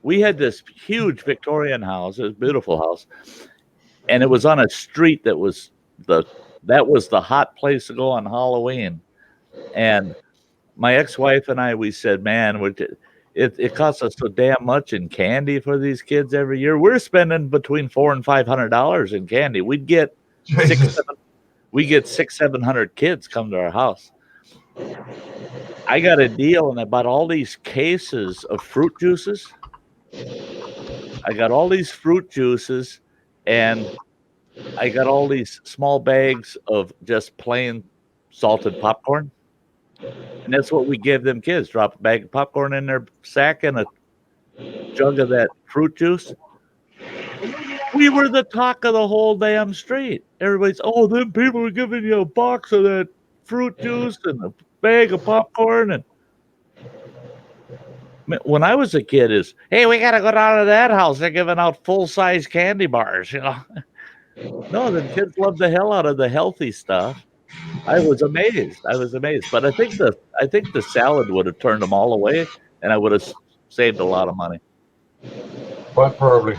We had this huge Victorian house. It was a beautiful house. And it was on a street that was the hot place to go on Halloween. And my ex-wife and I, we said, man, it costs us so damn much in candy for these kids every year. We're spending between $400 and $500 in candy. We'd get Jesus. 600-700 kids come to our house. I got a deal and I bought all these cases of fruit juices. I got all these fruit juices and I got all these small bags of just plain salted popcorn. And that's what we give them kids. Drop a bag of popcorn in their sack and a jug of that fruit juice. We were the talk of the whole damn street. Everybody's, oh, them people are giving you a box of that fruit juice and a bag of popcorn. And when I was a kid, hey, we got to go down to that house. They're giving out full-size candy bars, you know. No, the kids love the hell out of the healthy stuff. I was amazed. But I think the salad would have turned them all away, and I would have saved a lot of money. Quite probably.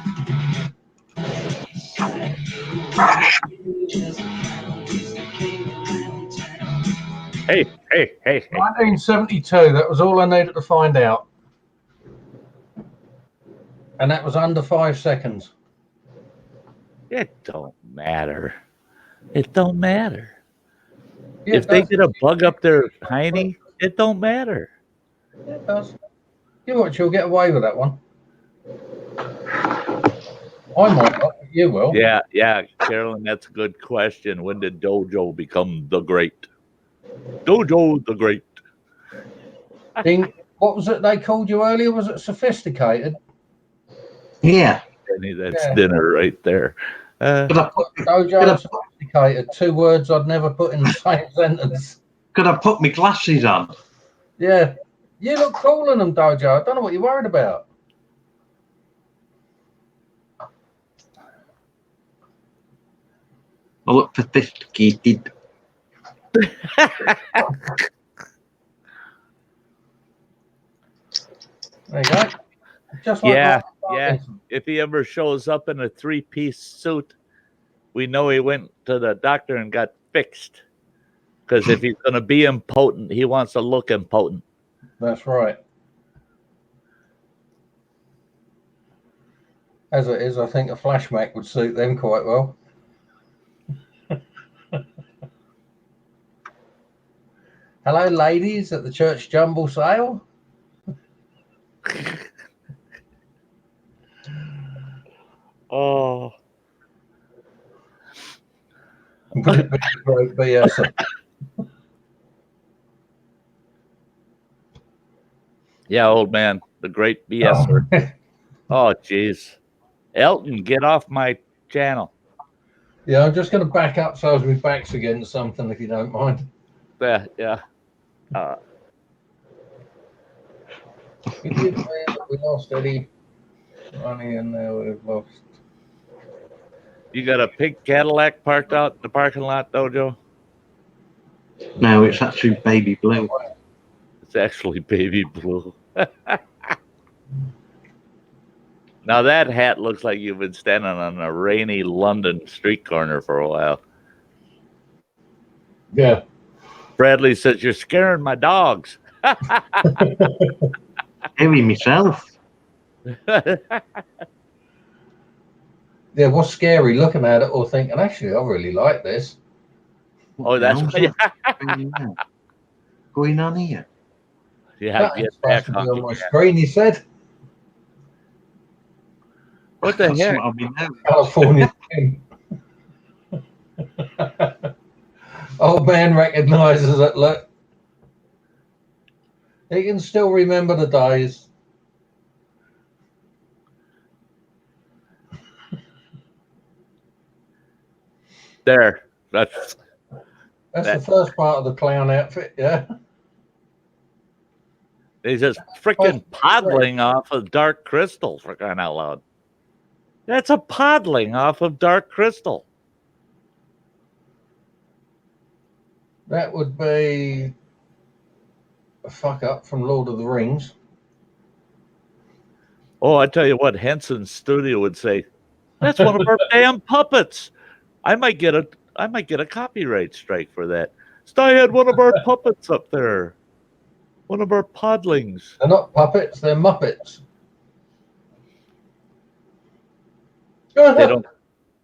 Hey. 1972. That was all I needed to find out. And that was under 5 seconds. It don't matter. It don't matter. Yeah, If they get a bug up their hiney, it don't matter. It does. You watch, you'll get away with that one. I might not, but you will. Yeah, Carolyn, that's a good question. When did Dojo become the great? Dojo the Great. What was it they called you earlier? Was it sophisticated? Yeah. Penny, that's Yeah. dinner right there. Could I put, Dojo sophisticated. 2 words I'd never put in the same sentence. could I put my glasses on? Yeah. You look cool in them, Dojo. I don't know what you're worried about. I look sophisticated. There you go. Just like Yeah, Robert yeah. Parkinson. If he ever shows up in a 3-piece suit, we know he went to the doctor and got fixed. Because if he's going to be impotent, he wants to look impotent. That's right. As it is, I think a flashback would suit them quite well. Hello, ladies at the church jumble sale. Oh. Would it be a great BS? Yeah, old man, the great BSer. Oh, jeez. Elton, get off my channel. Yeah, I'm just going to back up so as my back's against something, if you don't mind. Yeah. We did win, but we lost Eddie money, and now we've lost. You got a pink Cadillac parked out in the parking lot, Dojo? No, it's actually baby blue. It's actually baby blue. Now that hat looks like you've been standing on a rainy London street corner for a while. Yeah. Bradley says, you're scaring my dogs. Heavy myself. Yeah, what's scary looking at it or thinking, actually, I really like this. Oh, that's going on here. Yeah, That get ain't back supposed to be on my on. screen, you said. What the That's heck? what I've been doing. California thing. Old man recognizes it, look. He can still remember the days. There. That's the first part of the clown outfit, yeah. He's just freaking podling off of Dark Crystal, for crying out loud. That's a podling off of Dark Crystal. That would be a fuck up from Lord of the Rings. Oh, I tell you what, Henson's studio would say, that's one of our damn puppets. I might get a copyright strike for that. Sty had one of our puppets up there. One of our podlings. They're not puppets, they're Muppets. They don't.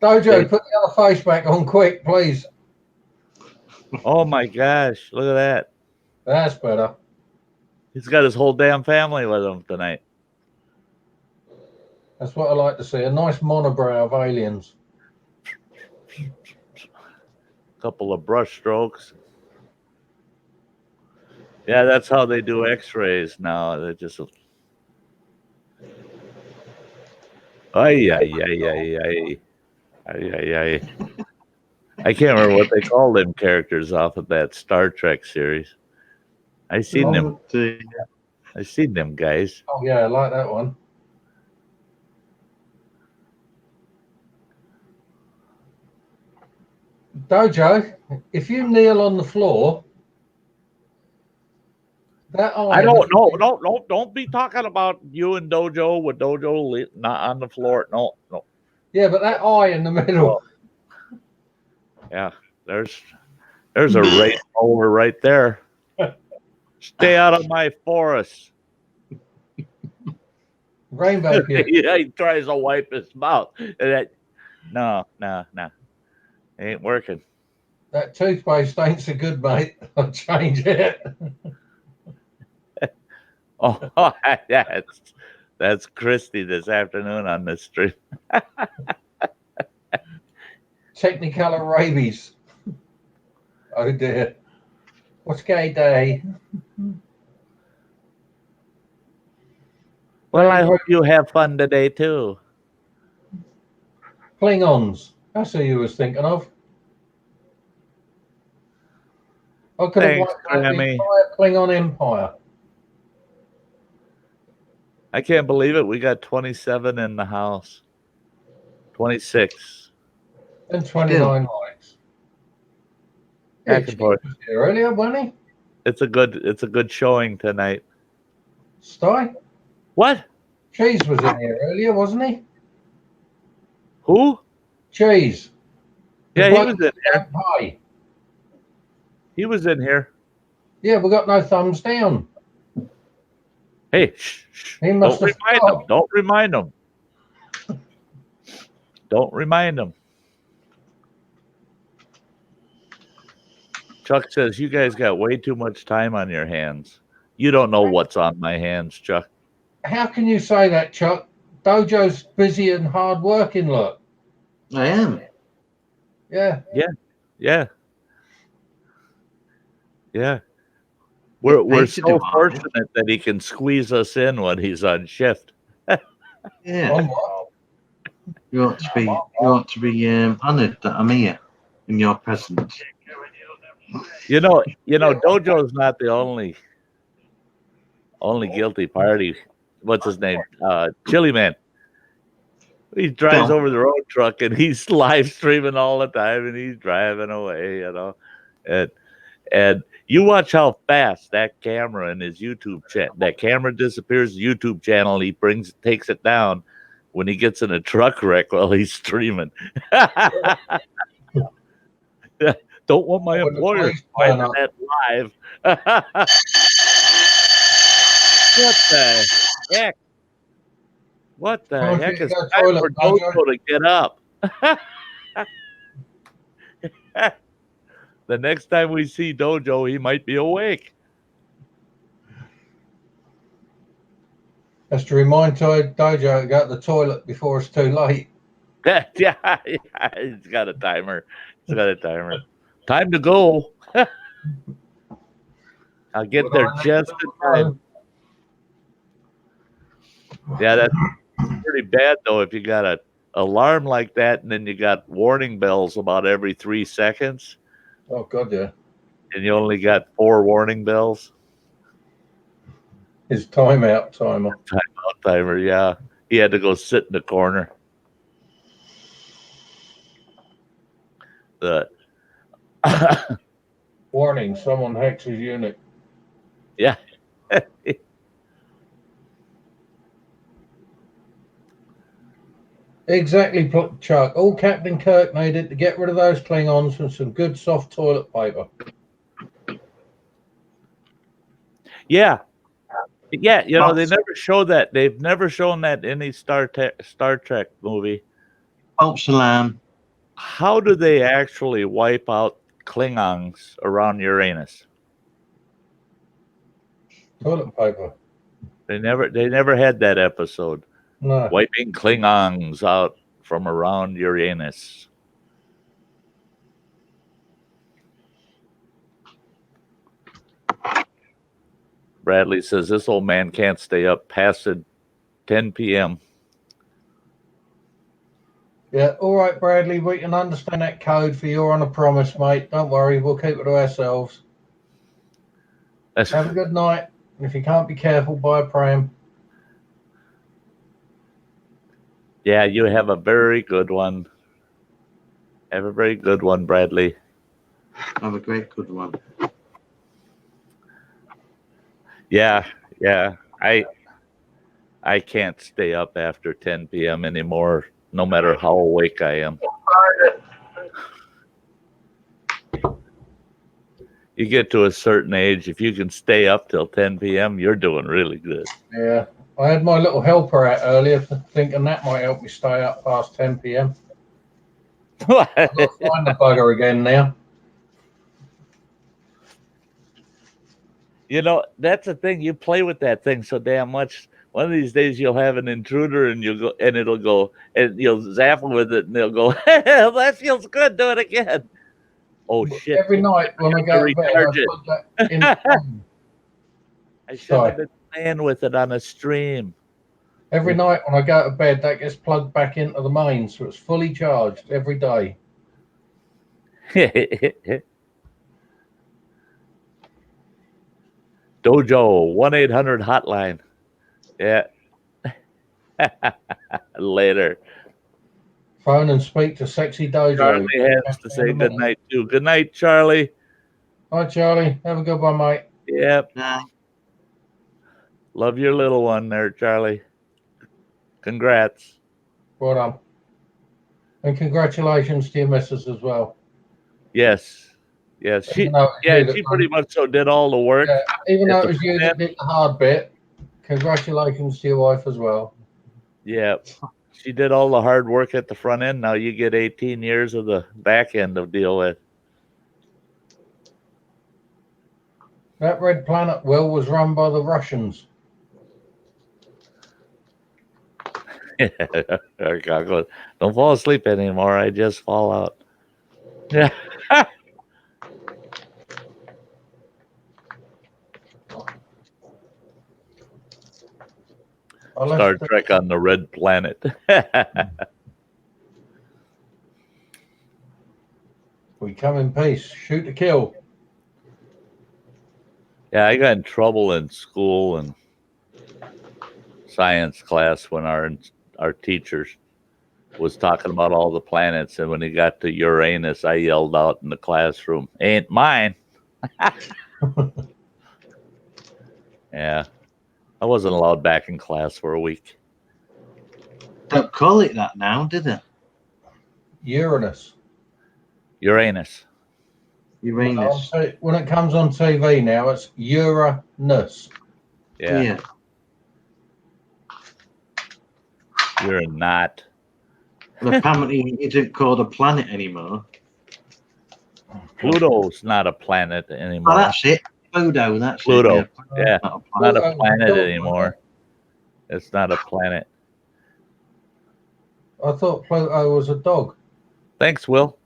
Dojo, put the other face back on quick, please. Oh my gosh, look at that. That's better. He's got his whole damn family with him tonight. That's what I like to see. A nice monobrow of aliens. Couple of brush strokes. Yeah, that's how they do x-rays now. They just ay. I can't remember what they call them characters off of that Star Trek series. I seen them guys. Oh yeah, I like that one. Dojo, if you kneel on the floor, that I don't be talking about you and Dojo with Dojo not on the floor. No. Yeah, but that eye in the middle. Yeah, there's a rain mower right there. Stay out of my forest. Rainbow kid. Yeah, he tries to wipe his mouth. And no. Ain't working. That toothpaste ain't so good, mate. I'll change it. Oh, that's Christy this afternoon on the street. Technicolor rabies. Oh dear. What's gay day? Well, I hope you have fun today too. Klingons. That's who you was thinking of. I could have Thanks, wiped out the Grammy. entire Klingon Empire. I can't believe it. We got 27 in the house. 26. And 29 likes. Yeah, Back and forth. was here earlier, wasn't he? It's a good showing tonight. Sty? What? Cheese was in here earlier, wasn't he? Who? Cheese. Yeah, he was in here. Pie. He was in here. Yeah, we got no thumbs down. Hey, shh. He must Don't have remind him. Don't remind him. Don't remind him. Chuck says, you guys got way too much time on your hands. You don't know what's on my hands, Chuck. How can you say that, Chuck? Dojo's busy and hard working, look. I am. Yeah. Yeah. We're so fortunate that he can squeeze us in when he's on shift. Yeah. You ought to be honoured that I'm here in your presence. You know, Dojo's not the only guilty party. What's his name? Chili Man. He drives over the road truck and he's live streaming all the time and he's driving away, you know. And you watch how fast that camera in his YouTube channel, that camera disappears, YouTube channel, he takes it down when he gets in a truck wreck while he's streaming. Don't want my employer finding that live. What the heck? What the heck is time for Dojo to get up? The next time we see Dojo, he might be awake. That's to remind Dojo to go to the toilet before it's too late. Yeah, he's got a timer. Time to go. I'll get there just in time. Yeah, that's pretty bad though. If you got an alarm like that, and then you got warning bells about every 3 seconds. Oh God, yeah. And you only got 4 warning bells. His timeout timer. Timeout timer, yeah. He had to go sit in the corner. Warning, someone hacks his unit. Yeah. Exactly, Chuck. All Captain Kirk needed to get rid of those Klingons and some good soft toilet paper. Yeah. Yeah, you know, they never show that. They've never shown that in any Star Trek movie. False alarm. How do they actually wipe out Klingons around Uranus? Toilet paper. They never had that episode. No. Wiping Klingons out from around Uranus. Bradley says this old man can't stay up past 10 p.m. Yeah, all right, Bradley. We can understand that code for you're on a promise, mate. Don't worry, we'll keep it to ourselves. Have a good night. And if you can't be careful, buy a pram. Yeah, you have a very good one. Have a very good one, Bradley. Have a great good one. Yeah. I can't stay up after 10 p.m. anymore, no matter how awake I am. You get to a certain age, if you can stay up till 10 p.m., you're doing really good. Yeah. I had my little helper out earlier thinking that might help me stay up past 10 p.m. I've got to find the bugger again now. You know, that's the thing. You play with that thing so damn much. One of these days you'll have an intruder and it'll go and you'll zap them with it and they'll go, hey, that feels good. Do it again. Oh shit. Every night when I go to bed, I put that in the phone. I should have been playing with it on a stream. Every night when I go to bed, that gets plugged back into the main, so it's fully charged every day. Dojo 1-800 hotline. Yeah. Later. Phone and speak to Sexy Dojo. Charlie has to say good night too. Good night, Charlie. Hi, Charlie. Have a good one, mate. Yep. Nah. Love your little one there, Charlie. Congrats. Well done. And congratulations to your missus as well. Yes. Yes. She pretty much so did all the work. Yeah, even though it was you that did the hard bit, congratulations to your wife as well. Yeah. She did all the hard work at the front end. Now you get 18 years of the back end to deal with. That Red Planet well was run by the Russians. Don't fall asleep anymore. I just fall out. Yeah. Star Trek on the Red Planet. We come in peace. Shoot to kill. Yeah, I got in trouble in school and science class when our teachers was talking about all the planets, and when he got to Uranus, I yelled out in the classroom, "Ain't mine." Yeah, I wasn't allowed back in class for a week. Don't call it that now, did they? Uranus. Uranus. When it comes on TV now, it's Uranus. Yeah. You're not. Well, apparently it isn't called a planet anymore. Pluto's not a planet anymore. Oh, that's it. Pluto, that's Pluto. it. Yeah. Not a planet anymore. It's not a planet. I thought Pluto was a dog. Thanks, Will.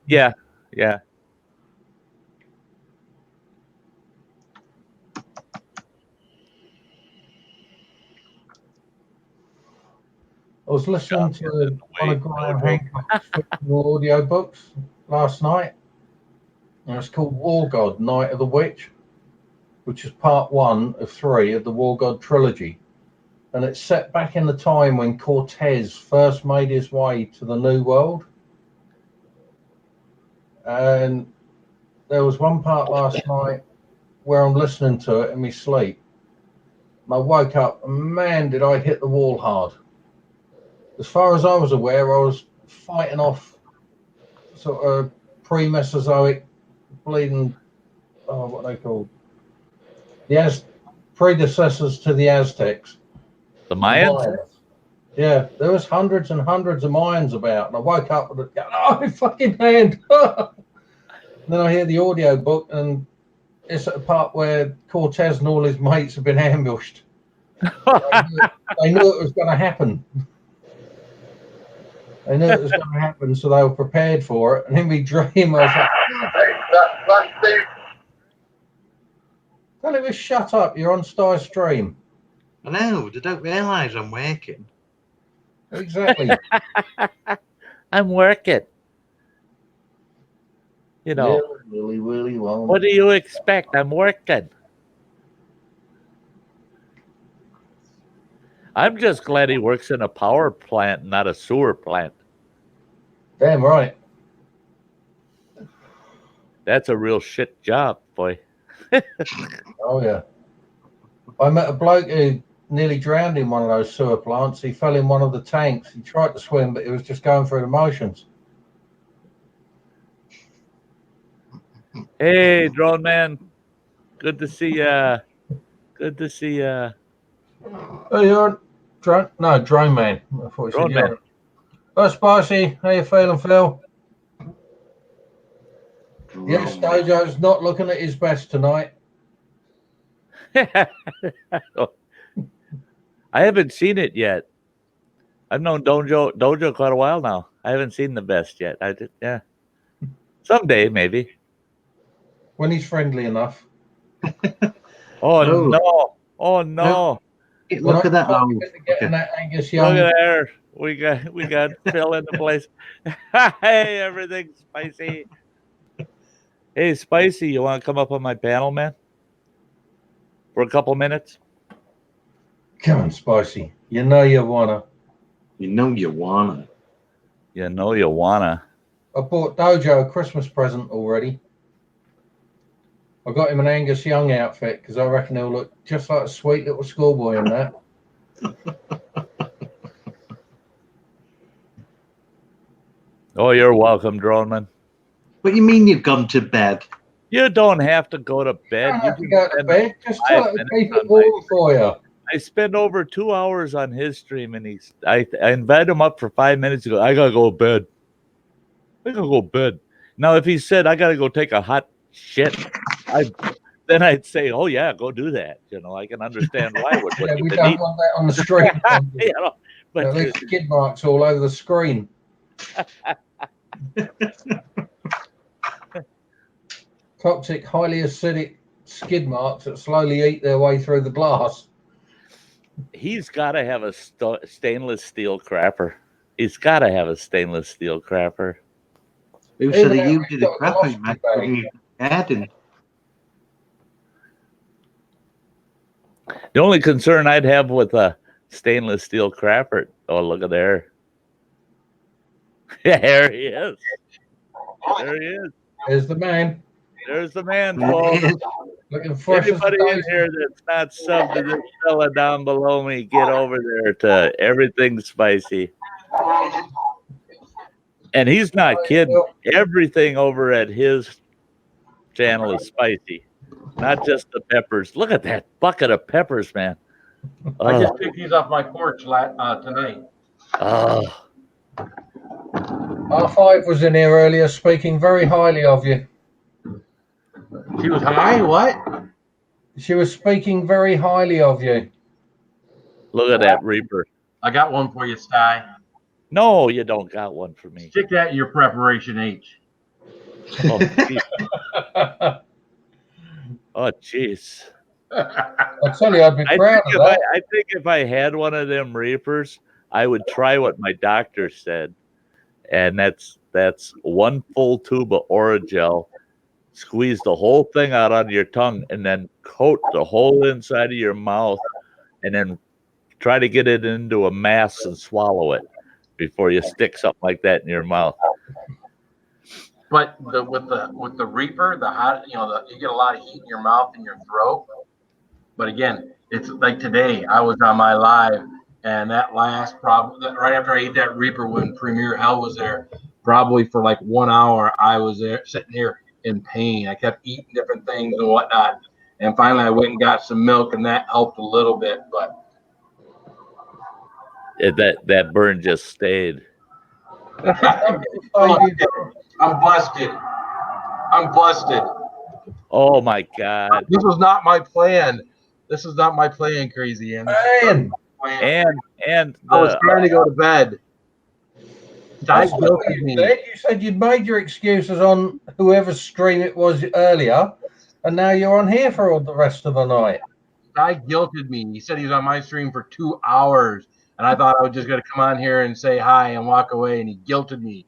Yeah. Yeah. I was listening to one of Graham Hancock's audio books last night, and it's called War God, Night of the Witch, which is part 1 of 3 of the War God trilogy. And it's set back in the time when Cortez first made his way to the New World. And there was one part last night where I'm listening to it in my sleep. And I woke up, and man, did I hit the wall hard. As far as I was aware, I was fighting off sort of pre-Mesozoic bleeding, what they call the predecessors to the Aztecs. The Mayans? Yeah, there was hundreds and hundreds of Mayans about, and I woke up with it going, "Oh, my fucking hand!" And then I hear the audio book, and it's at a part where Cortez and all his mates have been ambushed. They knew it was going to happen. They knew it was going to happen, so they were prepared for it. And in my dream, I was like, "Tell him to shut up. You're on Sty Stream." I know. They don't realise I'm working. Exactly. I'm working. You know. Yeah, really well. What do you expect? I'm working. I'm just glad he works in a power plant, not a sewer plant. Damn right. That's a real shit job, boy. Oh, yeah. I met a bloke who nearly drowned in one of those sewer plants. He fell in one of the tanks. He tried to swim, but he was just going through the motions. Hey, Drone Man. Good to see ya. Good to see ya. Oh, you're Drone Man. I thought you Drone said Man. Oh, Spicy. How you feeling, Phil? Yes, Dojo's not looking at his best tonight. I haven't seen it yet. I've known Dojo quite a while now. I haven't seen the best yet. Yeah. Someday, maybe. When he's friendly enough. Oh, no. Oh, no. Look at that. Oh, Getting that Angus Look Young. at there. We got Phil in the place. Hey, everything's spicy. Hey, Spicy, you want to come up on my panel, man? For a couple minutes? Come on, Spicy. You know you wanna. you know you wanna. You know you wanna. I bought Dojo a Christmas present already. I got him an Angus Young outfit because I reckon he'll look just like a sweet little schoolboy in that. Oh, you're welcome, Droneman. What you mean you've gone to bed? You don't have to go to bed. You don't have to go to spend bed. Just 5 tell it to minutes keep on it warm for you. I spend over 2 hours on his stream, and I invited him up for 5 minutes ago. I gotta go to bed. Now, if he said I gotta go take a hot shit, then I'd say, oh yeah, go do that. You know, I can understand why. With what Yeah, you've we been don't eating. want that on the screen. You know, but At least skid marks all over the screen. Toxic, highly acidic skid marks that slowly eat their way through the glass. he's got to have a stainless steel crapper. He's got to have a stainless steel crapper. Who said that you did a crapping, Mac? Adding. The only concern I'd have with a stainless steel crapper. Oh, look at there. There he is. There he is. There's the man. There's the man, folks. Looking fresh. Anybody in here that's not subbed to this fella down below me, get over there to Everything Spicy. And he's not kidding. Everything over at his channel is spicy, not just the peppers. Look at that bucket of peppers, man. I just picked these off my porch tonight. Oh. R5 was in here earlier speaking very highly of you. She was high? What? She was speaking very highly of you. Look at that Reaper. I got one for you, Sty. No, you don't got one for me. Stick that in your preparation H. Oh, jeez. Oh, jeez. I tell you, I'd be proud of that. I think if I had one of them Reapers, I would try what my doctor said. And that's 1 full tube of Oragel. Squeeze the whole thing out on your tongue and then coat the whole inside of your mouth and then try to get it into a mass and swallow it before you stick something like that in your mouth. But with the Reaper, the hot, you get a lot of heat in your mouth and your throat. But again, it's like today, I was on my live, and that last right after I ate that Reaper when Premier Hell was there, probably for like 1 hour, I was there sitting here in pain. I kept eating different things and whatnot, and finally I went and got some milk, and that helped a little bit. But that burn just stayed. I'm busted. Oh my God! This was not my plan. Crazy Andy. And I was trying to go to bed. You said you'd made your excuses on whoever's stream it was earlier, and now you're on here for all the rest of the night. Sty guilted me. He said he was on my stream for 2 hours, and I thought I was just going to come on here and say hi and walk away, and he guilted me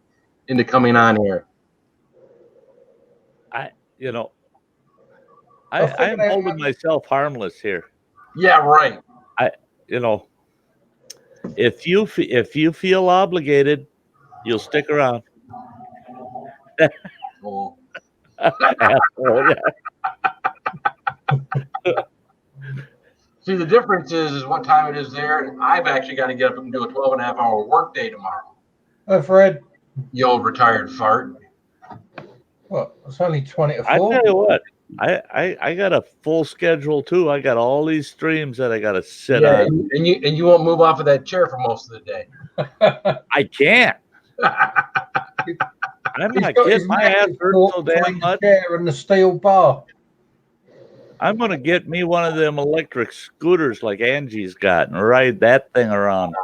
into coming on here. I'm holding myself harmless here. Yeah, right. If you feel obligated, you'll stick around. Cool. See, the difference is what time it is there, and I've actually got to get up and do a 12.5-hour workday tomorrow. Oh, Fred. You old retired fart. What? It's only 20 to 4. I tell you what, I got a full schedule too. I got all these streams that I got to sit on. And you won't move off of that chair for most of the day. I can't. I'm not kidding. My ass hurts so damn much. Chair and the steel bar. I'm gonna get me one of them electric scooters like Angie's got and ride that thing around.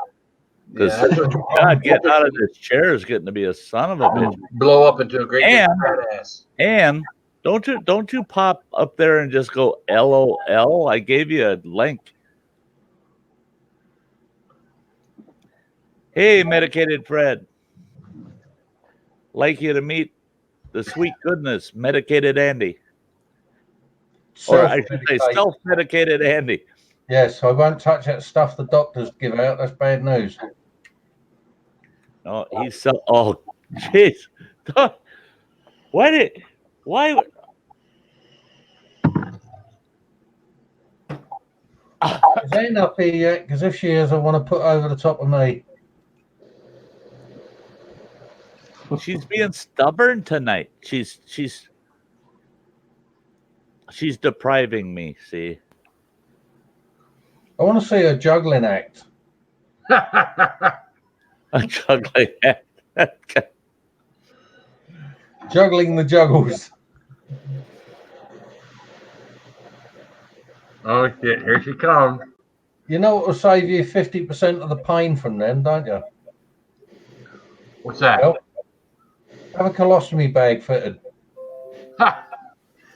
Because God, getting out of this chair is getting to be a son of a bitch. Blow up into a great badass. And don't you pop up there and just go LOL? I gave you a link. Hey, medicated Fred. Like you to meet the sweet goodness, medicated Andy. Or I should say self-medicated Andy. Yes, I won't touch that stuff the doctors give out. That's bad news. No, he's so. Oh, jeez. Why? Is Anne up here yet? Because if she is, I want to put over the top of me. She's being stubborn tonight. She's depriving me. See. I want to see a juggling act. A juggling act. Juggling the juggles. Oh shit! Here she comes. You know what will save you 50% of the pain from them, don't you? What's that? Well, have a colostomy bag fitted.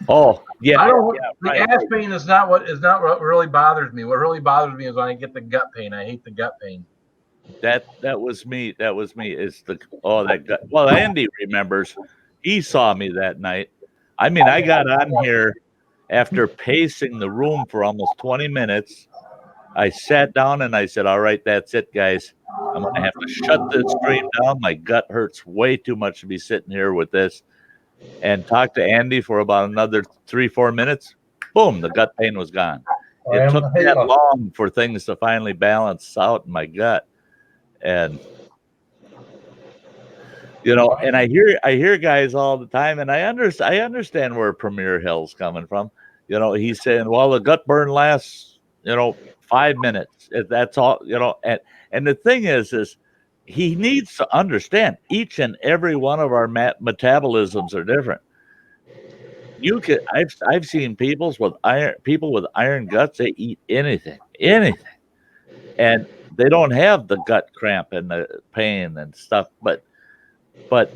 Oh yeah. I don't. Yeah, the right. ass pain is not what really bothers me. What really bothers me is when I get the gut pain. I hate the gut pain. That was me. That was me. Is the that gut. Well, Andy remembers. He saw me that night. I mean, I got on here after pacing the room for almost 20 minutes. I sat down and I said, "All right, that's it, guys. I'm going to have to shut this stream down. My gut hurts way too much to be sitting here with this." And talked to Andy for about another 3-4 minutes. Boom, the gut pain was gone. It took that long for things to finally balance out in my gut. And and I hear guys all the time, and I understand where Premier Hill's coming from. He's saying, well, the gut burn lasts 5 minutes. That's all. And the thing is he needs to understand each and every one of our metabolisms are different. I've seen people with iron guts. They eat anything, and they don't have the gut cramp and the pain and stuff. But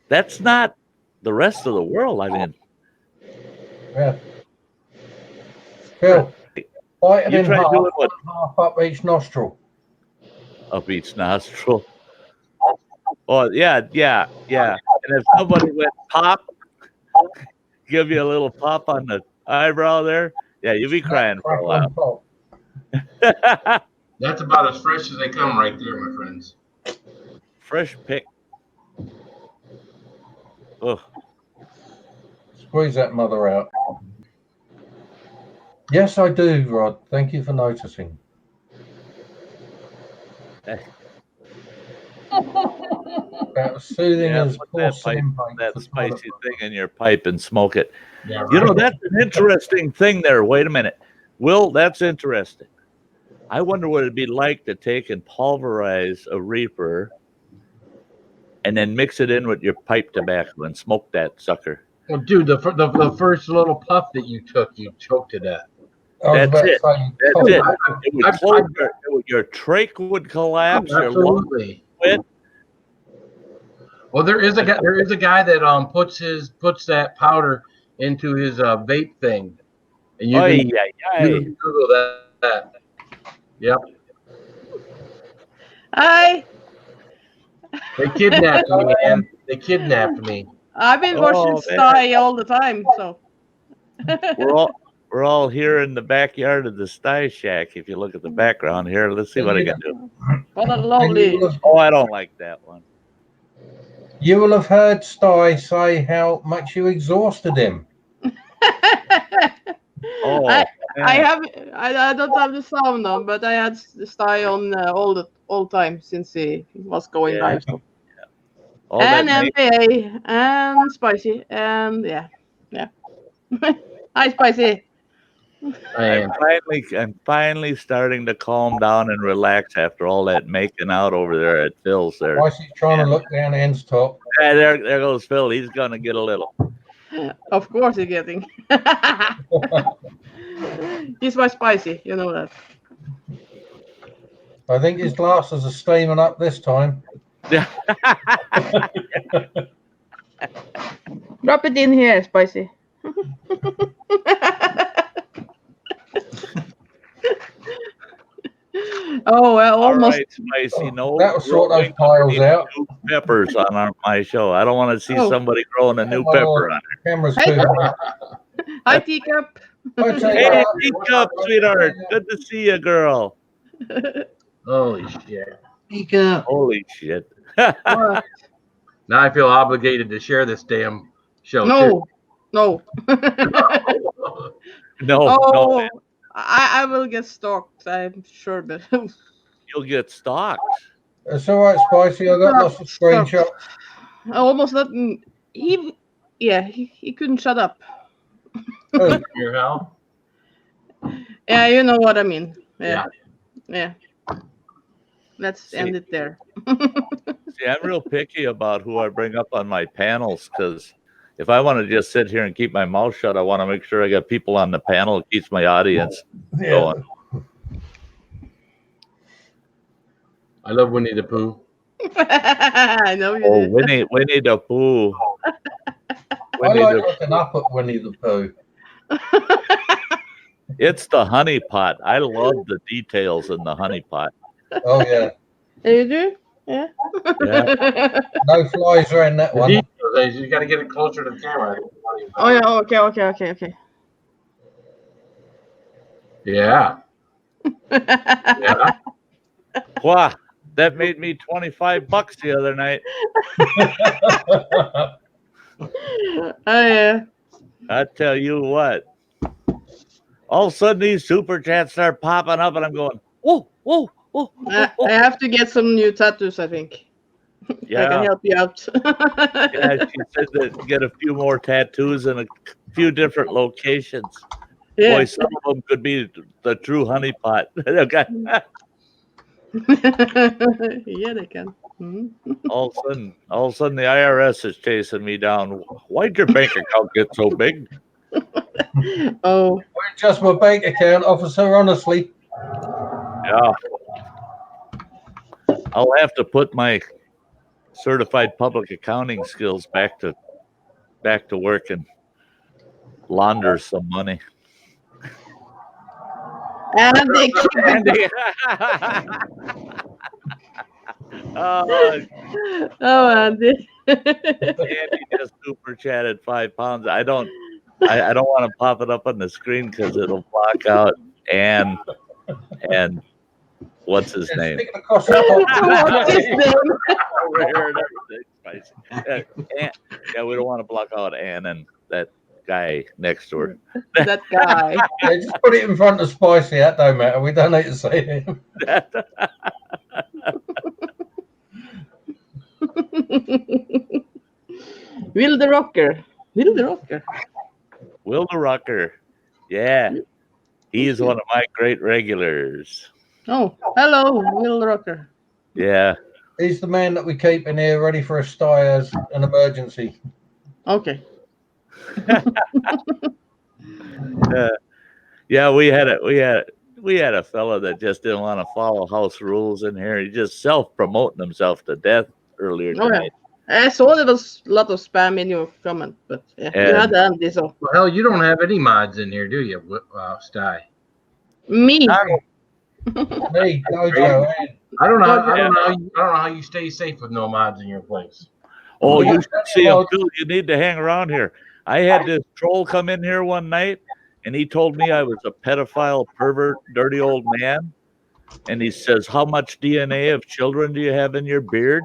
that's not the rest of the world. I mean, yeah. Phil, bite it in half up each nostril. Up each nostril. Oh yeah. And if somebody went pop, give you a little pop on the eyebrow there, yeah, you'll be crying for a while. That's about as fresh as they come, right there, my friends. Fresh pick. Oh. Squeeze that mother out. Yes, I do, Rod. Thank you for noticing. That was soothing as that spicy thing in your pipe and smoke it. Yeah, right. That's an interesting thing there. Wait a minute. Will, that's interesting. I wonder what it'd be like to take and pulverize a reaper and then mix it in with your pipe tobacco and smoke that sucker. Well, dude, the first little puff that you took, you choked to death. That's it. That's it. It would close your trach would collapse. Absolutely. Well, there is a guy that puts that powder into his vape thing, and you can Google that. Yep. Hi. They kidnapped me, man. They kidnapped me. I've been watching Sty all the time, so. We're all here in the backyard of the Sty Shack. If you look at the background here, let's see what I can do. What a lovely. Oh, I don't like that one. You will have heard Sty say how much you exhausted him. I don't have the sound on, but I had Sty on all time since he was going live. So. And MBA and Spicy and yeah. Hi, Spicy. I'm finally starting to calm down and relax after all that making out over there at Phil's there. Spicy's trying to look down Ann's top. Yeah, there goes Phil. He's gonna get a little. Of course he's getting. He's my Spicy, you know that. I think his glasses are steaming up this time. Yeah. Drop it in here, Spicy. Oh, well, All almost. right, Spicy. No, That'll sort those growing piles out. new peppers on my show. I don't want to see Oh. somebody growing a new Oh, my pepper Lord. on Camera's Hey. too. Hi, Teacup. I'd say it. Hey, that. teacup, sweetheart. Good to see you, girl. Holy shit! Holy shit. What? Now I feel obligated to share this damn show No, no. No, Oh, no, I will get stalked, I'm sure, but you'll get stalked. It's all right, Spicy. I got lots of screenshots. I almost let him. He couldn't shut up. Oh, Your hell? Yeah, you know what I mean. Yeah. Yeah. Let's See. end it there. See, I'm real picky about who I bring up on my panels because if I want to just sit here and keep my mouth shut, I want to make sure I got people on the panel that keeps my audience yeah. going. I love Winnie the Pooh. I know you Oh, did. Winnie the Pooh. I like looking up at Winnie the Pooh. It's the honey pot. I love the details in the honey pot. Oh, yeah. You do? Yeah. Yeah. No flies around that The one. details, you got to get it closer to the camera. Oh yeah. Okay. Yeah. Yeah. Wow, that made me $25 the other night. Oh yeah. I tell you what. All of a sudden, these super chats start popping up, and I'm going, whoa. I have to get some new tattoos, I think. I can Yeah, help you out. yeah. She said that get a few more tattoos in a few different locations. Yeah. Boy, some of them could be the true honey pot. Okay. Yeah, they can. Mhm. All of a sudden, the IRS is chasing me down. Why'd your bank account get so big? Oh. Just my bank account, officer, honestly. Yeah. I'll have to put my certified public accounting skills back to work and launder some money. And they Andy. Oh, Oh, Andy. Andy just super chatted 5 pounds. I don't want to pop it up on the screen because it'll block out and what's his name? Stick it across the top. What's his name? Over here and everything. Spicy. Yeah, we don't want to block out Ann and that guy next to her. That guy. Yeah, just put it in front of Spicy. That don't matter. We don't need to say him. Will the Rocker. Will the Rucker. Yeah. He's one of my great regulars. Oh, hello, Will the Rocker. Yeah. He's the man that we keep in here ready for a Sty as an emergency. Okay. Yeah, we had a fella that just didn't want to follow house rules in here. He just self-promoting himself to death earlier Oh, yeah. tonight. I saw there was a lot of spam in your comment, but yeah, you had Andy, so. Well, hell, you don't have any mods in here, do you, Sty? Me. Me, Dojo, and I don't know how you stay safe with no mods in your place. Oh, Yeah, you should see him, Bill. You need to hang around here. I had this troll come in here one night, and he told me I was a pedophile, pervert, dirty old man. And he says, how much DNA of children do you have in your beard?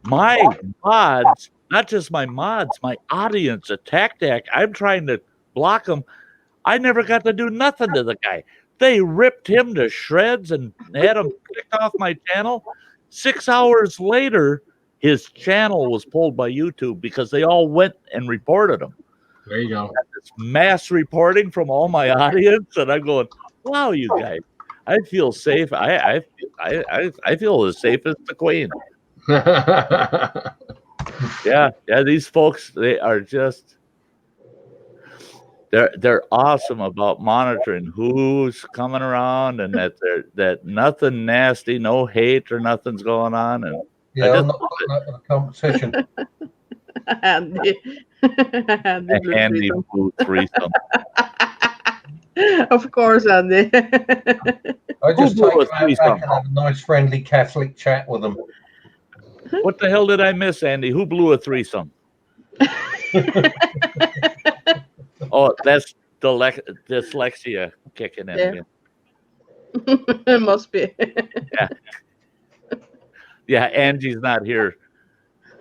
My mods, not just my mods, my audience attacked. I'm trying to block them. I never got to do nothing to the guy. They ripped him to shreds and had him kicked off my channel. 6 hours later, his channel was pulled by YouTube because they all went and reported him. There you go. It's mass reporting from all my audience, and I'm going, wow, you guys, I feel safe. I feel as safe as the queen. Yeah, these folks, they are just they're awesome about monitoring who's coming around and that nothing nasty, no hate or nothing's going on. And yeah, I'm not putting that in a competition. Andy. a handy blue threesome. Of course, Andy. I just blew take a them out threesome? back and have a nice, friendly Catholic chat with them. What the hell did I miss, Andy? Who blew a threesome? Oh, that's dyslexia kicking in Yeah. again. It must be. Yeah, Angie's not here.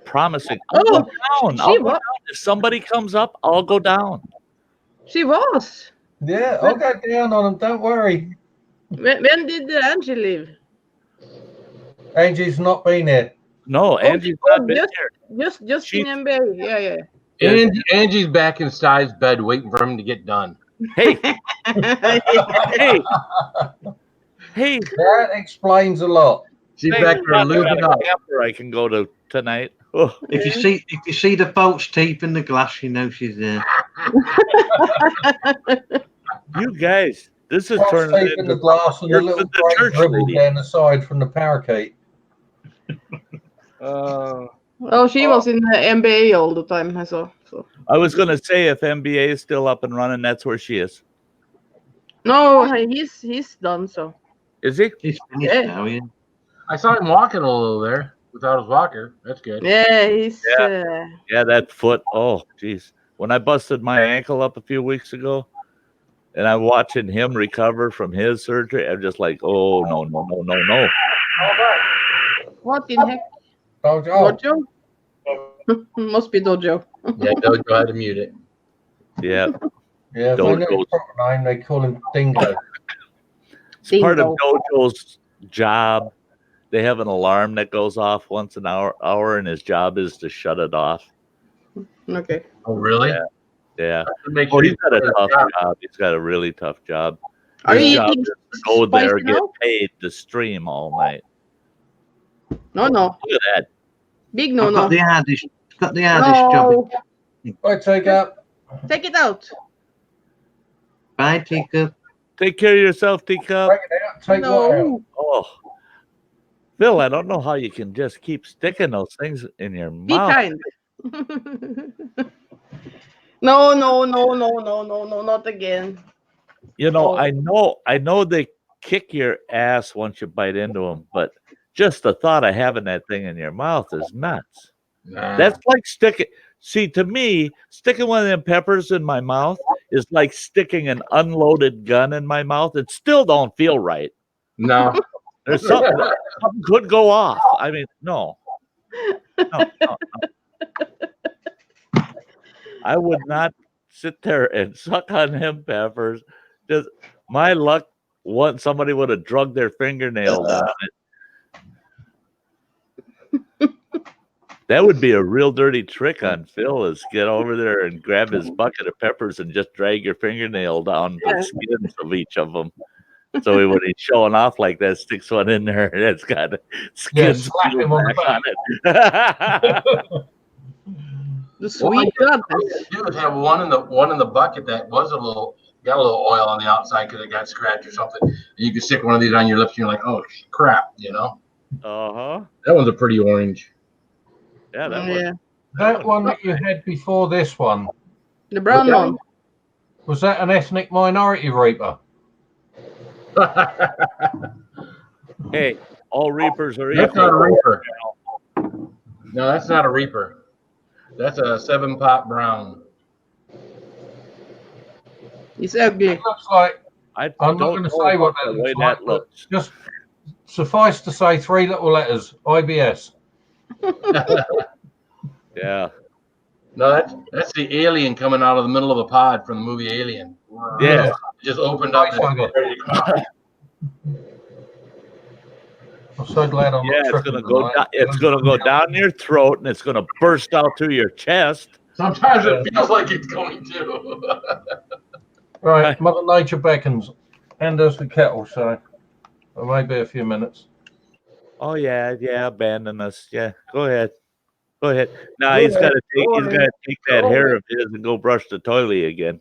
Promising. I'll Oh, go down. she I'll go was. down. If somebody comes up, I'll go down. She was. Yeah, I'll go down on them. Don't worry. When did Angie leave? Angie's not been here. No, Angie's not been here. Just She's- in NBA. Yeah. Angie's back in Sty's bed waiting for him to get done. Hey, hey, hey. That explains a lot. She's Thank back there God I got lubing a up. camper I can go to tonight. Oh, If you see the false teeth in the glass, you know she's there. you guys, this is What's turning taking the glass and the little the church dribble lady. down the side from the parakeet. Oh, she was in the NBA all the time. I saw. So. I was gonna say if NBA is still up and running, that's where she is. No, he's done. So. Is he? He's finished Yeah. now, yeah. I saw him walking a little there without his walker. That's good. Yeah, he's. Yeah, that foot. Oh, geez. When I busted my ankle up a few weeks ago, and I'm watching him recover from his surgery, I'm just like, oh no. What in heck? Dojo. Dojo? Must be Dojo. Yeah, Dojo had to mute it. Yeah, Yeah, if they know his proper name, they call him Dingo. it's part of Dojo's job. They have an alarm that goes off once an hour, and his job is to shut it off. Okay. Oh, really? Yeah. Make Oh, sure he's got a tough job. He's got a really tough job. Are His you job eating is to go there, spicy get now? paid to stream all night. No. Look at that. Big I've no. got the hardest job. Right, take up. Take it out. Bye, Teacup. Take care of yourself, Teacup. Take it out. Take what out? No. Oh, Phil, I don't know how you can just keep sticking those things in your Be mouth. kind. No, not again. You know, Oh. I know they kick your ass once you bite into them, but just the thought of having that thing in your mouth is nuts. Nah. That's like sticking. See, to me, sticking one of them peppers in my mouth is like sticking an unloaded gun in my mouth. It still don't feel right. No. There's something could go off. I mean, no. I would not sit there and suck on them peppers. Just my luck, somebody would have drugged their fingernail down it. That would be a real dirty trick on Phil, is get over there and grab his bucket of peppers and just drag your fingernail down the skins of each of them. So when he's showing off like that, sticks one in there that's got skins slap him on the back on it. The sweet goodness. You would have one in the bucket that was got a little oil on the outside because it got scratched or something. And you could stick one of these on your lips and you're like, oh crap, you know? Uh-huh. That one's a pretty orange. Yeah, that That one that you had before this one, The brown one. was that an ethnic minority reaper? Hey, all reapers are That's equal. not a reaper. No, that's not a reaper. That's a 7-pot brown. It's ugly. It looks like, I'm I'm not going to say what that the way looks like, that but looks. just suffice to say 3 little letters, IBS. Yeah. No, that's the alien coming out of the middle of a pod from the movie Alien. Yeah. It just opened up. And I'm ready to go. so glad I'm Yeah, not it's tripping gonna go tonight. down, it's gonna go down your throat and it's gonna burst out through your chest. Sometimes it feels like it's going to. Right, Mother Nature beckons. And there's the kettle, so it may be a few minutes. Oh yeah, abandon us. Yeah, go ahead. Nah, he's gotta take that hair of his and go brush the toilet again.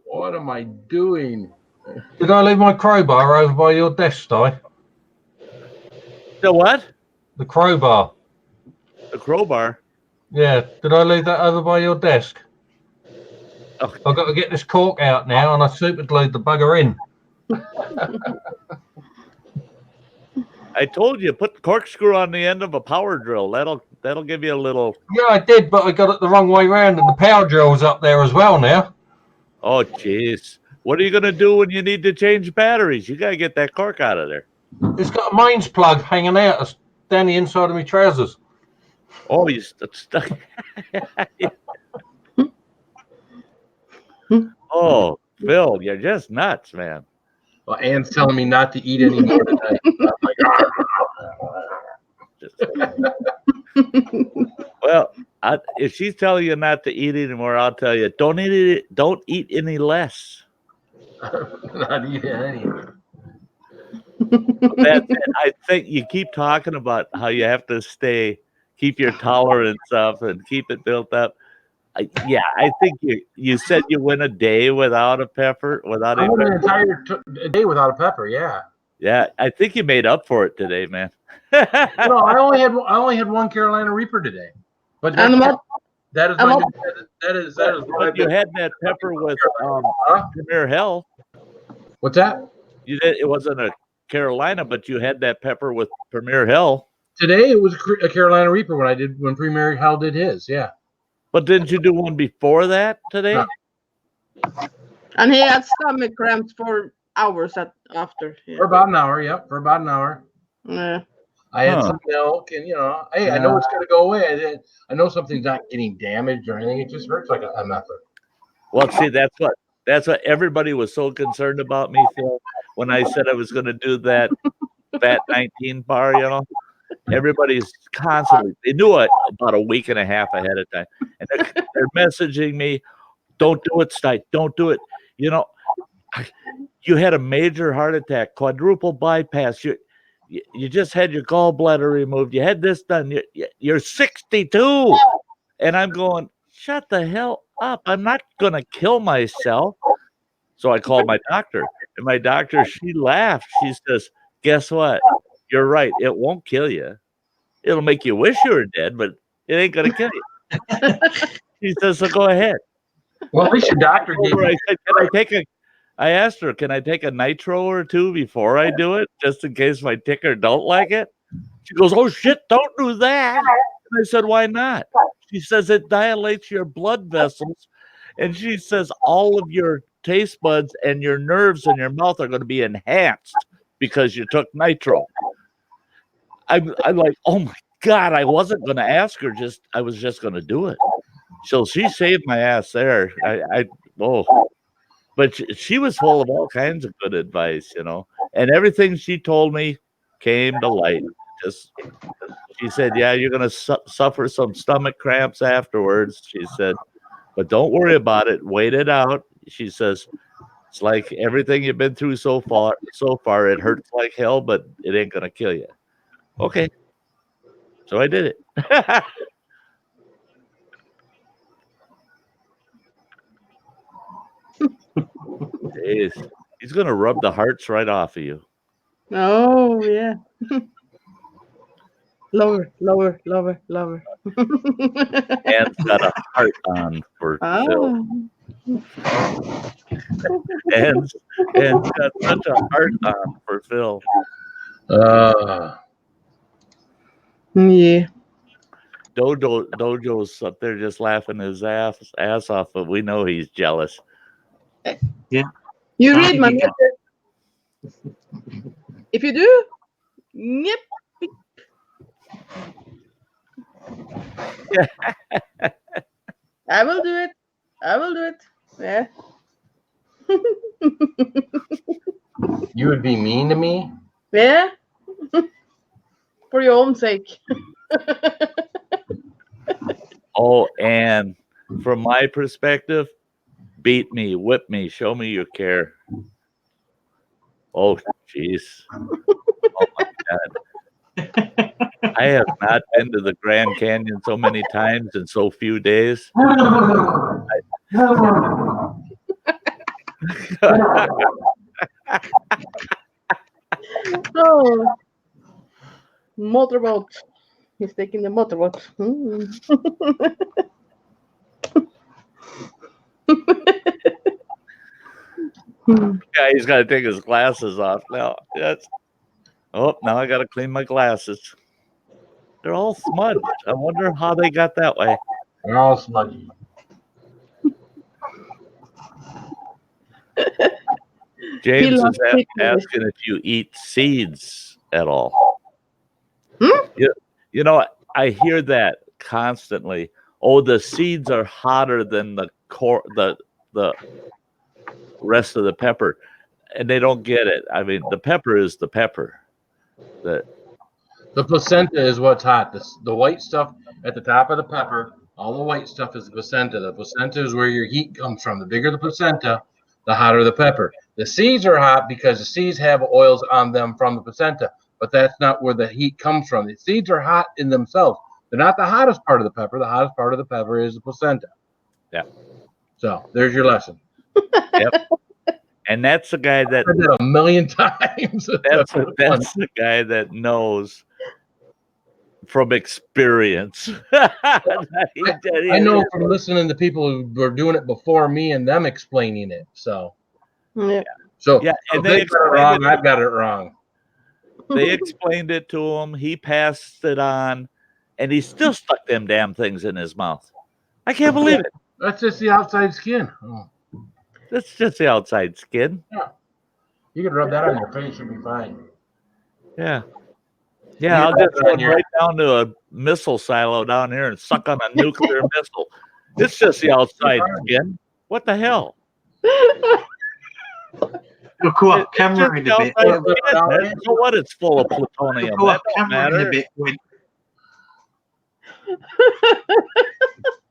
What am I doing? Did I leave my crowbar over by your desk, Sty? The what? The crowbar. The crowbar. Yeah, did I leave that over by your desk? I've got to get this cork out now, and I super glued the bugger in. I told you, put the corkscrew on the end of a power drill. That'll give you a little. Yeah, I did, but I got it the wrong way round, and the power drill's up there as well now. Oh, jeez. What are you going to do when you need to change batteries? You got to get that cork out of there. It's got a mains plug hanging out down the inside of my trousers. Oh, you stuck. Oh, Phil, you're just nuts, man. Well, Ann's telling me not to eat anymore tonight. I'm like, Well, if she's telling you not to eat anymore, I'll tell you, don't eat any less. not eat any. That's it. I think you keep talking about how you have to keep your tolerance up and keep it built up. I think you said you went a day without a pepper, without I a went pepper. an entire day without a pepper. Yeah. Yeah, I think you made up for it today, man. No, I only had one Carolina Reaper today, but that is But you had that pepper with Premier Hell. What's that? You did. It wasn't a Carolina, but you had that pepper with Premier Hell. Today it was a Carolina Reaper when Premier Hell did his. Yeah. But didn't you do one before that today? No. And he had stomach cramps for hours after. Yeah. For about an hour. Yep. For about an hour. Yeah. I had some milk, and hey, I know it's going to go away. I know something's not getting damaged or anything. It just hurts like a method. Well, see, that's what everybody was so concerned about me, Phil, when I said I was going to do that Fat 19 bar. Everybody's constantly, they knew it about a week and a half ahead of time. And they're messaging me, don't do it, Sty, don't do it. You had a major heart attack, quadruple bypass. You just had your gallbladder removed. You had this done. You're 62. And I'm going, shut the hell up. I'm not going to kill myself. So I called my doctor. And my doctor, she laughed. She says, guess what? You're right. It won't kill you. It'll make you wish you were dead, but it ain't going to kill you. She says, so go ahead. Well, at least your doctor gave you. I asked her, can I take a nitro or two before I do it, just in case my ticker don't like it? She goes, oh, shit, don't do that. And I said, why not? She says it dilates your blood vessels. And she says all of your taste buds and your nerves in your mouth are going to be enhanced because you took nitro. I'm like, oh, my God, I wasn't going to ask her. I was just going to do it. So she saved my ass there. But she was full of all kinds of good advice, and everything she told me came to light. She said, yeah, you're going to suffer some stomach cramps afterwards. She said, but don't worry about it. Wait it out. She says, it's like everything you've been through so far. It hurts like hell, but it ain't going to kill you. Okay. So I did it. Jeez. He's going to rub the hearts right off of you. Oh, yeah. Lower. Anne's got a heart on for Phil. Anne's got such a heart on for Phil. Yeah. Dojo's up there just laughing his ass off, but we know he's jealous. Yeah. You read my message. If you do, yep. I will do it. Yeah. You would be mean to me? Yeah. For your own sake. Oh, and from my perspective, beat me, whip me, show me you care. Oh, jeez. Oh, my God. I have not been to the Grand Canyon so many times in so few days. Oh, motorboat. He's taking the motorboat. Yeah, he's got to take his glasses off now. That's now I got to clean my glasses. They're all smudged. I wonder how they got that way. They're all smudgy. James is asking if you eat seeds at all. You know, I hear that constantly. Oh, the seeds are hotter than the rest of the pepper, and they don't get it. I mean, the pepper is the pepper. The placenta is what's hot. The white stuff at the top of the pepper, all the white stuff is the placenta. The placenta is where your heat comes from. The bigger the placenta, the hotter the pepper. The seeds are hot because the seeds have oils on them from the placenta, but that's not where the heat comes from. The seeds are hot in themselves. They're not the hottest part of the pepper. The hottest part of the pepper is the placenta. Yeah. So there's your lesson. Yep. And that's the guy that I did a million times. That's the guy that knows from experience. I know from listening to people who were doing it before me and them explaining it. So yeah. So yeah, and they got it wrong. I've got it wrong. They explained it to him. He passed it on, and he still stuck them damn things in his mouth. I can't believe it. That's just the outside skin. Oh. That's just the outside skin. Yeah. You can rub that on your face, you'll be fine. Yeah. Yeah, I'll just run right down to a missile silo down here and suck on a nuclear missile. It's just the outside skin. What the hell? Look what camera in a bit. So what? It's full of plutonium. Look what camera in a bit.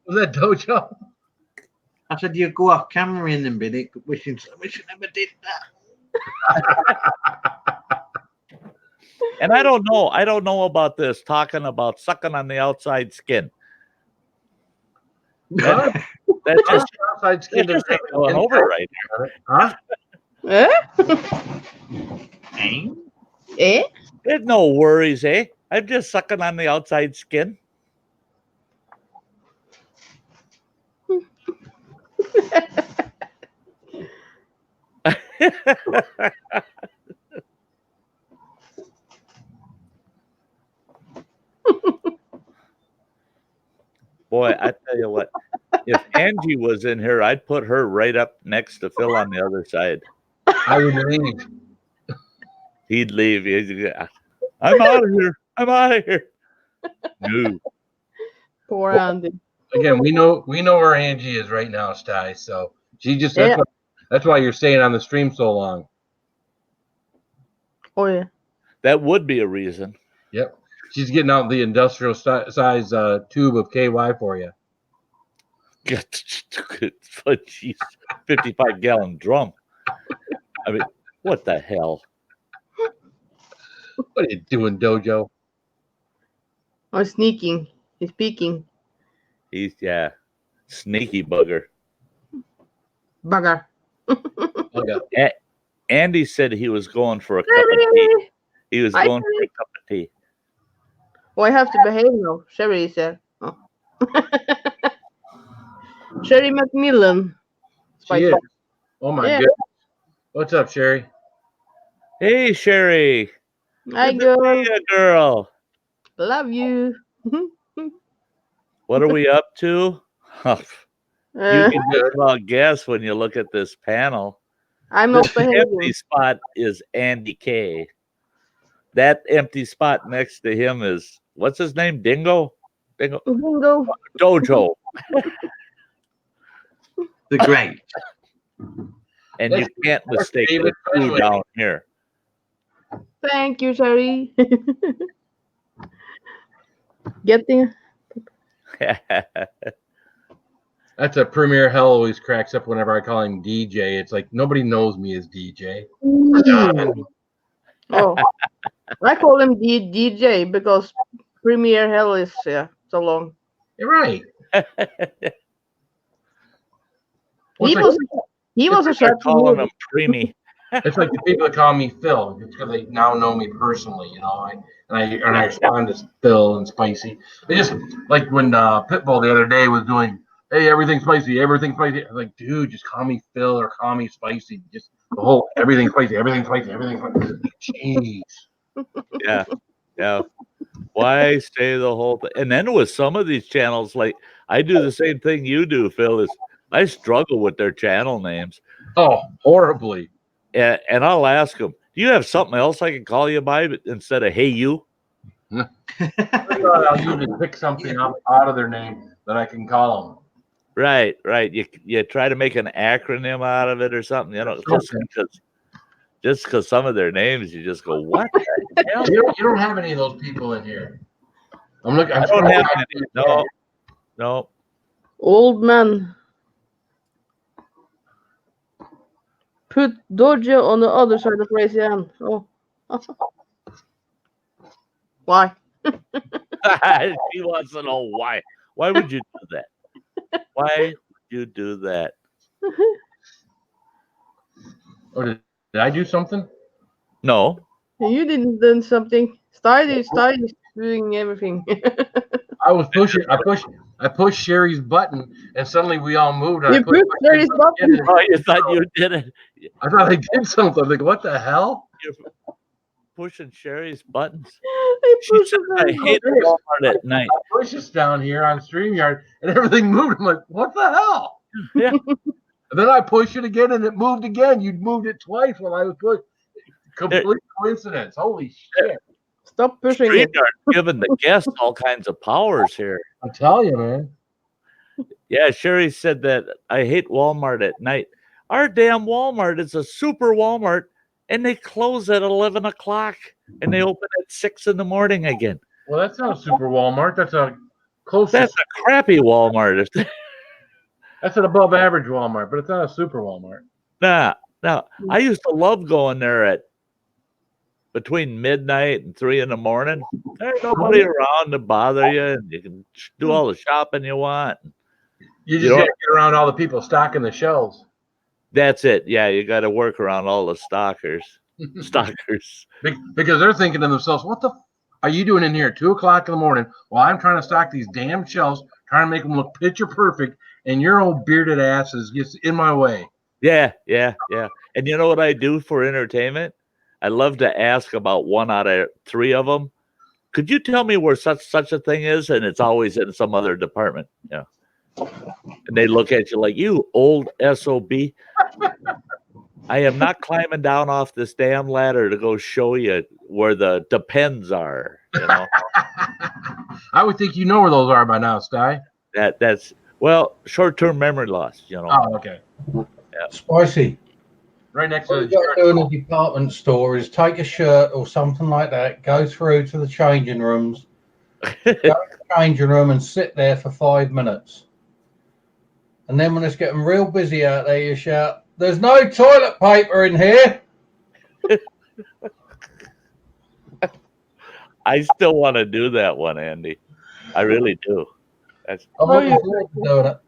Was that Dojo? I said you go off camera in a minute, wishing we should never did that. And I don't know about this, talking about sucking on the outside skin. That's just outside skin just going over right here. Huh? There's no worries, eh? I'm just sucking on the outside skin. Boy, I tell you what, if Angie was in here, I'd put her right up next to Phil on the other side. I would leave. He'd leave. I'm out of here. I'm out of here. No. Poor Andy. Again, we know where Angie is right now, Sty. So she just that's why you're staying on the stream so long. Oh yeah. That would be a reason. Yep. She's getting out the industrial size tube of KY for you. Jeez, 55-gallon drum. I mean, what the hell? What are you doing, Dojo? I'm sneaking. He's peeking. He's sneaky bugger. Bugger. Andy said he was going for a cup of tea. He was going for a cup of tea. Oh, I have to behave now. Sherry is there. Oh. Sherry Macmillan. She is. Oh my goodness. What's up, Sherry? Hey, Sherry. Hi, girl. Girl. Love you. What are we up to? You can just about guess when you look at this panel. I'm not behaving. Empty spot is Andy K. That empty spot next to him is, what's his name? Dingo? Dingo. Dojo. The great. And you can't mistake the two down here. Thank you, Sherry. Getting. That's a Premier Hell always cracks up whenever I call him DJ. It's like nobody knows me as DJ. Oh, I call him DJ because Premier Hell is so long. You're right. He was a chef. Calling him Preemie. It's like the people that call me Phil. It's because they now know me personally, you know. And I respond to Phil and Spicy. They just like when Pitbull the other day was doing hey, everything's spicy, everything's spicy. I'm like, dude, just call me Phil or call me Spicy. Just the whole everything's spicy, everything's spicy, everything's spicy. Jeez. Yeah. Yeah. Why say the whole thing? And then with some of these channels, like I do the same thing you do, Phil, is I struggle with their channel names. Oh, horribly. And I'll ask them, do you have something else I can call you by instead of hey you? I'll usually pick something up out of their name that I can call them. Right. You try to make an acronym out of it or something, you know, just because some of their names, you just go, what the hell? You don't have any of those people in here. I'm looking. I don't have any. No. Old man. Put Dodger on the other side of Racy Ann. Oh. Why? She wants to know why. Why would you do that? Why would you do that? Oh, did I do something? No. You didn't do something. Sty is doing everything. I was pushing. I pushed Sherry's button, and suddenly we all moved. And You pushed Sherry's button. Oh, you thought you did it. I thought I did something. I'm like, what the hell? You're pushing Sherry's buttons. She She said, I hate Walmart at night. I pushed this down here on StreamYard, and everything moved. I'm like, what the hell? Yeah. And then I pushed it again, and it moved again. You moved it twice while I was pushed. Complete coincidence. Holy shit. Stop pushing it. StreamYard giving the guests all kinds of powers here. I tell you, man. Yeah, Sherry said that I hate Walmart at night. Our damn Walmart is a super Walmart, and they close at 11 o'clock, and they open at 6 in the morning again. Well, that's not a super Walmart. That's a close. That's a crappy Walmart. That's an above average Walmart, but it's not a super Walmart. Nah. I used to love going there at between midnight and 3 in the morning. There's nobody around to bother you, and you can do all the shopping you want. You just got to get around all the people stocking the shelves. That's it. Yeah, you got to work around all the stalkers. Because they're thinking to themselves, what the are you doing in here at 2 o'clock in the morning while I'm trying to stock these damn shelves, trying to make them look picture perfect, and your old bearded ass is just in my way. Yeah. And you know what I do for entertainment? I love to ask about 1 out of 3 of them. Could you tell me where such a thing is? And it's always in some other department. Yeah. And they look at you like, you old SOB. I am not climbing down off this damn ladder to go show you where the depends are. You know? I would think you know where those are by now, Sty. That's short-term memory loss, you know. Oh, okay. Yeah. Spicy. Right next What to you got to do in a department store is take a shirt or something like that, go through to the changing rooms, go to the changing room and sit there for 5 minutes. And then when it's getting real busy out there, you shout, "There's no toilet paper in here." I still want to do that one, Andy. I really do. I'm looking forward to doing it.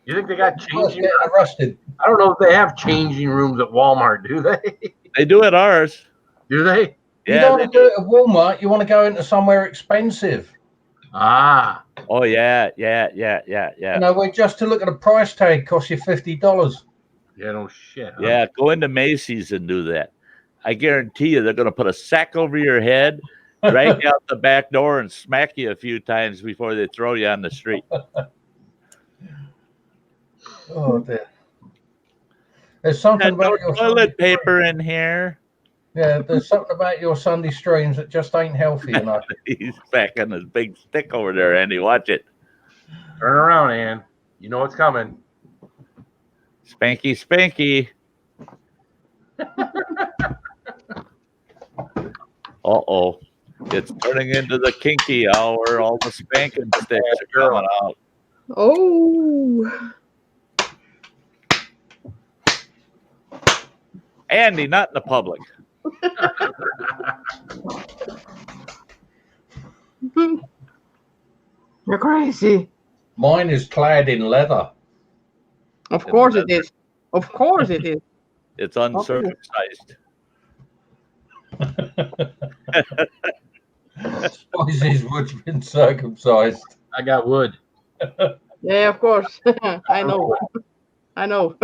You think they got changing? Arrested. I don't know if they have changing rooms at Walmart, do they? They do at ours. Do they? You don't want to do it at Walmart. You want to go into somewhere expensive. Ah. Oh yeah. You know, where just to look at a price tag costs you $50. Yeah, no shit. Huh? Yeah, go into Macy's and do that. I guarantee you they're going to put a sack over your head, drag you out the back door, and smack you a few times before they throw you on the street. Oh, dear. There's something about your toilet paper in here. Yeah, there's something about your Sunday streams that just ain't healthy enough. He's backing his big stick over there, Andy. Watch it. Turn around, Ann. You know what's coming. Spanky, spanky. Uh-oh. It's turning into the kinky hour. All the spanking sticks are coming out. Oh. Andy, not in the public. You're crazy. Mine is clad in leather. Of course it is. Of course it is. It's uncircumcised. Spicy's wood's been circumcised. I got wood. Yeah, of course. I know. I know.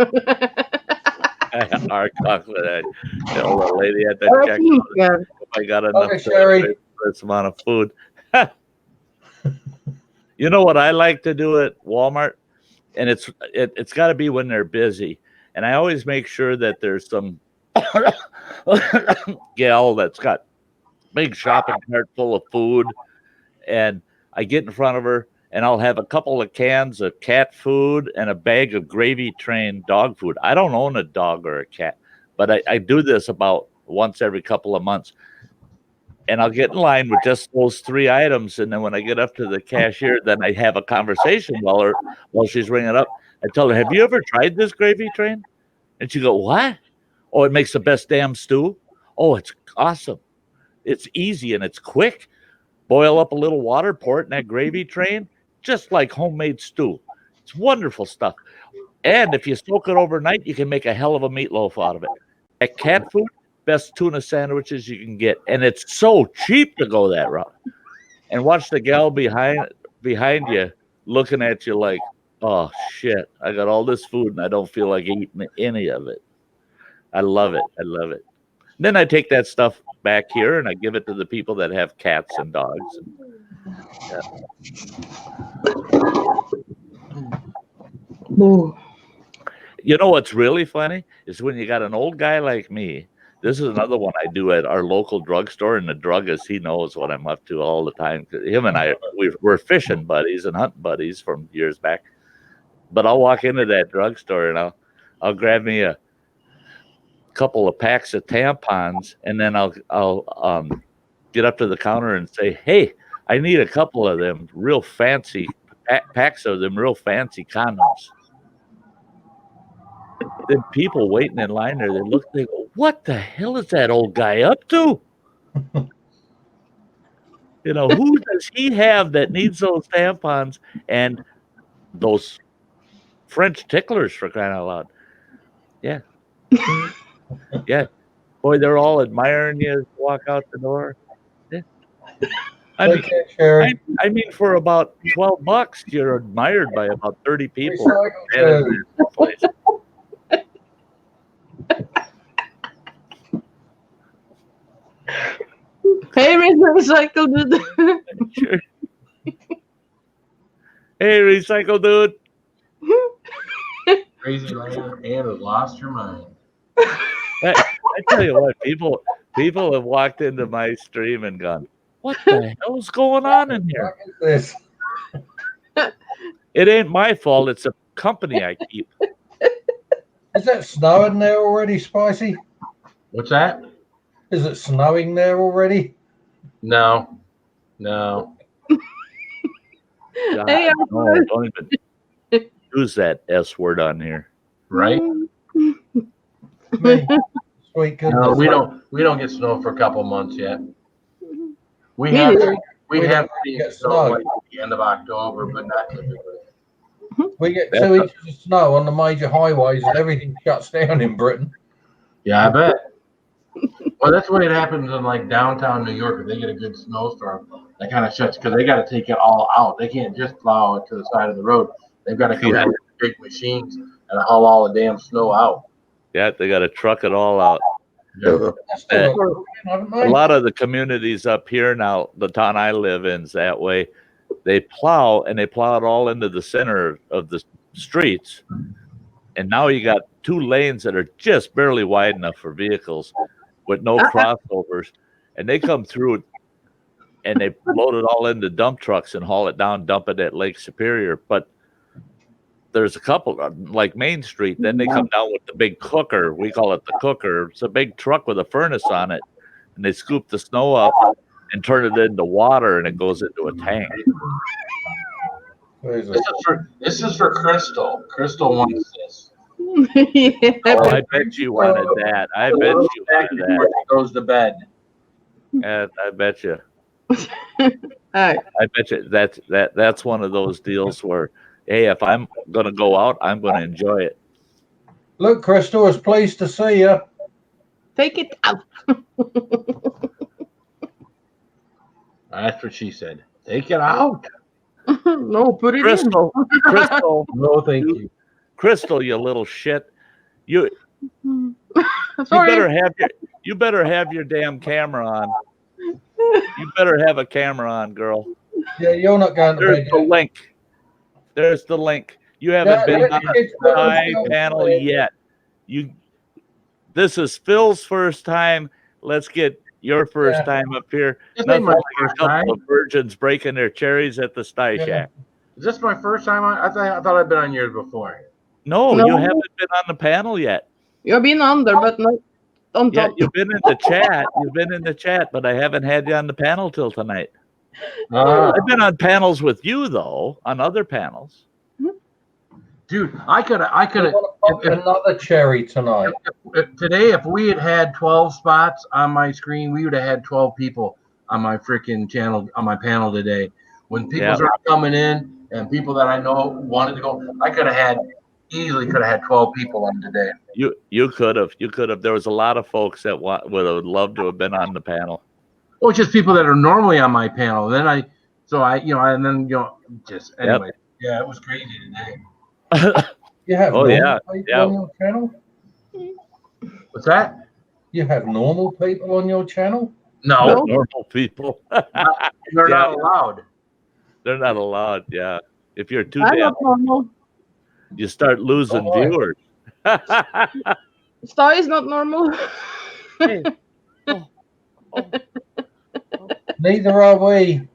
Our chocolate. The old lady at the check. Yeah. I got enough Okay, to Sherry. pay for this amount of food. You know what I like to do at Walmart, and it's got to be when they're busy, and I always make sure that there's some gal that's got big shopping cart full of food, and I get in front of her, and I'll have a couple of cans of cat food and a bag of Gravy Train dog food. I don't own a dog or a cat, but I do this about once every couple of months. And I'll get in line with just those 3 items, and then when I get up to the cashier, then I have a conversation while she's ringing up. I tell her, "Have you ever tried this Gravy Train?" And she go, "What? Oh, it makes the best damn stew. Oh, it's awesome. It's easy and it's quick. Boil up a little water, pour it in that Gravy Train, just like homemade stew. It's wonderful stuff. And if you soak it overnight, you can make a hell of a meatloaf out of it. At cat food, best tuna sandwiches you can get, and it's so cheap to go that route." And watch the gal behind you looking at you like, "Oh shit, I got all this food and I don't feel like eating any of it." I love it. I love it. Then I take that stuff back here and I give it to the people that have cats and dogs. Yeah. You know what's really funny is when you got an old guy like me. This is another one I do at our local drugstore, and the druggist, he knows what I'm up to all the time. Him and I, we're fishing buddies and hunting buddies from years back. But I'll walk into that drugstore and I'll grab me a couple of packs of tampons, and then I'll get up to the counter and say, "Hey, I need a couple of them real fancy packs of them real fancy condoms." Then people waiting in line there, they go, "What the hell is that old guy up to? You know, who does he have that needs those tampons and those French ticklers, for crying out loud?" Yeah. Yeah. Boy, they're all admiring you as you walk out the door. Yeah. I mean, Okay, Sherry. I mean, for about $12, you're admired by about 30 people. Recycle, Hey, recycle dude. Sure. Hey, recycle dude. Crazy land and has lost your mind. I tell you what, people have walked into my stream and gone, "What the hell's going on in here?" What is this? It ain't my fault. It's a company I keep. Is that snowing there already, Spicy? What's that? Is it snowing there already? No. God, Hey, no, don't even use that S word on here. Right? Me. Sweet goodness. No, we don't get snow for a couple months yet. We Me have neither. we We have don't seen get snow snow. like at the end of October, but not typically. We get That's 2 inches of snow on the major highways and everything shuts down in Britain. Yeah, I bet. Well, that's the way it happens in like downtown New York. If they get a good snowstorm, that kind of shuts because they got to take it all out. They can't just plow it to the side of the road. They've got to come in with big machines and haul all the damn snow out. Yeah, they got to truck it all out. Yeah. That's still not haven't A they? lot of the communities up here now, the town I live in is that way. They plow and they plow it all into the center of the streets. And now you got 2 lanes that are just barely wide enough for vehicles with no crossovers. And they come through and they load it all into dump trucks and haul it down, dump it at Lake Superior. But there's a couple like Main Street. Then they come down with the big cooker. We call it the cooker. It's a big truck with a furnace on it. And they scoop the snow up and turn it into water, and it goes into a tank. Where is it? This is for Crystal. Crystal wants this. Yeah. Oh, I bet you wanted that. I bet you Back wanted before that. she goes to bed. I bet you. Alright. I bet you that's one of those deals where, hey, if I'm gonna go out, I'm gonna enjoy it. Look, Crystal, I was pleased to see you. Take it out. That's what she said. Take it out. No, put it Crystal, Crystal, No, thank you. Crystal, you little shit. You in. you Sorry. better have your damn camera on. You better have a camera on, girl. Yeah, you're not going to There's bed the yet. link. There's the link. You Yeah, haven't been on it's the put us Sty down panel there. yet. This is Phil's first time. Let's get your first time up here. This ain't Nothing my like a first couple time. of virgins breaking their cherries at the Sty Yeah. Shack. Is this my first time? I thought I'd been on yours before. No, No. you haven't been on the panel yet. You've been under, but not on Yeah, top. you've been in the chat. You've been in the chat, but I haven't had you on the panel till tonight. I've been on panels with you though, on other panels. Dude, I could I have. want to pop another cherry tonight. Today, if we had 12 spots on my screen, we would have had 12 people on my freaking channel, on my panel today. When people started coming in and people that I know wanted to go, I easily could have had 12 people on today. You could have. There was a lot of folks that would have loved to have been on the panel. Well, just people that are normally on my panel. Then just anyway. Yeah, it was crazy today. You have Oh, normal people on your channel? What's that? You have normal people on your channel? No, Normal people. they're not allowed. They're not allowed. Yeah, if you're too I'm damn, not normal. you start losing viewers. Sty is not normal. Hey. Neither are we.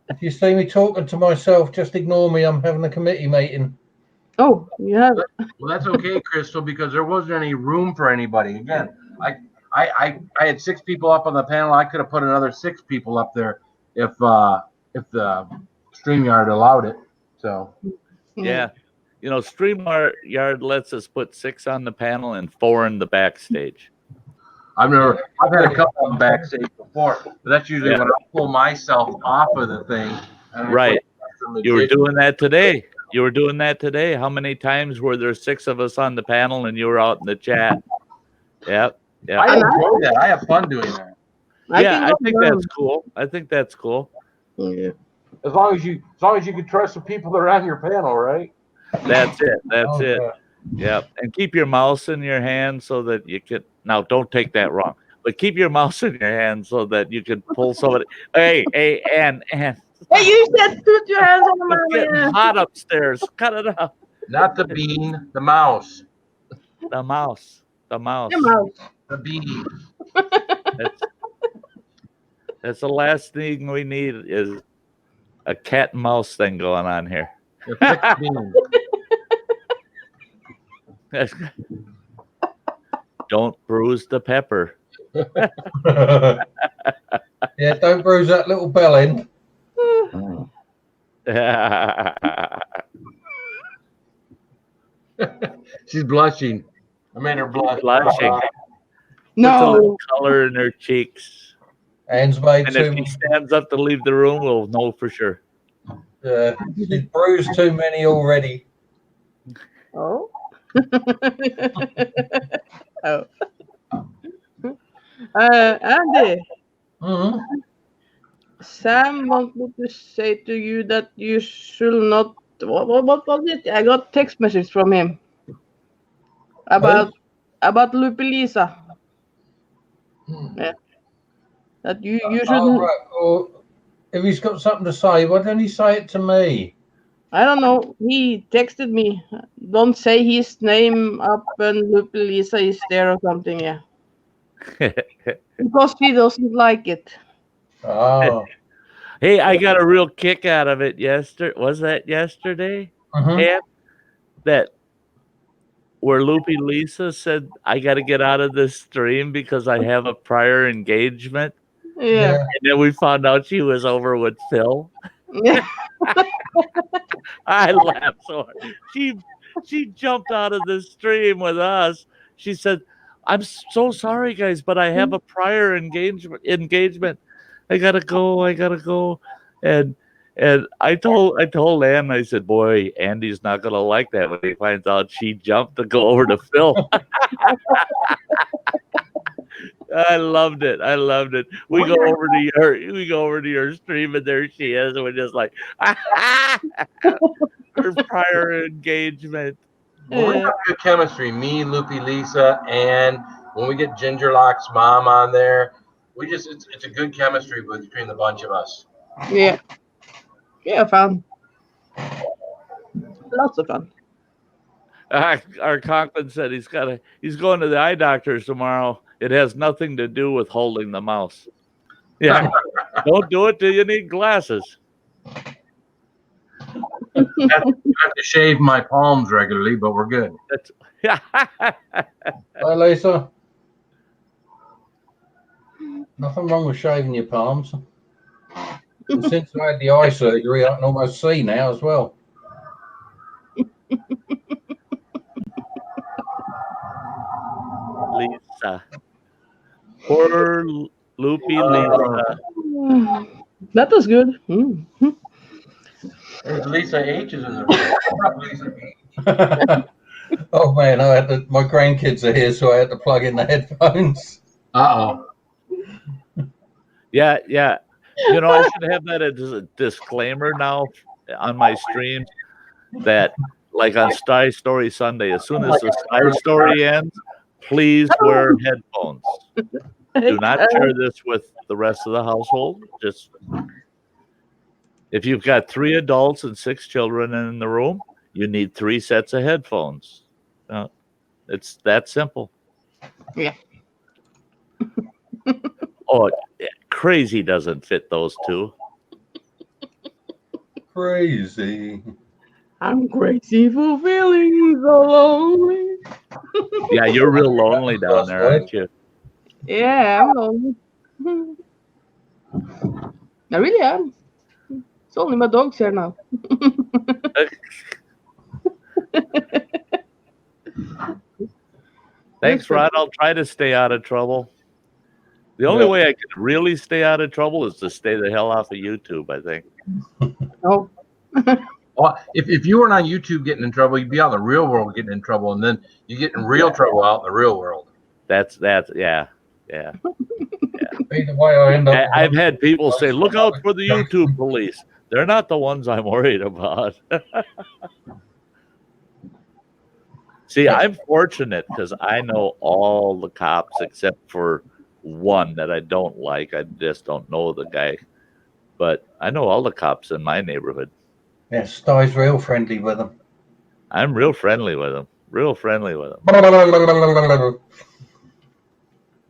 If you see me talking to myself, just ignore me. I'm having a committee meeting. Oh, yeah. Well, that's okay, Crystal, because there wasn't any room for anybody. Again, I had 6 people up on the panel. I could have put another 6 people up there if the StreamYard allowed it. So Yeah, StreamYard lets us put 6 on the panel and 4 in the backstage. I've had a couple of them backstage before, but that's usually when I pull myself off of the thing. Right. You were doing that today. How many times were there 6 of us on the panel and you were out in the chat? Yep. Yeah. I enjoy that. I have fun doing that. I think that's cool. Yeah. As long as you can trust the people that are on your panel, right? That's it. Yeah. And keep your mouse in your hand so that you can. Now, don't take that wrong, but keep your mouse in your hand so that you can pull somebody. Hey, and. Hey, you said put your hands on the It's getting hot upstairs. Cut it out. Not the bean, the mouse. The mouse. The mouse. The bean. That's the last thing we need is a cat and mouse thing going on here. The thick bean. Don't bruise the pepper. Yeah, don't bruise that little bell end. She's blushing. I made her blush. Blushing. No. Puts a little color in her cheeks. Hands made And too if she stands up to leave the room, we'll know for sure. she's bruised too many already. Oh. Oh. Andy. Mm-hmm. Sam wanted to say to you that you should not. What was it? I got text message from him about Lupilisa. Yeah. That you shouldn't. Oh, right. Well, if he's got something to say, why don't he say it to me? I don't know. He texted me. Don't say his name up when Lupilisa is there or something. Yeah. Because he doesn't like it. Oh. Hey, I got a real kick out of it yesterday. Was that yesterday? Mm-hmm. That where Loopy Lisa said, I got to get out of this stream because I have a prior engagement. Yeah. And then we found out she was over with Phil. Yeah. I laughed so hard. She jumped out of the stream with us. She said, I'm so sorry, guys, but I have a prior engagement. I gotta go. And I told Ann, I said, boy, Andy's not gonna like that when he finds out she jumped to go over to Phil. I loved it. I loved it. We go over to your stream, and there she is. And we're just like, her prior engagement. Well, we have good chemistry. Me, Loopy, Lisa, and when we get Ginger Lock's mom on there, it's a good chemistry between the bunch of us. Yeah. Yeah, fun. Lots of fun. Our Conklin said he's going to the eye doctor tomorrow. It has nothing to do with holding the mouse. Yeah. Don't do it till you need glasses. I have to shave my palms regularly, but we're good. Hi, Lisa. Nothing wrong with shaving your palms. And since I had the eye surgery, I can almost see now as well. Lisa. Poor Loopy Lisa. That was good. Mm-hmm. There's Lisa H is in the room. Lisa H. Oh man, my grandkids are here, so I had to plug in the headphones. Uh-oh. Yeah. You know, I should have that as a disclaimer now on my stream that, like on Sty Story Sunday, as soon as the Sty Story ends, please wear headphones. Do not share this with the rest of the household. Just if you've got 3 adults and 6 children in the room, you need 3 sets of headphones. It's that simple. Yeah. Oh, crazy doesn't fit those 2. Crazy. I'm crazy for feeling so lonely. Yeah, you're real lonely down there, aren't you? Yeah, I'm lonely. I really am. It's only my dogs here now. Thanks, Rod. I'll try to stay out of trouble. The only way I can really stay out of trouble is to stay the hell off of YouTube, I think. Oh. Well, if you weren't on YouTube getting in trouble, you'd be out in the real world getting in trouble, and then you get in real trouble out in the real world. That's yeah. Either way, I end up. I've had people say, "Look out for the YouTube police." They're not the ones I'm worried about. See, I'm fortunate because I know all the cops except for one that I don't like. I just don't know the guy, but I know all the cops in my neighborhood. Yeah, Sty's real friendly with them. I'm real friendly with them. Real friendly with them.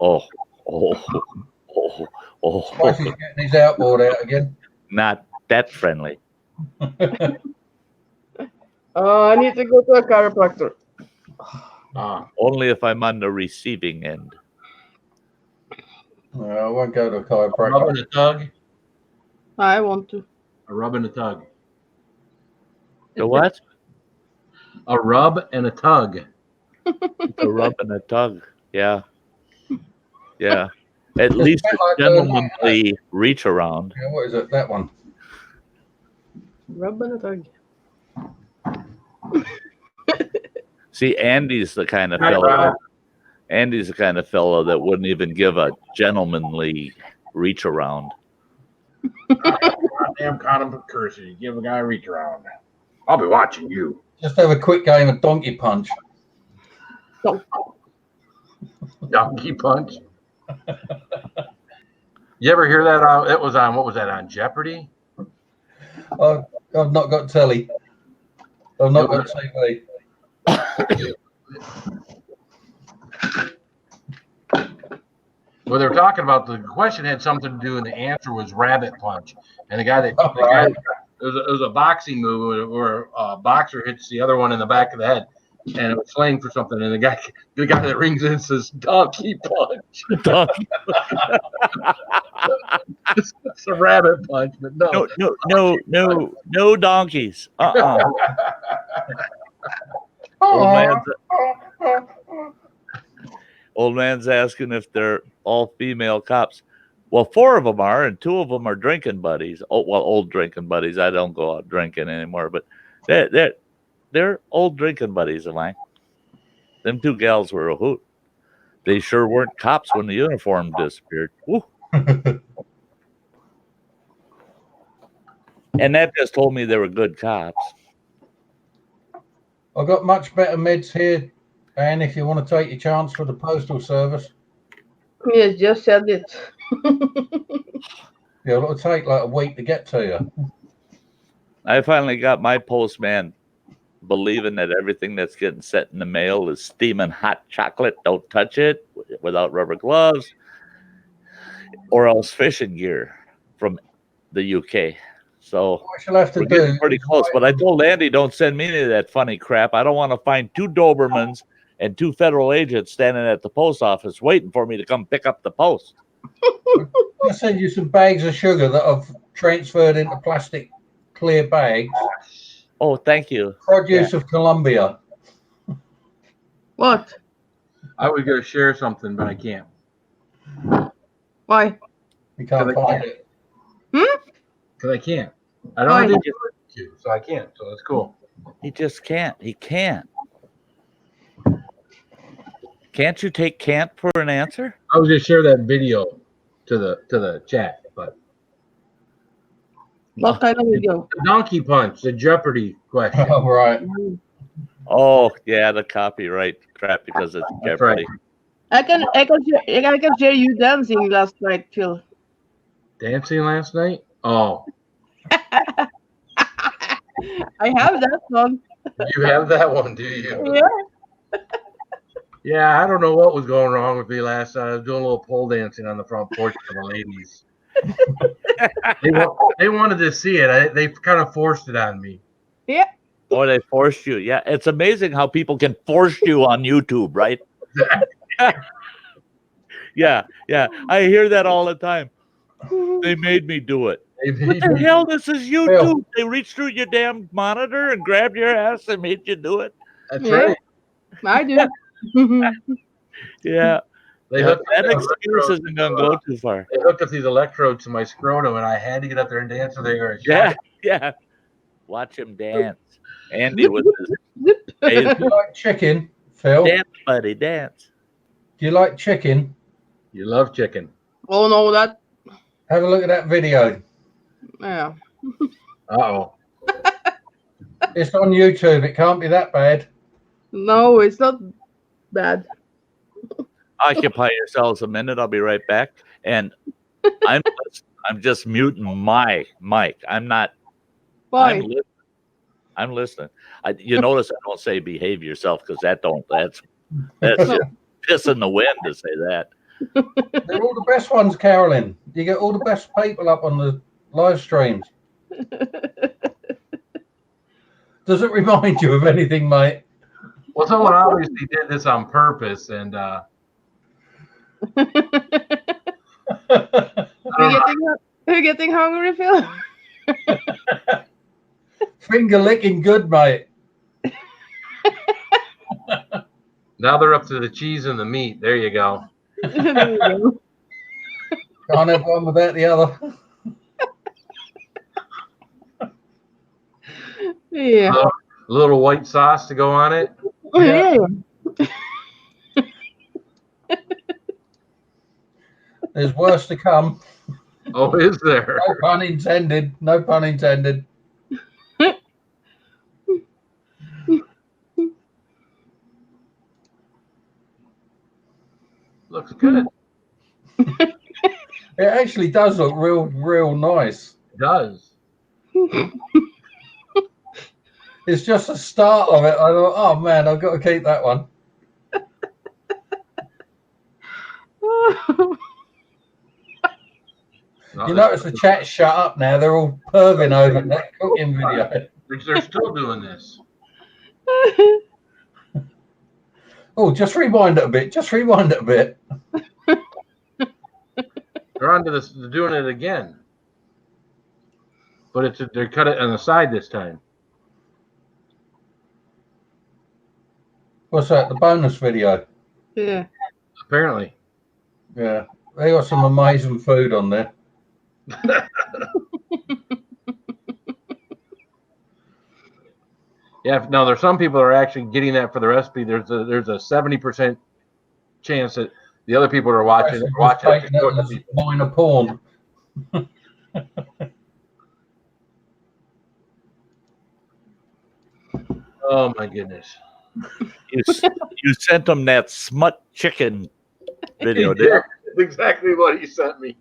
Oh. Spicy's getting his outboard out again. Not that friendly. I need to go to a chiropractor. Only if I'm on the receiving end. I won't go to a chiropractor. A rub and a tug. I want to. A rub and a tug. The what? A rub and a tug. A rub and a tug. Yeah. At least a gentlemanly reach around. Yeah, what is it? That one. Rub and a tug. See, Andy's the kind of fellow. Andy's the kind of fellow that wouldn't even give a gentlemanly reach around. Goddamn condom courtesy. Give a guy a reach around. I'll be watching you. Just have a quick game of donkey punch. Donkey punch. You ever hear that? It was on, what was that, on Jeopardy? I've not got telly. I've not got TV. Well, they were talking about the question had something to do, and the answer was rabbit punch. And the guy that Right. it was a boxing move where a boxer hits the other one in the back of the head, and it was slang for something. And the guy that rings in says donkey punch. It's a rabbit punch, but No donkeys. Old man's asking if they're all female cops. Well, 4 of them are, and 2 of them are drinking buddies. Oh, well, old drinking buddies. I don't go out drinking anymore, but they're old drinking buddies of mine. Them 2 gals were a hoot. They sure weren't cops when the uniform disappeared. Woo. And that just told me they were good cops. I've got much better mids here, and if you want to take your chance for the postal service. Yes, just said it. Yeah, it'll take like a week to get to you. I finally got my postman believing that everything that's getting sent in the mail is steaming hot chocolate. Don't touch it without rubber gloves, or else fishing gear from the UK. So What you'll have to we're getting do, pretty close. But I told Andy, don't send me any of that funny crap. I don't want to find 2 Dobermans and 2 federal agents standing at the post office waiting for me to come pick up the post. I'll send you some bags of sugar that I've transferred into plastic clear bags. Oh, thank you. Produce of Colombia. What? I was going to share something, but I can't. Why? You can't find it. Because I can't. I don't have to, so I can't. So that's cool. He just can't. He can't. Can't you take can't for an answer? I was going to share that video to the chat, but What kind of video? the donkey punch, the Jeopardy question. Oh, right. Oh, yeah, the copyright crap because it's Jeopardy. I can share you dancing last night, Phil. Dancing last night? Oh. I have that one. You have that one, do you? Yeah. Yeah, I don't know what was going wrong with me last night. I was doing a little pole dancing on the front porch for the ladies. They wanted to see it. They kind of forced it on me. Yeah. Or they forced you. Yeah, it's amazing how people can force you on YouTube, right? Yeah. I hear that all the time. They made me do it. What the hell? This is YouTube. They reached through your damn monitor and grabbed your ass and made you do it. That's right. I do. Yeah. That excuse isn't going to go too far. They hooked up these electrodes to my scrotum, and I had to get up there and dance with her. Yeah. Watch him dance. Andy with his Do you like chicken, Phil? Dance, buddy, dance. Do you like chicken? You love chicken. Oh, no, that. Have a look at that video. Yeah. Uh-oh. It's on YouTube. It can't be that bad. No, it's not bad. Occupy yourselves a minute. I'll be right back. And I'm just muting my mic. I'm not. Why? I'm listening. You notice I don't say behave yourself because that's just pissing the wind to say that. They're all the best ones, Carolyn. You get all the best people up on the live streams. Does it remind you of anything, mate? Well, someone obviously did this on purpose, and You're getting hungry, Phil? Finger licking good, mate. now they're up to the cheese and the meat. There you go. There you go. Can't have one without the other. Yeah. A little white sauce to go on it. Yeah. There's worse to come. Oh, is there? No pun intended. No pun intended. Looks good. It actually does look real nice. It does. It's just the start of it. I thought, oh man, I've got to keep that one. You notice the chat shut up now. They're all perving over that cooking video. They're still doing this. Oh, just rewind it a bit. Just rewind it a bit. They're onto this. They're doing it again. But they cut it on the side this time. What's that? The bonus video? Yeah. Apparently. Yeah. They got some amazing food on there. Yeah, no, there's some people that are actually getting that for the recipe. There's a 70% chance that The other people that are watching it, taking it as minor porn. Oh my goodness! You sent him that smut chicken video, He did you? did. Exactly what he sent me.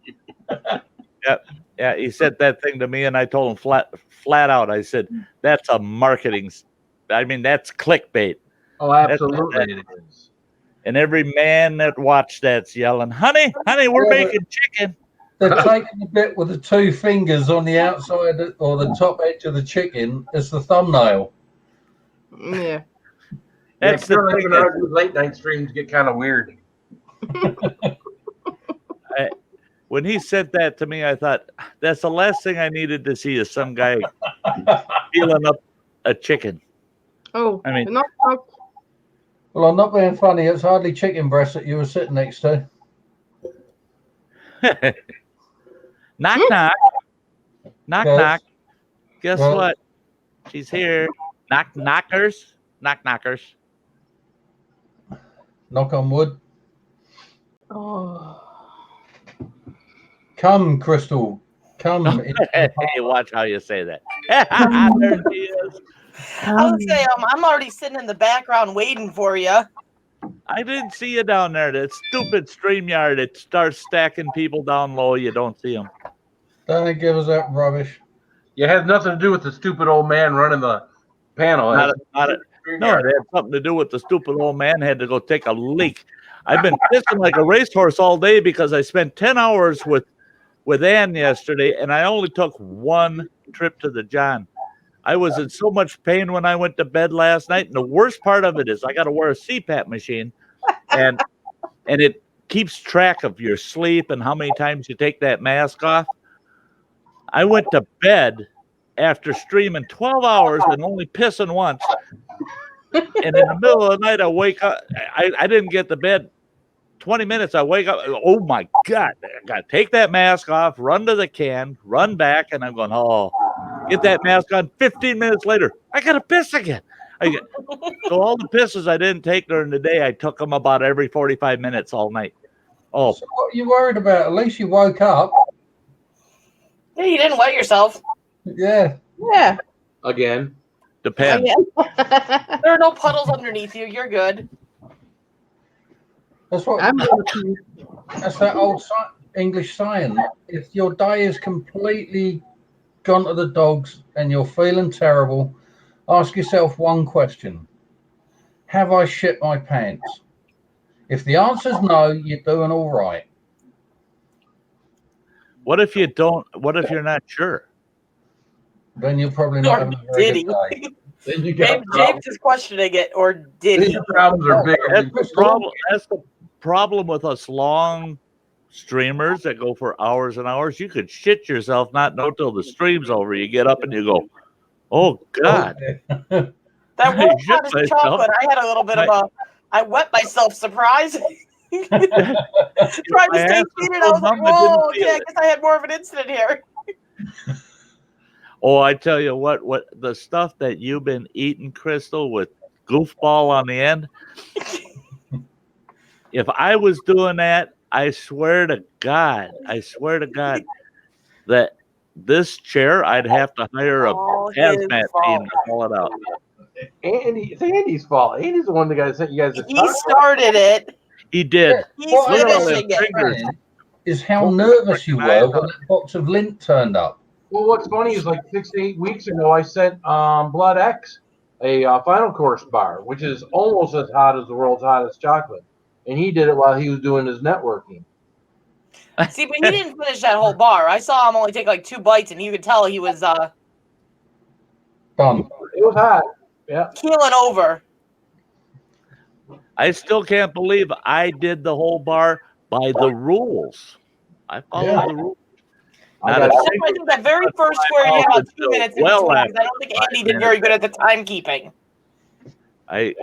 Yeah, he sent that thing to me, and I told him flat out. I said, "That's a marketing. I mean, that's clickbait." Oh, absolutely, it is. And every man that watched that's yelling, "Honey, we're making chicken." They're taking the bit with the 2 fingers on the outside or the top edge of the chicken as the thumbnail. Yeah. That's the thing. Late night streams get kind of weird. When he sent that to me, I thought that's the last thing I needed to see is some guy peeling up a chicken. Oh, I mean, knock. Well, I'm not being funny. It's hardly chicken breast that you were sitting next to. knock, knock. Knock, Yes. knock. Guess Well- what? She's here. Knock, knockers. Knock, knockers. Knock on wood. Oh. Come, Crystal. Come. Hey, watch how you say that. There she is. I would say I'm already sitting in the background waiting for you. I didn't see you down there. That stupid StreamYard. It starts stacking people down low. You don't see them. Don't give us that rubbish. It has nothing to do with the stupid old man running the panel. No, it had something to do with the stupid old man had to go take a leak. I've been pissing like a racehorse all day because I spent 10 hours with Ann yesterday, and I only took one trip to the John. I was in so much pain when I went to bed last night, and the worst part of it is I got to wear a CPAP machine, and it keeps track of your sleep and how many times you take that mask off. I went to bed after streaming 12 hours and only pissing once. And in the middle of the night, I wake up. I didn't get to bed 20 minutes. I wake up. Oh, my God. I got to take that mask off, run to the can, run back. And I'm going, oh, get that mask on. 15 minutes later, I got to piss again. So all the pisses I didn't take during the day, I took them about every 45 minutes all night. Oh, So what are you worried about? At least you woke up. Yeah, you didn't wet yourself. Yeah. Yeah. Again. depends. There are no puddles underneath you. You're good. That's what. That's that old English saying. If your day is completely gone to the dogs and you're feeling terrible, ask yourself one question: have I shit my pants? If the answer's no, you're doing all right. What if you don't? What if you're not sure? Then you're probably not having a very Did good day. Then you got James is questioning it, or did he? Your problems are bigger. That's the problem. That's the problem with us long streamers that go for hours and hours. You could shit yourself, not know till the stream's over. You get up and you go, "Oh God!" That one pot is chocolate. I had a little bit of a. I wet myself. Surprise. Tried to stay seated. I was like, "Whoa, okay, I guess I had more of an incident here." Oh, I tell you what the stuff that you've been eating, Crystal, with goofball on the end. If I was doing that, I swear to God, that this chair, I'd have to hire a hazmat team to pull it out. It's Andy's fault. Andy's the one that got sent you guys. He started it. He did. He's finishing it. Is how nervous you were when that box of lint turned up. Well, what's funny is like 6 to 8 weeks ago, I sent Blood X a final course bar, which is almost as hot as the world's hottest chocolate. And he did it while he was doing his networking. See, but he didn't finish that whole bar. I saw him only take like 2 bites, and you could tell he was done. It was hot. Yeah. keeling over. I still can't believe I did the whole bar by the rules. I followed the rules. I think that very first square you had about 2 minutes in between, because I don't think Andy did very good at the timekeeping. Has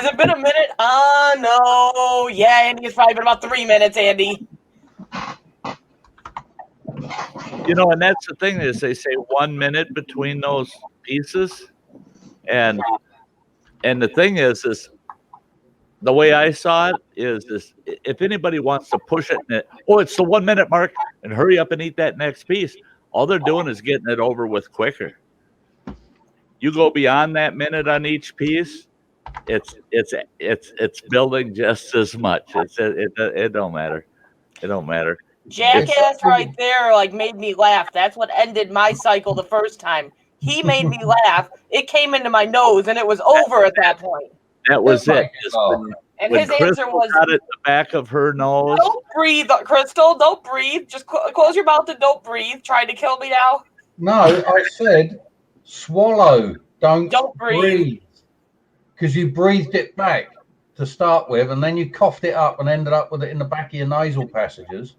it been a minute? No. Yeah, Andy, it's probably been about 3 minutes, Andy. You know, and that's the thing is they say 1 minute between those pieces. And the thing is the way I saw it is if anybody wants to push it, it's the 1 minute mark, and hurry up and eat that next piece. All they're doing is getting it over with quicker. You go beyond that minute on each piece, it's building just as much. It don't matter. It don't matter. Jackass right there like made me laugh. That's what ended my cycle the first time. He made me laugh. It came into my nose and it was over at that point. That was it. And his answer was got it at the back of her nose. Don't breathe, Crystal. Don't breathe. Just close your mouth and don't breathe. Trying to kill me now? No, I said swallow. Don't breathe. Because you breathed it back to start with, and then you coughed it up and ended up with it in the back of your nasal passages.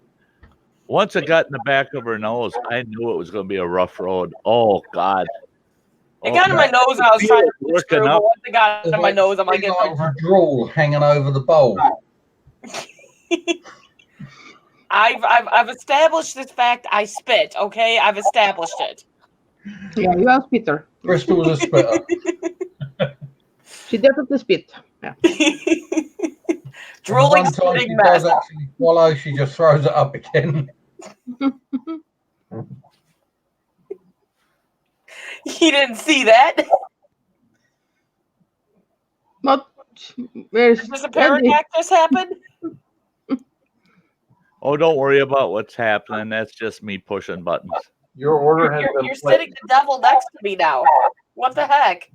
Once it got in the back of her nose, I knew it was going to be a rough road. Oh, God. It got in my nose and I was trying to push through, but once it got in my nose, I'm like, it's over. Drool hanging over the bowl. I've established this fact. I spit, okay? I've established it. Yeah, you are a spitter. Crystal was a spitter. She definitely spit. Yeah. Drooling, sometimes she does actually swallow, she just throws it up again. You didn't see that? Not where's Does a paracactus happen? Oh, don't worry about what's happening. That's just me pushing buttons. Your order has been You're sitting the devil next to me now. What the heck?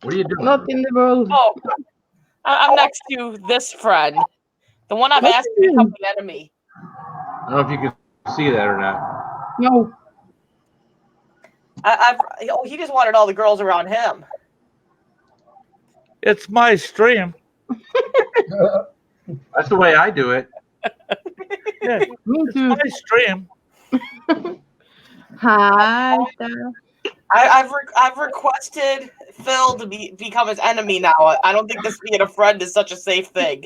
What are you doing? Not in the world. Oh, I'm next to this friend. The one I've asked to become an enemy. I don't know if you can see that or not. No. He just wanted all the girls around him. It's my stream. That's the way I do it. Yeah, it's my stream. Hi. I've requested Phil to become his enemy now. I don't think this being a friend is such a safe thing.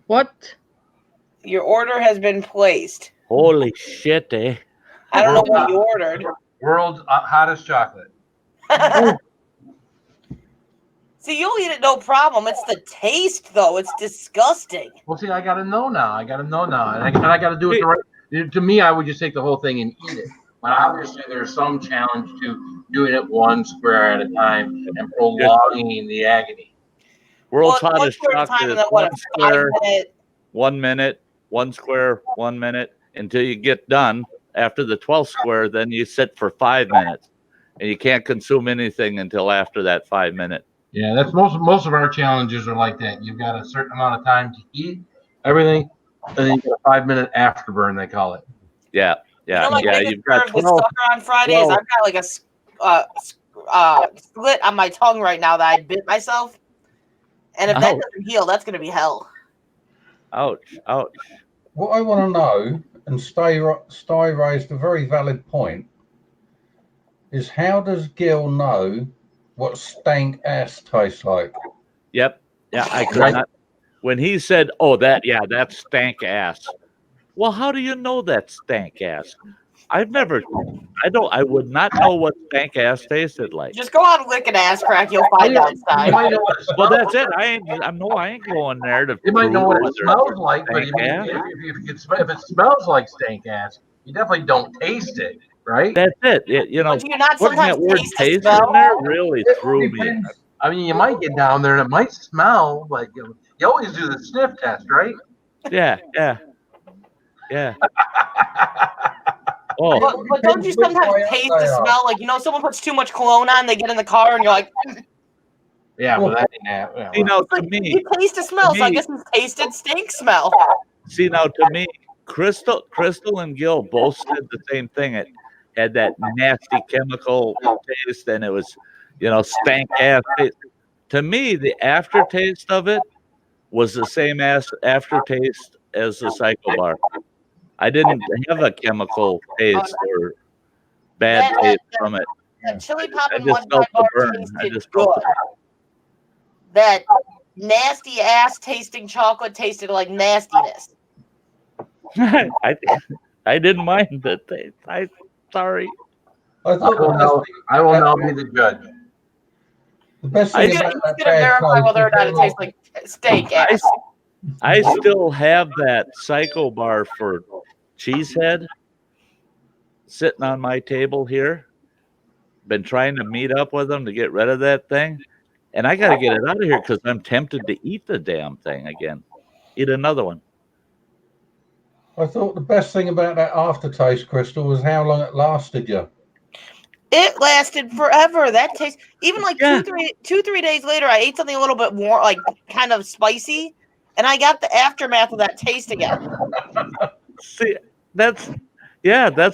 What? Your order has been placed. Holy shit, eh? I don't know what you ordered. World's hottest chocolate. See, you'll eat it no problem. It's the taste, though. It's disgusting. Well, see, I got to know now. And I got to do it the right. To me, I would just take the whole thing and eat it. But obviously, there's some challenge to doing it one square at a time and prolonging the agony. World's hottest chocolate is 1 square, 1 minute, 1 square, 1 minute, until you get done. After the 12th square, then you sit for 5 minutes. And you can't consume anything until after that 5 minute. Yeah, that's most of our challenges are like that. You've got a certain amount of time to eat everything, and then you get a 5 minute afterburn, they call it. Yeah. Yeah, You've got 12. On Fridays, I've got like a split on my tongue right now that I bit myself, and if that doesn't heal, that's gonna be hell. Ouch! What I want to know, and Sty raised a very valid point, is how does Gil know what stank ass tastes like? Yep. Yeah, I could not. When he said, that's stank ass. Well, how do you know that's stank ass? I would not know what stank ass tasted like. Just go on Lick and Ass Crack, you'll find out. Well, that's it. I ain't going there to. You might know what it smells like, but if it smells like stank ass, you definitely don't taste it, right? That's it. Do you not putting that word taste in there really threw me. I mean, you might get down there and it might smell like you always do the sniff test, right? Yeah. Oh. But don't you sometimes taste the smell? Like, someone puts too much cologne on, they get in the car, and you're like, yeah, well, that ain't that. To me, you taste the smell, so I guess you tasted stink smell. See, now to me, Crystal and Gil both said the same thing. It had that nasty chemical taste, and it was, stank ass taste. To me, the aftertaste of it was the same aftertaste as the Psycho Bar. I didn't have a chemical taste or bad taste from it. That chili pop I and just felt the burn. I just felt the burn. That nasty ass tasting chocolate tasted like nastiness. I didn't mind the taste. Sorry. I will now be the judge. The best thing He's about gonna that verify whether or not it tastes like steak. I still have that Psycho bar for Cheesehead sitting on my table here. Been trying to meet up with them to get rid of that thing. And I got to get it out of here because I'm tempted to eat the damn thing again. Eat another one. I thought the best thing about that aftertaste, Crystal, was how long it lasted you. It lasted forever. That taste, even like 2-3 days later, I ate something a little bit more, like kind of spicy, and I got the aftermath of that taste again. See, that's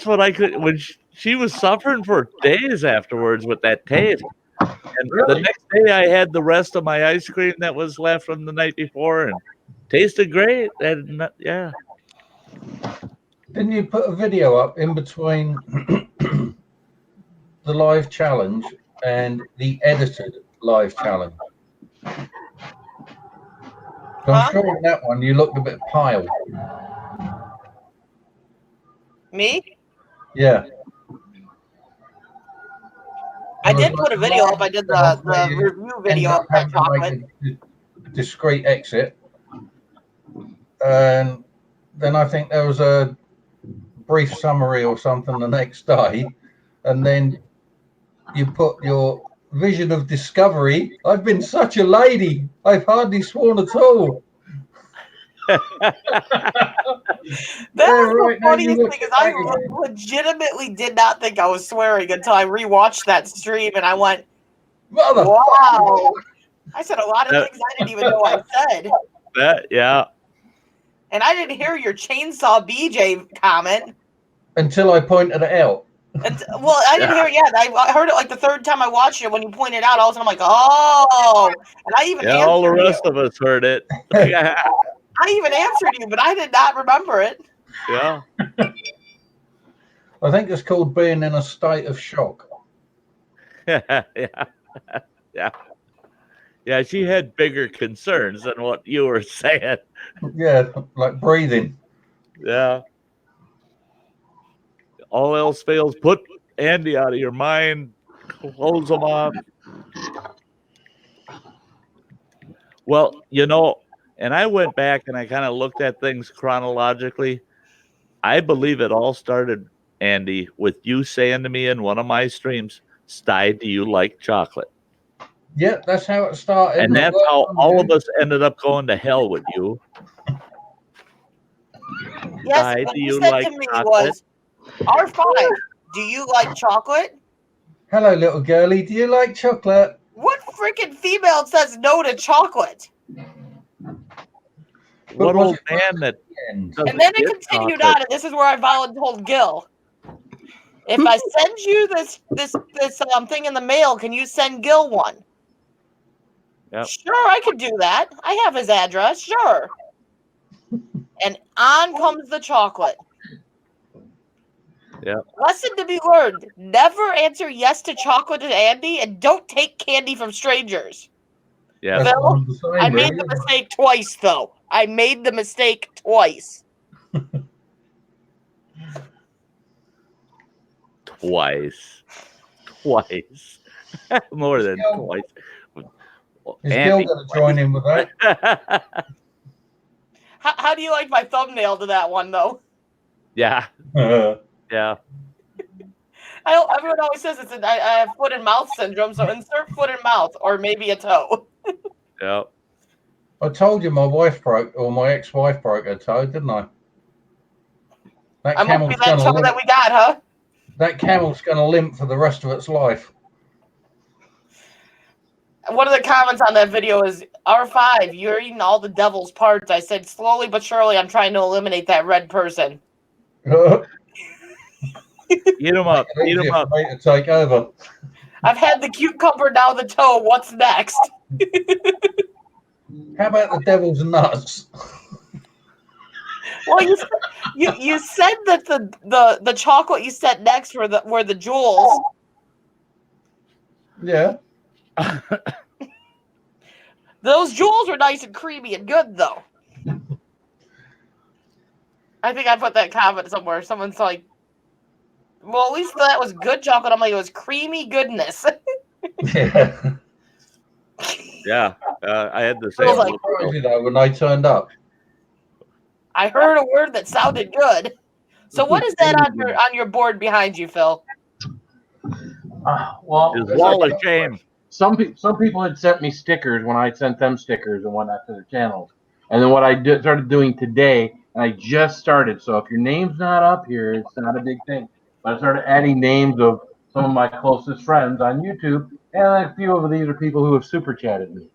what I could. When she was suffering for days afterwards with that taste. And the next day, I had the rest of my ice cream that was left from the night before, and tasted great. And yeah. Didn't you put a video up in between the live challenge and the edited live challenge? I'm sure in that one you looked a bit pale. Me? Yeah. I did put a video up. I did the review video of that chocolate. Discreet exit. And then I think there was a brief summary or something the next day. And then you put your vision of discovery. I've been such a lady. I've hardly sworn at all. That was the funniest thing because I legitimately did not think I was swearing until I rewatched that stream and I went, wow. I said a lot of things I didn't even know I said. Yeah. And I didn't hear your chainsaw BJ comment. Until I pointed it out. Well, I didn't hear it yet. I heard it like the third time I watched it when you pointed it out. All of a sudden I'm like, oh. And I even answered all the rest of us heard it. I even answered you, but I did not remember it. Yeah. I think it's called being in a state of shock. Yeah. Yeah, she had bigger concerns than what you were saying. Yeah, like breathing. Yeah. All else fails, put Andy out of your mind. Close him off. Well, and I went back and I kind of looked at things chronologically. I believe it all started, Andy, with you saying to me in one of my streams, Sty, do you like chocolate? Yeah, that's how it started. And that's how all of us ended up going to hell with you. Yes, Sty, what you said to me was, R5, do you like chocolate? Hello, little girlie, do you like chocolate? What freaking female says no to chocolate? What old man that? And then it continued on, and this is where I volunteered Gil. If I send you this thing in the mail, can you send Gil one? Yep. Sure, I could do that. I have his address. Sure. And on comes the chocolate. Yeah. Lesson to be learned: never answer yes to chocolate to Andy, and don't take candy from strangers. Yeah. Phil, I made the mistake twice, though. I made the mistake twice. Twice. More than twice. Is Gil going to join in with that? How do you like my thumbnail to that one, though? Yeah. Yeah. Everyone always says I have foot and mouth syndrome, so insert foot and mouth, or maybe a toe. Yeah. I told you my ex-wife broke her toe, didn't I? That camel's that toe that we got, huh? That camel's going to limp for the rest of its life. One of the comments on that video is, R5, you're eating all the devil's parts. I said, slowly but surely, I'm trying to eliminate that red person. Eat him up. Eat him up. To take over. I've had the cucumber, now the toe. What's next? How about the devil's nuts? Well, you said that the chocolate you said next were the jewels. Yeah. Those jewels were nice and creamy and good, though. I think I put that comment somewhere. Someone's like, well, at least that was good chocolate. I'm like, it was creamy goodness. Yeah. Yeah, I had the I was same. like, Crazy though when they turned up. I heard a word that sounded good. So what is that on your board behind you, Phil? Well, His wall of shame. some people had sent me stickers when I sent them stickers and whatnot to their channels. And then what I started doing today, and I just started. So if your name's not up here, it's not a big thing. But I started adding names of some of my closest friends on YouTube, and a few of these are people who have super chatted me.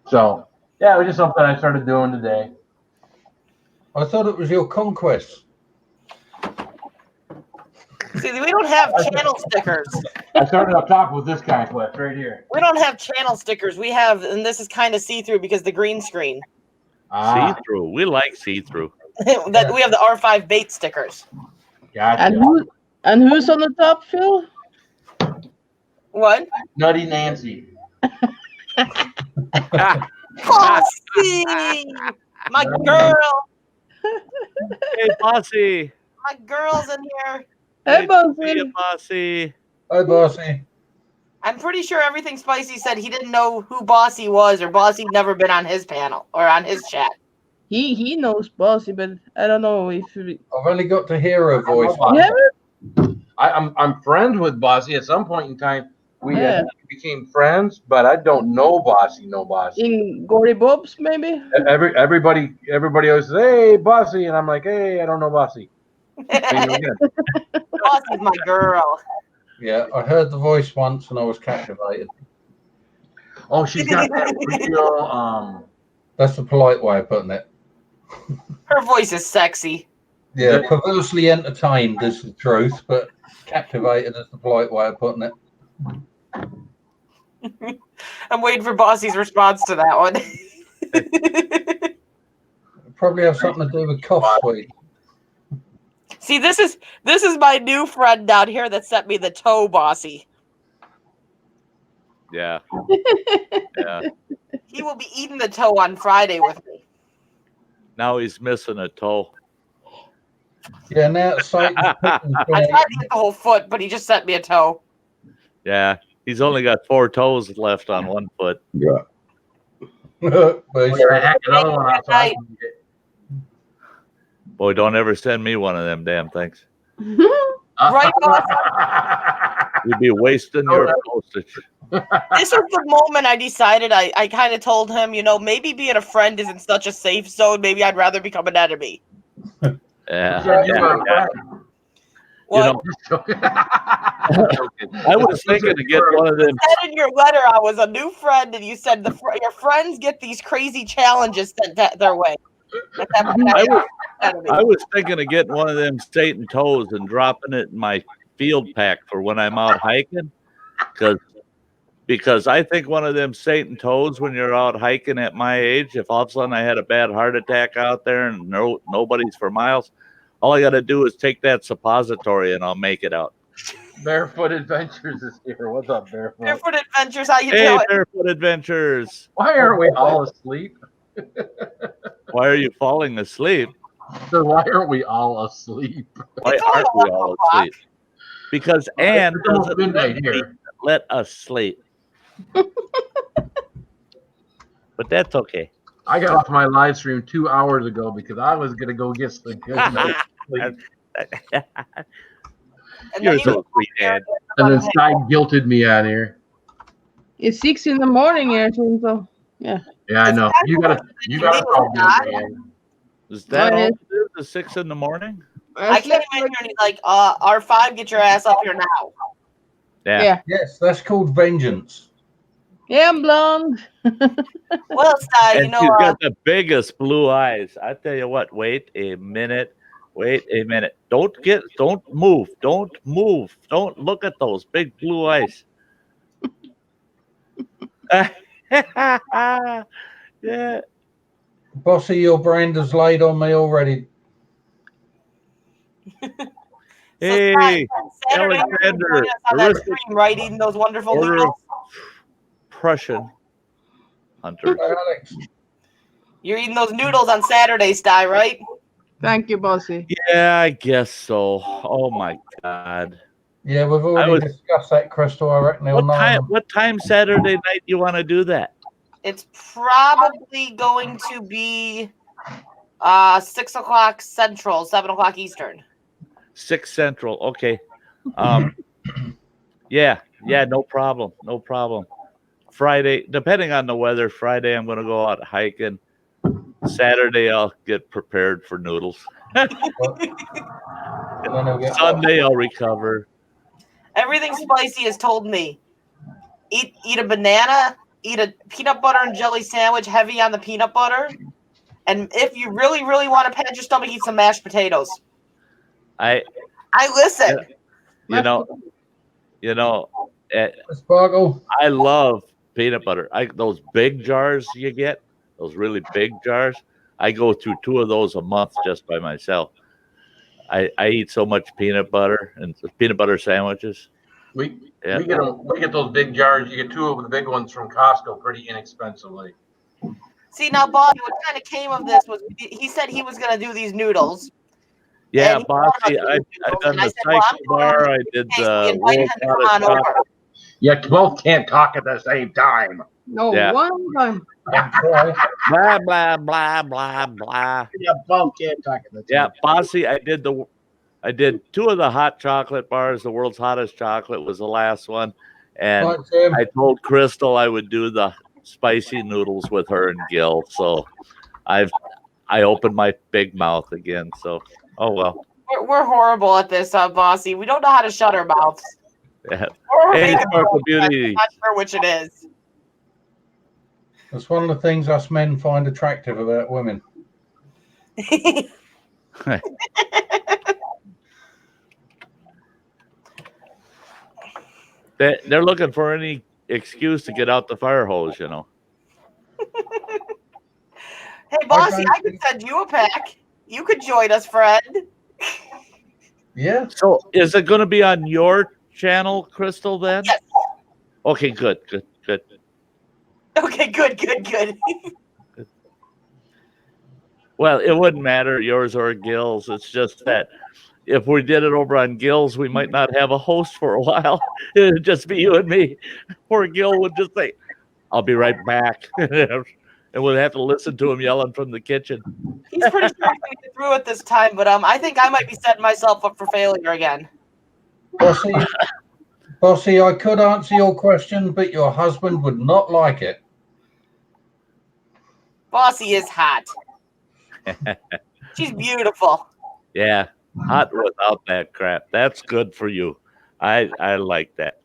So yeah, it was just something I started doing today. I thought it was your conquest. See, we don't have channel stickers. I started up top with this conquest right here. We don't have channel stickers. We have, and this is kind of see-through because the green screen. See-through. We like see-through. That we have the R5 bait stickers. Gotcha. And who's on the top, Phil? What? Nutty Nancy. Bossy! My girl. Hey, Bossy. My girl's in here. Hey, Hey, Bossy. Bossy. Hi, Bossy. I'm pretty sure everything Spicy said he didn't know who Bossy was, or Bossy'd never been on his panel or on his chat. He knows Bossy, but I don't know if he... I've only got to hear her voice. You haven't? I'm friends with Bossy. At some point in time, we Yeah. became friends, but I don't know Bossy. No Bossy. In Gory Bobs, maybe? Everybody always says, "Hey, Bossy," and I'm like, "Hey, I don't know Bossy." Bossy's my girl. Yeah, I heard the voice once and I was captivated. Oh, she's got that real. That's the polite way of putting it. Her voice is sexy. Yeah, perversely entertained is the truth, but captivated is the polite way of putting it. I'm waiting for Bossy's response to that one. Probably have something to do with cough sweet. See, this is my new friend down here that sent me the toe, Bossy. Yeah. Yeah. He will be eating the toe on Friday with me. Now he's missing a toe. Yeah, now Satan's I tried to get the whole foot, but he just sent me a toe. Yeah. He's only got 4 toes left on one foot. Yeah. Boy, don't ever send me one of them damn things. Right, Bossy? You'd be wasting your postage. This was the moment I decided I kind of told him, maybe being a friend isn't such a safe zone. Maybe I'd rather become an enemy. Yeah. What? I was thinking to get one of them. You said in your letter I was a new friend, and you said your friends get these crazy challenges sent their way. I was thinking of getting one of them Satan toes and dropping it in my field pack for when I'm out hiking, because I think one of them Satan toes when you're out hiking at my age, if all of a sudden I had a bad heart attack out there and nobody's for miles, all I got to do is take that suppository and I'll make it out. Barefoot Adventures is here. What's up, Barefoot? Barefoot Adventures, how you Hey, doing? Barefoot Adventures. Why aren't we all asleep? Why are you falling asleep? So why aren't we all asleep? Why aren't we all asleep? Because Anne doesn't let us sleep. But that's okay. I got off my live stream 2 hours ago because I was going to go get some good night's sleep. You're so sweet, Dad. And then Sty guilted me on here. It's 6 in the morning here, so yeah. Yeah, I know. You gotta call me, man. Is that all it is? At 6 in the morning? I can't imagine any R5, get your ass up here now. Yeah. Yes, that's called vengeance. Yeah, I'm blonde. Well, Sty, and she's got the biggest blue eyes. I tell you what, wait a minute. Don't move. Don't look at those big blue eyes. Yeah. Bossy, your brand is laid on me already. Hey, Saturday, Alexander. on that stream, right? Eating those wonderful noodles. Prussian hunter. Alex. You're eating those noodles on Saturday, Sty, right? Thank you, Bossy. Yeah, I guess so. Oh my God. Yeah, we've already discussed that, Crystal. I reckon they'll know. What time Saturday night do you want to do that? It's probably going to be 6 o'clock Central, 7 o'clock Eastern. 6 Central. Okay. Yeah, no problem. No problem. Friday, depending on the weather, Friday I'm going to go out hiking. Saturday I'll get prepared for noodles. Sunday I'll recover. Everything Spicy has told me. Eat a banana, eat a peanut butter and jelly sandwich heavy on the peanut butter. And if you really, really want to pad your stomach, eat some mashed potatoes. I listen. I love peanut butter. Those big jars you get, those really big jars. I go through 2 of those a month just by myself. I eat so much peanut butter and peanut butter sandwiches. We get those big jars. You get 2 of the big ones from Costco pretty inexpensively. See, now, Bossy, what kind of came of this was he said he was going to do these noodles. Yeah, Bossy, I've done the cycle bar. I did the world hottest chocolate. You both can't talk at the same time. No, one time. Blah, blah, blah, blah, blah. You both can't talk at the same time. Bossy, I did 2 of the hot chocolate bars. The world's hottest chocolate was the last one. And I told Crystal I would do the spicy noodles with her and Gil. So I opened my big mouth again. So, oh well. We're horrible at this, Bossy. We don't know how to shut our mouths. Yeah. Hey, I'm not sure which it is. That's one of the things us men find attractive about women. They're looking for any excuse to get out the fire hose, you know. Hey, Bossy, I could send you a pack. You could join us, friend. Yeah. So is it going to be on your channel, Crystal, then? Yes. Okay, good. Okay, good. Well, it wouldn't matter, yours or Gil's. It's just that if we did it over on Gil's, we might not have a host for a while. It'd just be you and me. Poor Gil would just say, I'll be right back. And we'll have to listen to him yelling from the kitchen. He's pretty sure he's going to get through it this time, but I think I might be setting myself up for failure again. Bossy, I could answer your question, but your husband would not like it. Bossy is hot. She's beautiful. Yeah, hot without that crap. That's good for you. I like that.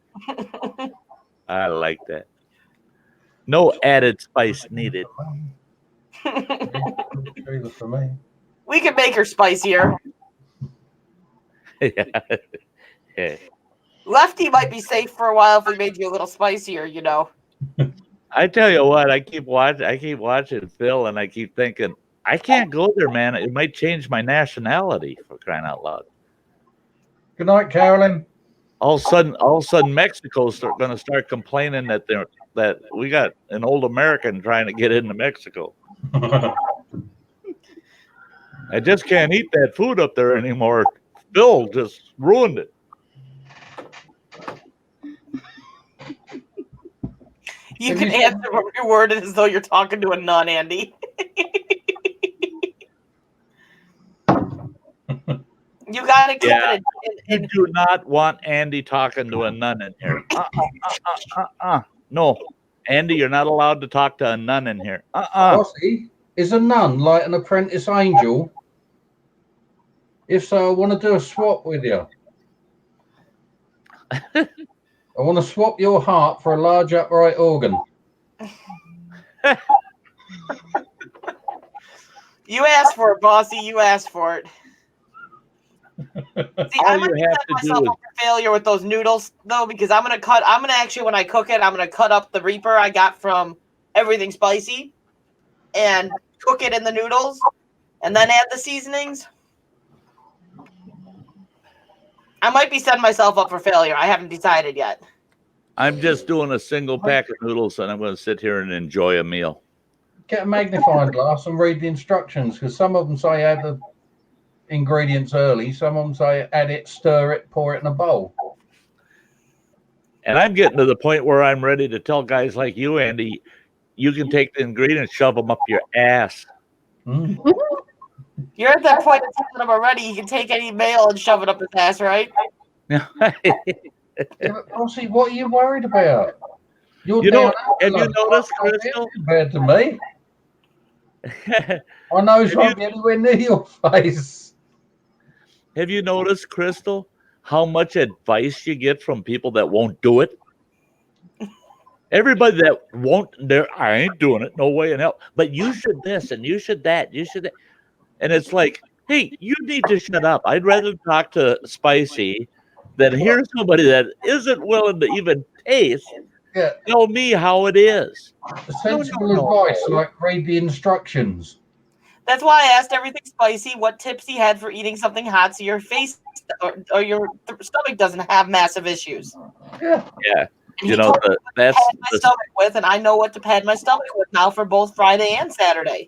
I like that. No added spice needed. For me. We could make her spicier. Yeah. Lefty might be safe for a while if we made you a little spicier, you know. I tell you what, I keep watching Phil, and I keep thinking, I can't go there, man. It might change my nationality, for crying out loud. Good night, Carolyn. All of a sudden, Mexico's going to start complaining that we got an old American trying to get into Mexico. I just can't eat that food up there anymore. Phil just ruined it. You can answer every word as though you're talking to a nun, Andy. You gotta keep it. You do not want Andy talking to a nun in here. No, Andy, you're not allowed to talk to a nun in here. Bossy, is a nun like an apprentice angel? If so, I want to do a swap with you. I want to swap your heart for a large upright organ. You asked for it, Bossy. You asked for it. See, I might set myself up for failure with those noodles, though, because I'm gonna actually, when I cook it, I'm gonna cut up the Reaper I got from Everything Spicy and cook it in the noodles and then add the seasonings. I might be setting myself up for failure. I haven't decided yet. I'm just doing a single pack of noodles, and I'm going to sit here and enjoy a meal. Get a magnifying glass and read the instructions, because some of them say add the ingredients early. Some of them say add it, stir it, pour it in a bowl. And I'm getting to the point where I'm ready to tell guys like you, Andy, you can take the ingredients, shove them up your ass. Mm. You're at that point of telling him already. You can take any male and shove it up his ass, right? Yeah, but Rossi, what are you worried about? You're You know, down have you noticed, Crystal? compared to me? My nose won't be anywhere near your face. Have you noticed, Crystal, how much advice you get from people that won't do it? Everybody that won't, I ain't doing it, no way in hell. But you should this and you should that, you should that. And it's like, hey, you need to shut up. I'd rather talk to Spicy than hear somebody that isn't willing to even taste tell me how it is. Sensible advice, like read the instructions. That's why I asked everything Spicy what tips he had for eating something hot so your face or your stomach doesn't have massive issues. Yeah. Yeah. You know, that's pad my stomach with, and I know what to pad my stomach with now for both Friday and Saturday.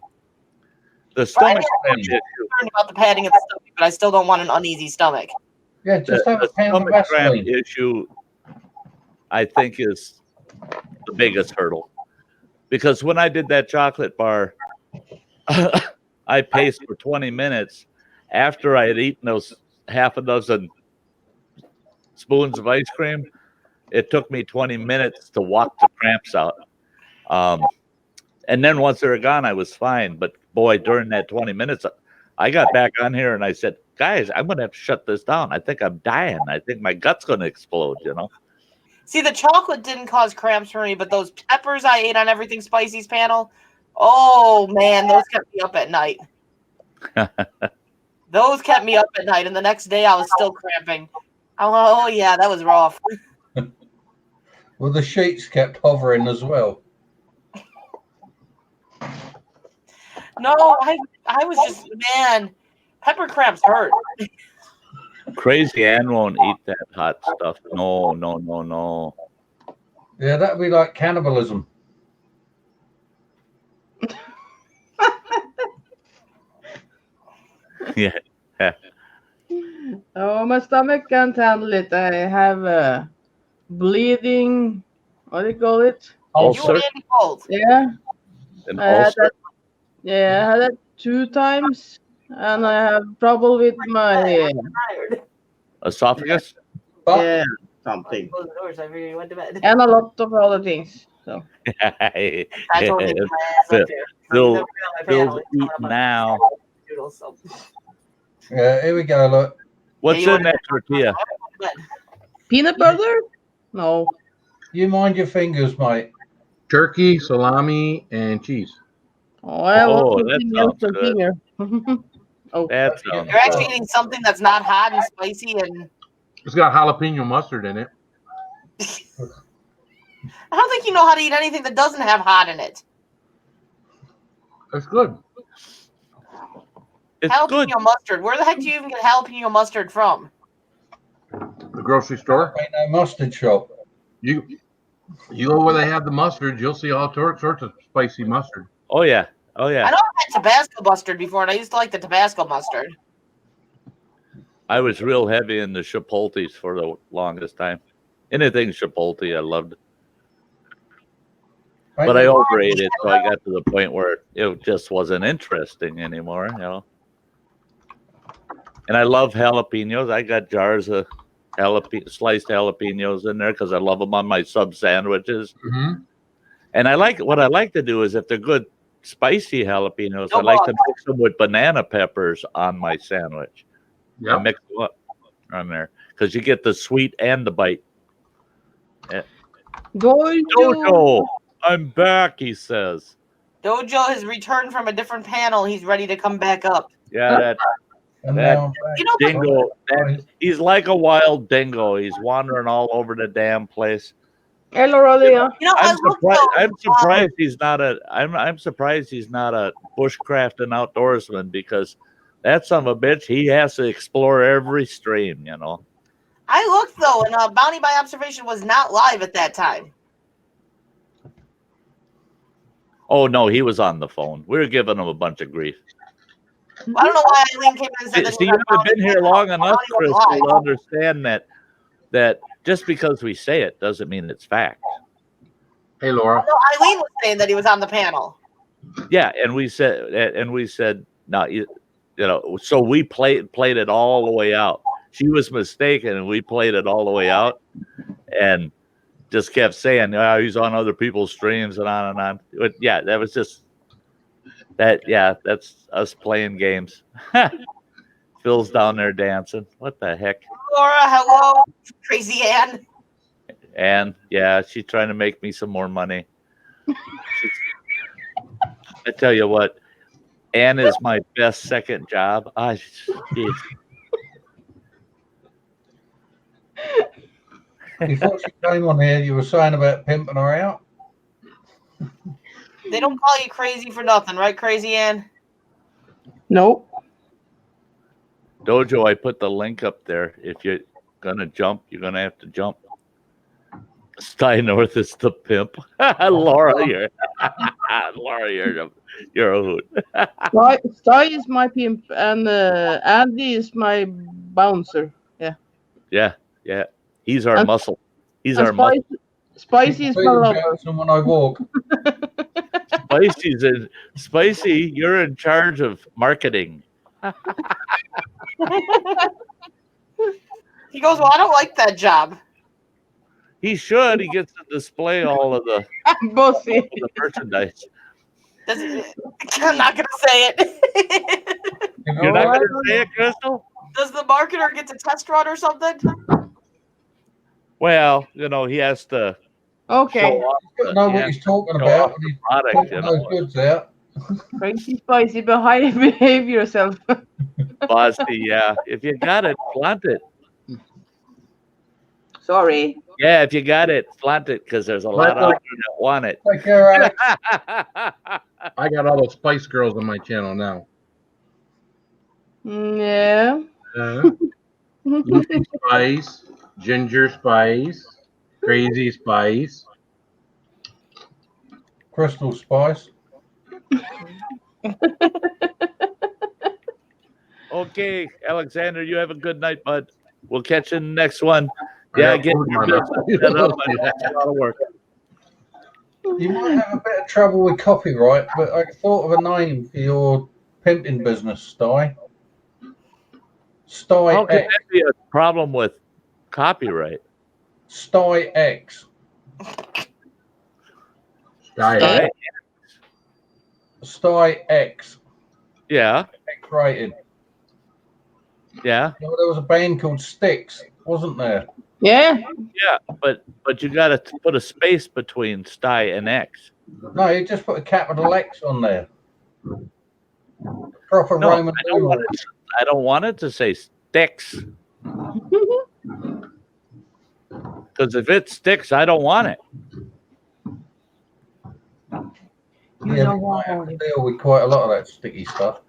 The stomach cramp issue. About the padding of the stomach, but I still don't want an uneasy stomach. Yeah, just have a pound of stomach cramp Vaseline. issue, I think, is the biggest hurdle. Because when I did that chocolate bar, I paced for 20 minutes after I had eaten those half a dozen spoons of ice cream. It took me 20 minutes to walk the cramps out. And then once they were gone, I was fine. But boy, during that 20 minutes, I got back on here and I said, guys, I'm going to have to shut this down. I think I'm dying. I think my gut's going to explode, you know? See, the chocolate didn't cause cramps for me, but those peppers I ate on Everything Spicy's panel, oh, man, those kept me up at night. Those kept me up at night. And the next day, I was still cramping. Oh, yeah, that was rough. Well, the sheets kept hovering as well. No, I was just, man, pepper cramps hurt. Crazy Ann won't eat that hot stuff. No, no, no, no. Yeah, that'd be like cannibalism. Yeah. Oh, my stomach can't handle it. I have a bleeding. What do you call it? Ulcer? Yeah. An I had ulcer? that, yeah, I had that 2 times, and I have trouble with my esophagus. Yeah, something, Close the doors. I really went to bed. and a lot of other things. So I told you to my ass up there. Phil's eating now. Yeah, here we go. Look. What's in that tortilla? peanut butter? No. You mind your fingers, mate. Turkey, salami, and cheese. Oh, I Oh, want that something else sounds for good. finger. Oh, That sounds You're actually eating something that's not hot and spicy, and It's got jalapeno mustard in it. I don't think you know how to eat anything that doesn't have hot in it. That's good. It's Jalapeno good. mustard. Where the heck do you even get jalapeno mustard from? The grocery store. Ain't no mustard shop. You go where they have the mustard, you'll see all sorts of spicy mustard. Oh, yeah. Oh, yeah. I know I've had Tabasco mustard before, and I used to like the Tabasco mustard. I was real heavy in the Chipotles for the longest time. Anything Chipotle, I loved. But I overate it, so I got to the point where it just wasn't interesting anymore, you know. And I love jalapenos. I got jars of sliced jalapenos in there because I love them on my sub sandwiches. Mm-hmm. And what I like to do is if they're good spicy jalapenos, I like to mix them with banana peppers on my sandwich. Yeah, mix them up on there because you get the sweet and the bite. Dojo, I'm back, he says. Dojo has returned from a different panel. He's ready to come back up. Yeah, that dingo, he's like a wild dingo. He's wandering all over the damn place. Hello, Rolia. I'm surprised he's not I'm surprised he's not a bushcraft and outdoorsman because that son of a bitch, he has to explore every stream, you know. I looked though, and Bounty by Observation was not live at that time. Oh no, he was on the phone. We were giving him a bunch of grief. Well, I don't know why Eileen came in and said that. See, you haven't been here long enough, Chris, to understand that just because we say it doesn't mean it's fact. Hey, Laura. No, Eileen was saying that he was on the panel. Yeah, and we said no, you know, so we played it all the way out. She was mistaken, and we played it all the way out, and just kept saying, "Oh, he's on other people's streams," and on and on. But yeah, that was just that. Yeah, that's us playing games. Phil's down there dancing. What the heck? Laura, hello, Crazy Ann. And yeah, she's trying to make me some more money. I tell you what, Ann is my best second job. Before she came on here, you were saying about pimping her out. They don't call you crazy for nothing, right, Crazy Ann? Nope. Dojo, I put the link up there. If you're gonna jump, you're gonna have to jump. Sty North is the pimp. Laura, you're you're a hoot. Sty is my pimp, and Andy is my bouncer. Yeah. Yeah. He's our muscle. He's our muscle. Spicy is my lover. When I walk. Spicy, you're in charge of marketing. He goes, well, I don't like that job. He should. He gets to display all of the merchandise. I'm not going to say it. You're not going to say it, Crystal? Does the marketer get to test run or something? Well, you know, he has to. Okay. Know what he's talking about when he's putting those goods out. Crazy Spicy, behave yourself. Bossy, yeah. If you got it, flaunt it. Sorry. Yeah, if you got it, flaunt it, because there's a lot out there that want it. Take care, Alex. I got all those Spice Girls on my channel now. Yeah. Lucy Spice, Ginger Spice, Crazy Spice, Crystal Spice. Okay, Alexander, you have a good night, bud. We'll catch you in the next one. Yeah, get set up. That's a lot of work. You might have a bit of trouble with copyright, but I thought of a name for your pimping business, Sty. Sty How could X. that be a problem with copyright? Sty X. Sty. Sty X. Yeah. X rated. Yeah. You know, there was a band called Styx, wasn't there? Yeah. Yeah, but you got to put a space between Sty and X. No, you just put a capital X on there. Proper Roman numeral. I don't want it to say Styx. Because if it sticks, I don't want it. Yeah, we might have to deal with quite a lot of that sticky stuff.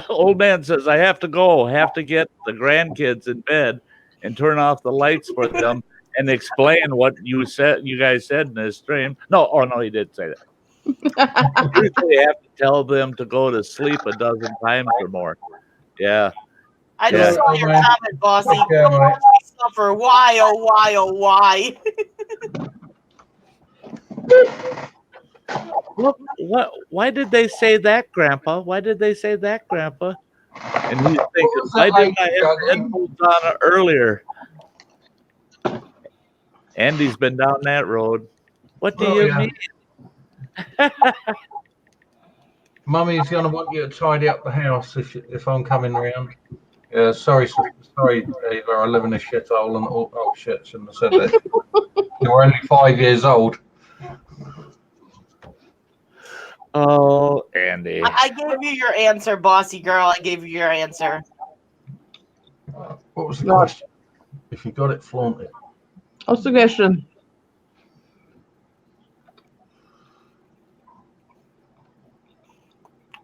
Old man says, I have to go. Have to get the grandkids in bed and turn off the lights for them and explain what you guys said in this stream. No, he did say that. Usually have to tell them to go to sleep a dozen times or more. Yeah. I just saw your comment, Bossy. Don't watch me suffer. Why, oh, why, oh, why? What? Why did they say that, Grandpa? Why did they say that, Grandpa? And he's thinking, why didn't I have the headphones on earlier? Andy's been down that road. What do you mean? Mummy's going to want you to tidy up the house if I'm coming around. Sorry, Ava, I live in a shithole and oh shit, shouldn't have said that. You're only 5 years old. Oh, Andy. I gave you your answer, Bossy girl. I gave you your answer. What was the question? If you got it, flaunt it. What's the question?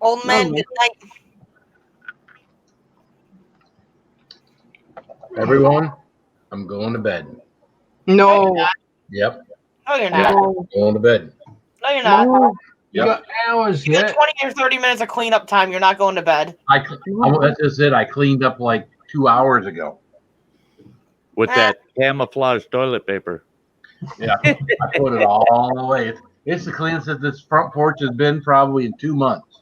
Old man, good night. Everyone, I'm going to bed. No. Yep. No, you're not. No. Going to bed. No, you're not. No. You got hours You yet. got 20 or 30 minutes of cleanup time. You're not going to bed. That's just it. I cleaned up like 2 hours ago. with that camouflage toilet paper. Yeah, I put it all away. It's the cleanest that this front porch has been probably in 2 months.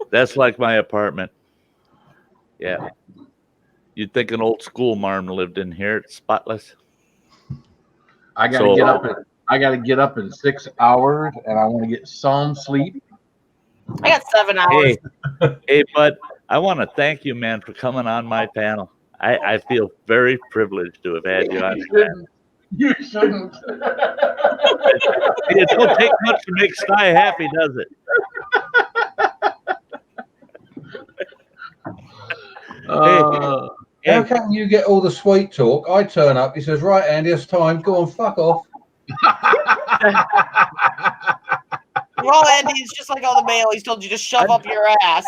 That's like my apartment. Yeah. You'd think an old school marm lived in here. It's spotless. I got to get up in 6 hours, and I want to get some sleep. I got 7 hours. Hey, bud, I want to thank you, man, for coming on my panel. I feel very privileged to have had you on. You shouldn't. It don't take much to make Sty happy, does it? How come you get all the sweet talk? I turn up. He says, "Right, Andy, it's time. Go on, fuck off." Well, Andy, it's just like all the mail. He's told you to shove up your ass.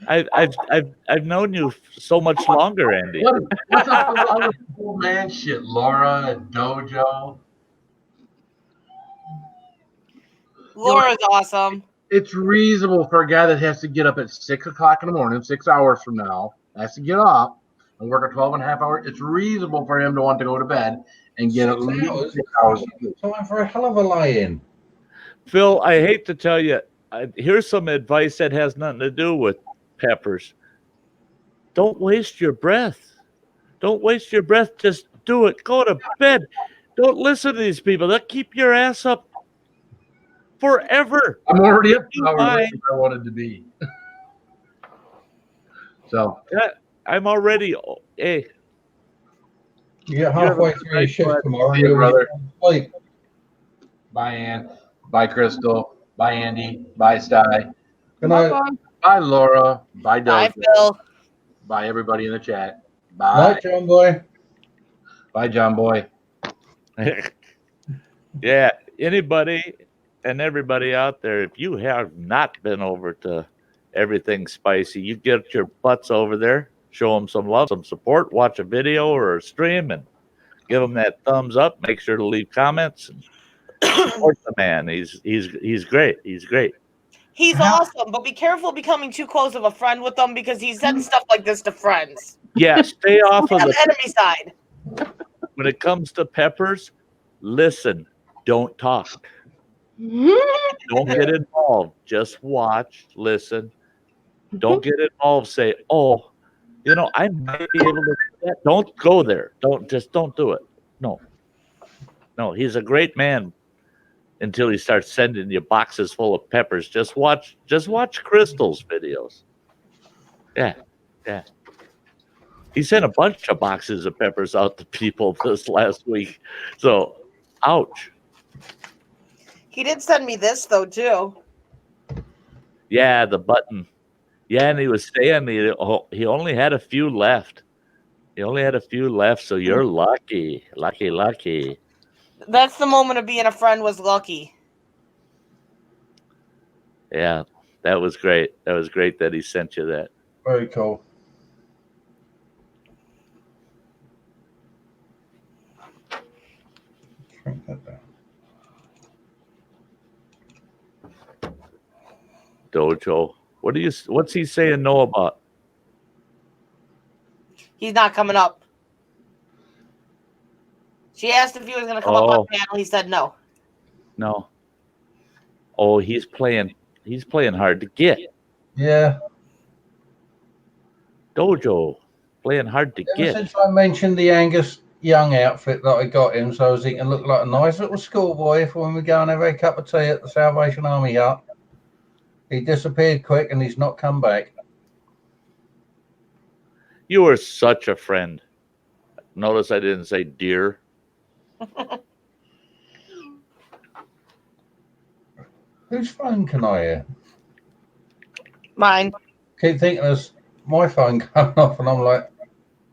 I've known you so much longer, Andy. What's up with all the cool man shit, Laura and Dojo? Laura's awesome. It's reasonable for a guy that has to get up at 6 o'clock in the morning, 6 hours from now, has to get up and work a 12 and a half hour. It's reasonable for him to want to go to bed and get at least 6 hours. Time for a hell of a lay-in. Phil, I hate to tell you, here's some advice that has nothing to do with peppers. Don't waste your breath. Don't waste your breath. Just do it. Go to bed. Don't listen to these people. They'll keep your ass up forever. I'm already up 2 hours later than I wanted to be. So I'm already. Hey, you get halfway through your shift tomorrow. See you, brother. Bye, Ann. Bye, Crystal. Bye, Andy. Bye, Sty. Good night. Bye, Laura. Bye, Doug. Bye, Phil. Bye, everybody in the chat. Bye. Night, John Boy. Bye, John Boy. Yeah, anybody and everybody out there, if you have not been over to Everything Spicy, you get your butts over there, show them some love, some support, watch a video or a stream, and give them that thumbs up. Make sure to leave comments and support the man. He's great. He's great. He's awesome, but be careful becoming too close of a friend with him because he said stuff like this to friends. Yeah, stay off of the enemy side. When it comes to peppers, listen, don't talk. Don't get involved. Just watch, listen. Don't get involved. Say, oh, I might be able to do that. Don't go there. Don't do it. No, he's a great man until he starts sending you boxes full of peppers. Just watch Crystal's videos. Yeah. He sent a bunch of boxes of peppers out to people this last week. So, ouch. He did send me this, though, too. Yeah, the button. Yeah, and he was saying he only had a few left. So you're lucky. Lucky. That's the moment of being a friend was lucky. Yeah, that was great. That was great that he sent you that. Very cool. Shrink that down. Dojo. What's he saying no about? He's not coming up. She asked if he was going to come up on the panel. He said no. No. Oh, he's playing hard to get. Yeah. Dojo playing hard to get. Since I mentioned the Angus Young outfit that I got him so as he can look like a nice little schoolboy for when we go and have a cup of tea at the Salvation Army hut. He disappeared quick and he's not come back. You were such a friend. Notice I didn't say dear. Whose phone can I hear? Mine. Keep thinking there's my phone going off and I'm like,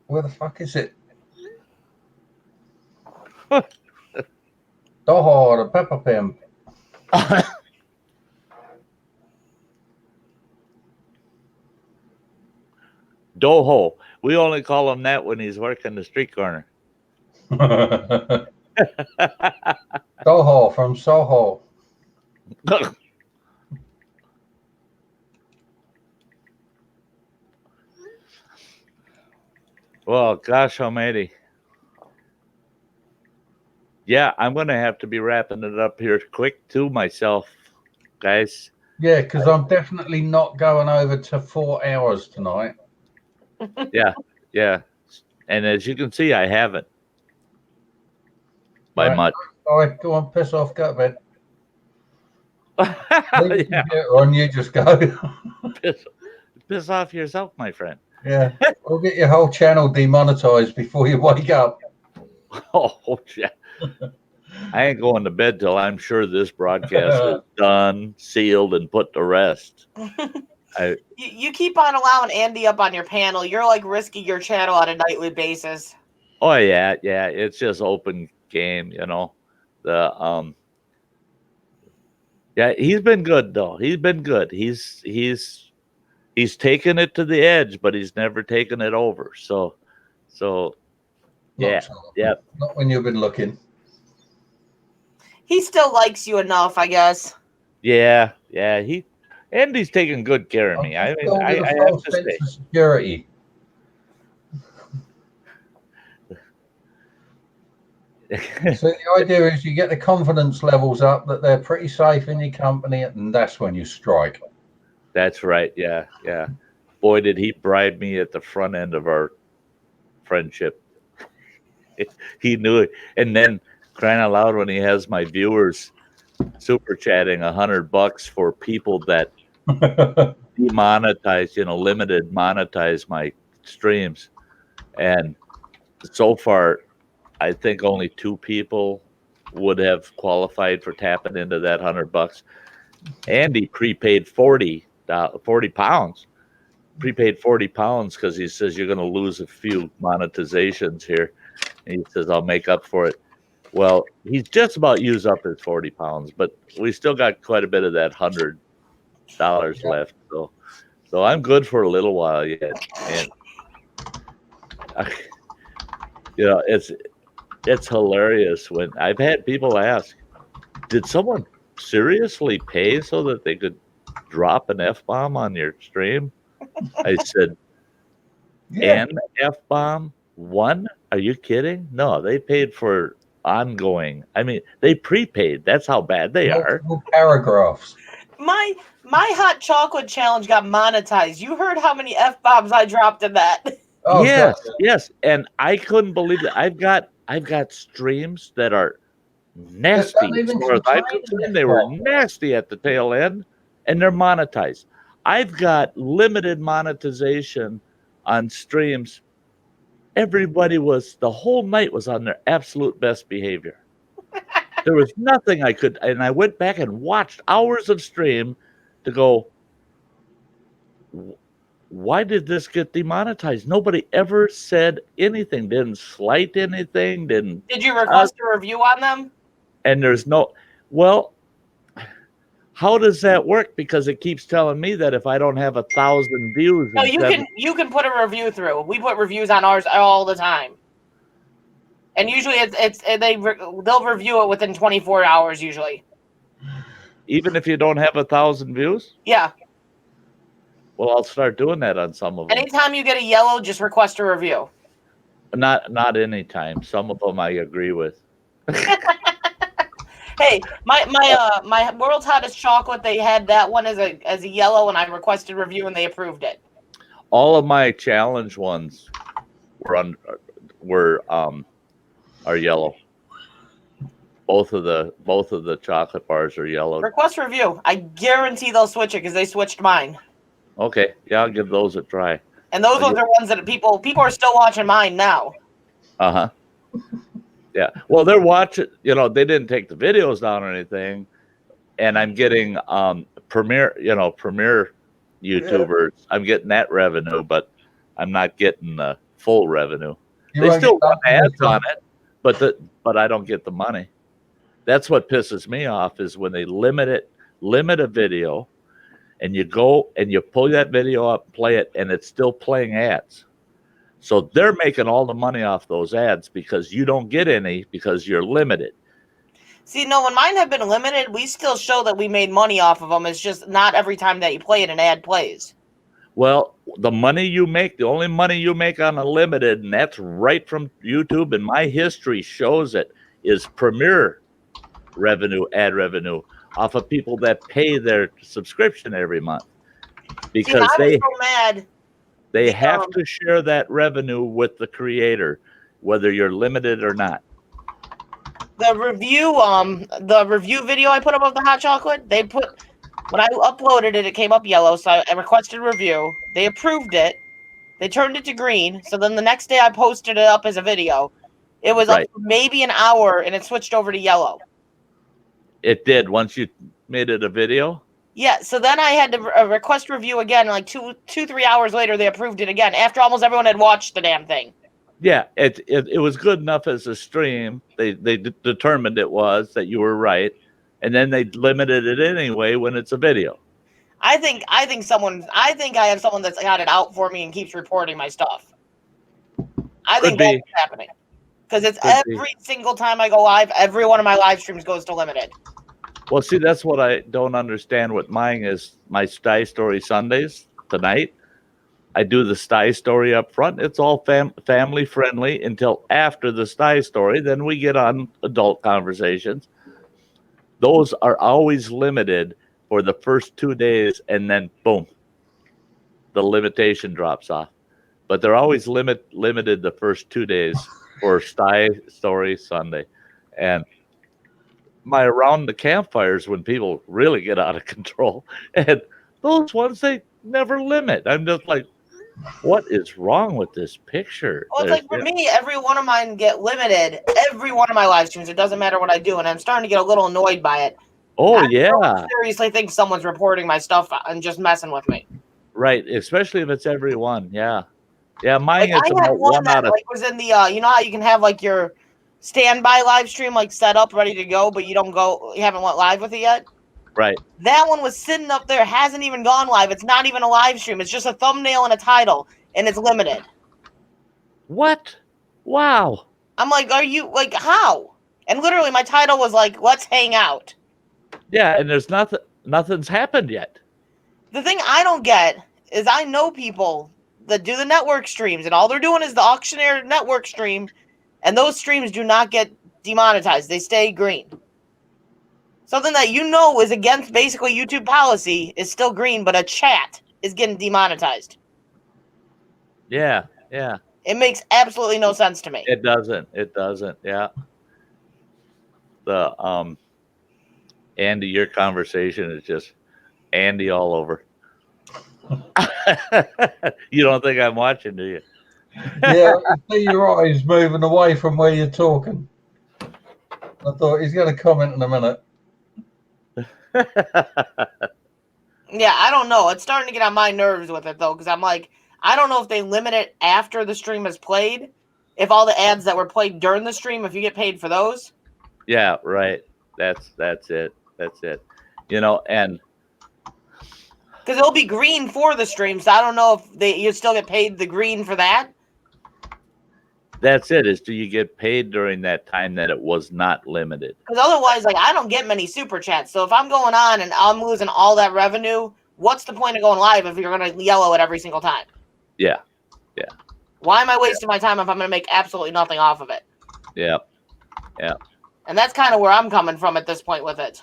where the fuck is it? Doho, the pepper pimp. Doho. We only call him that when he's working the street corner. Doho from Soho. Well, gosh almighty. Yeah, I'm going to have to be wrapping it up here quick too myself, guys. Yeah, because I'm definitely not going over to 4 hours tonight. Yeah. And as you can see, I haven't by much. All right, go on, piss off, go to bed. Yeah. On you just go. Piss off yourself, my friend. Yeah, we'll get your whole channel demonetized before you wake up. Oh, yeah. I ain't going to bed till I'm sure this broadcast is done, sealed, and put to rest. You keep on allowing Andy up on your panel. You're like risking your channel on a nightly basis. Oh yeah. It's just open game, you know. Yeah, he's been good though. He's been good. He's taken it to the edge, but he's never taken it over. So yeah. Not when you've been looking. He still likes you enough, I guess. Yeah. Andy's taking good care of me. I mean, I have to say. Security. So the idea is you get the confidence levels up that they're pretty safe in your company, and that's when you strike. That's right. Yeah. Boy, did he bribe me at the front end of our friendship. He knew it. And then, crying out loud, when he has my viewers super chatting $100 for people that demonetize, limited monetize my streams. And so far, I think only 2 people would have qualified for tapping into that $100. Andy prepaid 40 pounds. Prepaid 40 pounds because he says you're going to lose a few monetizations here. And he says, I'll make up for it. Well, he's just about used up his 40 pounds, but we still got quite a bit of that $100 left. So I'm good for a little while yet. And it's hilarious when I've had people ask, did someone seriously pay so that they could drop an F-bomb on your stream? I said, an F-bomb? One? Are you kidding? No, they paid for ongoing. I mean, they prepaid. That's how bad they are. Paragraphs. My hot chocolate challenge got monetized. You heard how many F-bombs I dropped in that. Oh, yes. And I couldn't believe it. I've got streams that are nasty. As far as I'm concerned, they were nasty at the tail end, and they're monetized. I've got limited monetization on streams. The whole night was on their absolute best behavior. There was nothing I could, and I went back and watched hours of stream to go, why did this get demonetized? Nobody ever said anything, didn't slight anything, didn't. Did you request a review on them? And there's how does that work? Because it keeps telling me that if I don't have 1,000 views, no, you can put a review through. We put reviews on ours all the time, and usually they'll review it within 24 hours. Usually, even if you don't have 1,000 views. Yeah. Well, I'll start doing that on some of them. Anytime you get a yellow, just request a review. Not anytime. Some of them I agree with. Hey, my world's hottest chocolate, they had that one as a yellow, and I requested review, and they approved it. All of my challenge ones are yellow. Both of the chocolate bars are yellow. Request review. I guarantee they'll switch it because they switched mine. Okay, yeah, I'll give those a try. And those ones are ones that people are still watching mine now. Uh-huh. Yeah. Well, they're watching, they didn't take the videos down or anything. And I'm getting premier YouTubers. Yeah. I'm getting that revenue, but I'm not getting the full revenue. They still run ads on it, but I don't get the money. That's what pisses me off is when they limit a video, and you go and you pull that video up, play it, and it's still playing ads. So they're making all the money off those ads because you don't get any because you're limited. See, no, when mine have been limited, we still show that we made money off of them. It's just not every time that you play it, an ad plays. Well, the only money you make on a limited, and that's right from YouTube, and my history shows it, is premier revenue, ad revenue off of people that pay their subscription every month, because See, so mad. They have to share that revenue with the creator, whether you're limited or not. The review video I put up of the hot chocolate, when I uploaded it, it came up yellow, so I requested review. They approved it. They turned it to green. So then the next day I posted it up as a video. It was up for maybe an hour, and it switched over to yellow. It did once you made it a video? Yeah, so then I had to request review again. Like 3 hours later, they approved it again after almost everyone had watched the damn thing. Yeah, it was good enough as a stream. They determined it was, that you were right, and then they limited it anyway when it's a video. I think I have someone that's got it out for me and keeps reporting my stuff. I think that's what's happening, because it's every single time I go live, every one of my live streams goes to limited. Well, see, that's what I don't understand. What mine is, my Sty Story Sundays tonight. I do the Sty Story up front. It's all family friendly until after the Sty Story. Then we get on adult conversations. Those are always limited for the first 2 days, and then boom, the limitation drops off. But they're always limited the first 2 days for Sty Story Sunday. And my around the campfires, when people really get out of control, and those ones, they never limit. I'm just like, what is wrong with this picture? Well, it's like for me, every one of mine get limited. Every one of my live streams, it doesn't matter what I do, and I'm starting to get a little annoyed by it. Oh, I seriously think someone's reporting my stuff and just messing with me. Right, especially if it's every one. Yeah, mine like, is I had about one that was in the you know how you can have like your standby live stream like set up ready to go, but you haven't went live with it yet. Right. That one was sitting up there, hasn't even gone live. It's not even a live stream. It's just a thumbnail and a title, and it's limited. What? Wow. I'm like, are you like how? And literally, my title was like, "Let's hang out." Yeah, and there's nothing's happened yet. The thing I don't get is I know people that do the network streams, and all they're doing is the auctioneer network stream, and those streams do not get demonetized. They stay green. Something that you know is against basically YouTube policy is still green, but a chat is getting demonetized. Yeah. It makes absolutely no sense to me. It doesn't. Yeah. The Andy, your conversation is just Andy all over. You don't think I'm watching, do you? Yeah, I see your eyes moving away from where you're talking. I thought he's going to comment in a minute. Yeah, I don't know. It's starting to get on my nerves with it, though, because I'm like, I don't know if they limit it after the stream is played. If all the ads that were played during the stream, if you get paid for those. Yeah, right. That's it. You know, and because it'll be green for the stream, so I don't know if you still get paid the green for that. That's it. Is do you get paid during that time that it was not limited? Because otherwise, like, I don't get many super chats. So if I'm going on and I'm losing all that revenue, what's the point of going live if you're going to yellow it every single time? Yeah. Why am I wasting my time if I'm going to make absolutely nothing off of it? Yeah. And that's kind of where I'm coming from at this point with it.